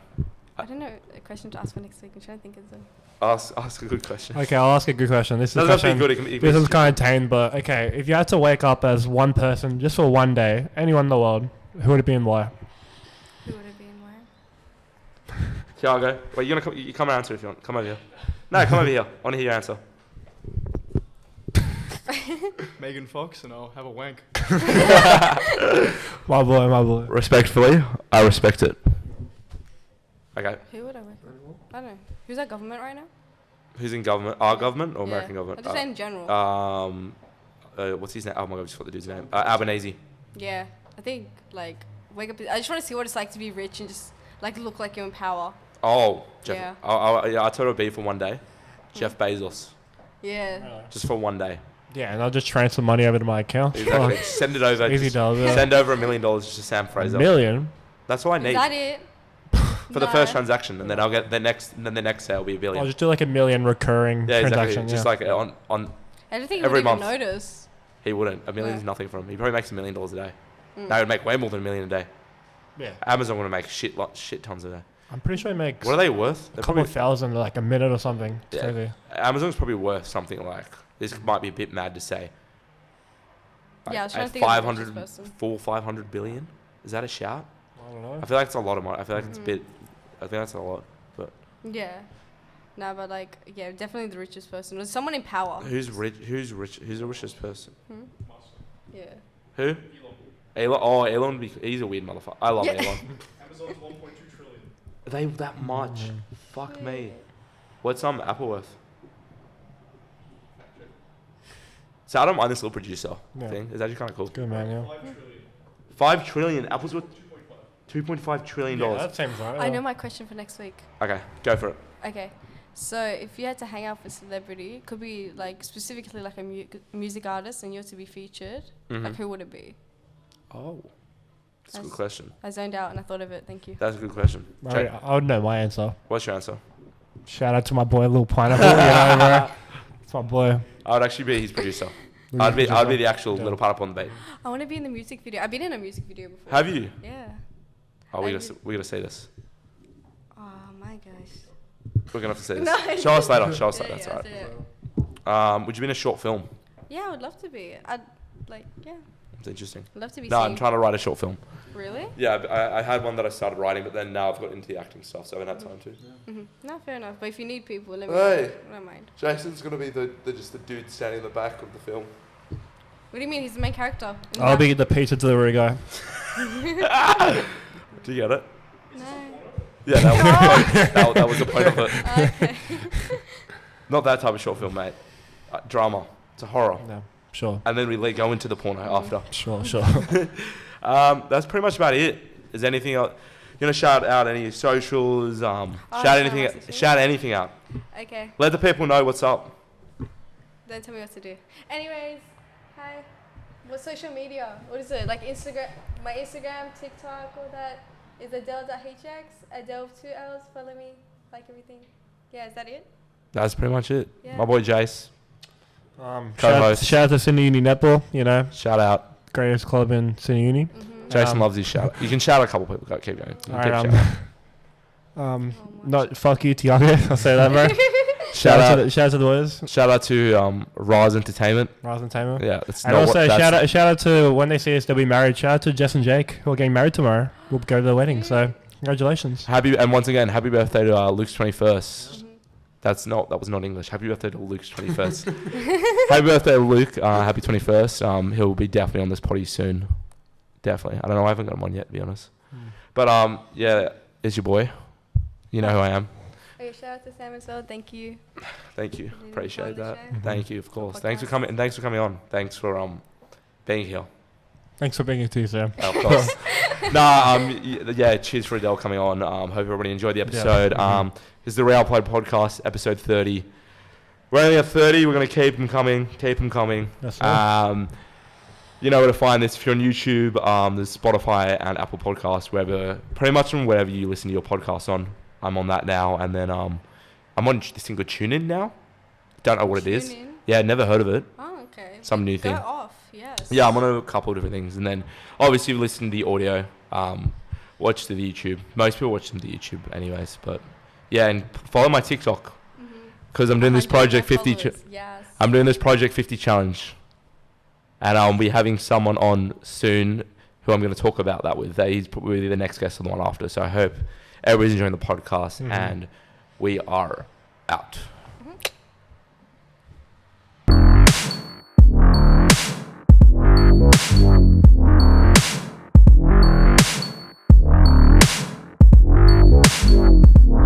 I don't know. A question to ask for next week. I'm trying to think of them. Ask a good question. Okay, I'll ask a good question. This is a Doesn't have to question. be good. It can be This is stupid. kind of tame, but okay. If you had to wake up as one person just for one day, anyone in the world, who would it be and why? Who would it be and why? Thiago, wait, you're gonna come, you come and answer if you want. Come over here. No, come over here. I want to hear your answer. Megan Fox, and I'll have a wank. My boy. Respectfully, I respect it. Okay. Who would I work with? I don't know. Who's our government right now? Who's in government? Our government or Yeah. American government? I'm just saying in general. What's his name? Oh my god, I just forgot the dude's name. Albanese. Yeah. I think, like, wake up. I just want to see what it's like to be rich and just, like, look like you're in power. Oh, Jeff. Yeah. I told her it'd be for one day. Jeff Bezos. Yeah. Just for one day. Yeah, and I'll just transfer money over to my account. Exactly. Send it over. Easy just does, yeah. Send over $1 million just to Sam Fraser. $1 million? That's all I Is need that it? for the first transaction, and then I'll get the next. And then the next sale will be $1 I'll billion. just do like $1 million recurring Yeah, transaction. exactly. Just like on. I don't think every he would even month. notice. He wouldn't. $1 million is Yeah. nothing for him. He probably makes $1 million a day. Now he would make way more than $1 million a day. Yeah. Amazon want to make shit tons a day. I'm pretty sure it makes What are they worth? a They're couple probably, thousand, like a minute or something. It's Yeah. crazy. Amazon's probably worth something like, this might be a bit mad to say. Yeah, I was trying at to think of the 500, richest person. 500 billion? Is that a shout? I don't know. I feel like it's a lot of money. I feel like it's a bit, I think that's a lot. But Yeah. No, but, like, yeah, definitely the richest person. Was someone in power. who's rich? Who's the richest person? Yeah. Who? Elon. Oh, Elon would be, he's a weird motherfucker. I love Yeah. Elon. Amazon's 1.2 trillion. Are they that much? Fuck me. What's Apple worth? So I don't mind this little producer Yeah. thing. It's actually kind of cool. Good man, yeah. 5 trillion. 5 trillion. Apple's worth 2.5 trillion Yeah, dollars. that seems right. I know my question for next week. Okay, go for it. Okay. So if you had to hang out with a celebrity, could be like specifically like a music artist, and you're to be featured, like who would it be? Oh, that's a good That's- question. I zoned out and I thought of it. Thank you. That's a good question. I would know my answer. What's your answer? Shout out to my boy, Lil Pineapple. You know, bro. It's my boy. I would actually be his producer. Who's I'd be the producer? the actual Yeah. little pineapple on the bait. I want to be in the music video. I've been in a music video before. Have you? Yeah. Oh, we I gotta see this. Oh my gosh. We're gonna have to see this. No. Show us later. Show us Yeah, later. That's yeah, alright. yeah. Would you be in a short film? Yeah, I would love to be. I'd like, yeah, It's interesting. I'd love to be. No, I'm seen. trying to write a short film. Really? Yeah, I had one that I started writing, but then now I've got into the acting stuff, so I haven't had time to. No, fair enough. But if you need people, let me Hey. know. I don't mind. Jason's gonna be the dude standing in the back of the film. What do you mean? He's the main character. in I'll that? be the pizza delivery guy. Do you get it? No. Yeah, that was the point of it. Okay. Not that type of short film, mate. Drama. It's a horror. No, sure. And then we go into the porno after. Sure. That's pretty much about it. Is anything else? You gonna shout out any socials? Shout anything. my socials? Shout anything out. Okay. Let the people know what's up. Don't tell me what to do. Anyways, hi. What social media? What is it? Like Instagram? My Instagram, TikTok, all that is Adelle.hx. Adelle with 2 L's. Follow me. Like everything. Yeah, is that it? That's pretty much it. Yeah. My boy Jace. Shout out to Sydney Uni Netball. You know, Shout out. greatest club in Sydney Uni. Jason loves his shout. You can shout a couple people. Go, keep going. All Keep right, shouting. not fuck you, Tiago. I'll say that, bro. Shout out. Shout out to the boys. Shout out to Rise Entertainment. Rise and Tamer. Yeah, it's And not also what that's- shout out to when they see us, they'll be married. Shout out to Jess and Jake who are getting married tomorrow. We'll go to the wedding. So congratulations. Once again, happy birthday to Luke's 21st. That was not English. Happy birthday to Luke's 21st. Happy birthday to Luke. Happy 21st. He'll be definitely on this potty soon. Definitely. I don't know. I haven't got him on yet, to be honest. But yeah, it's your boy. You know who I am. Okay, shout out to Sam as well. Thank you. Thank you. for being Appreciate part of the that. show. Thank you, of course. Thanks for podcast. coming. And thanks for coming on. Thanks for being here. Thanks for being here too, Sam. Of course. Yeah. Cheers for Adele coming on. Hope everybody enjoyed the episode. This is the Reupload podcast, episode 30. We're only at 30. We're gonna keep them coming. Keep them coming. Yes, sir. You know where to find this. If you're on YouTube, there's Spotify and Apple Podcasts, pretty much from wherever you listen to your podcasts on. I'm on that now, and then I'm on this thing called TuneIn now. Don't know what it is. TuneIn? Yeah, never heard of it. Oh, okay. Some new Go thing. off. Yes. Yeah, I'm on a couple of different things, and then obviously you listen to the audio, watch the YouTube. Most people watch them to YouTube, anyways. But yeah, and follow my TikTok because I'm doing this Project 50. Yes. I'm doing this Project 50 challenge, and I'll be having someone on soon who I'm going to talk about that with. He's probably the next guest or the one after. So I hope everybody's enjoying the podcast, and we are out.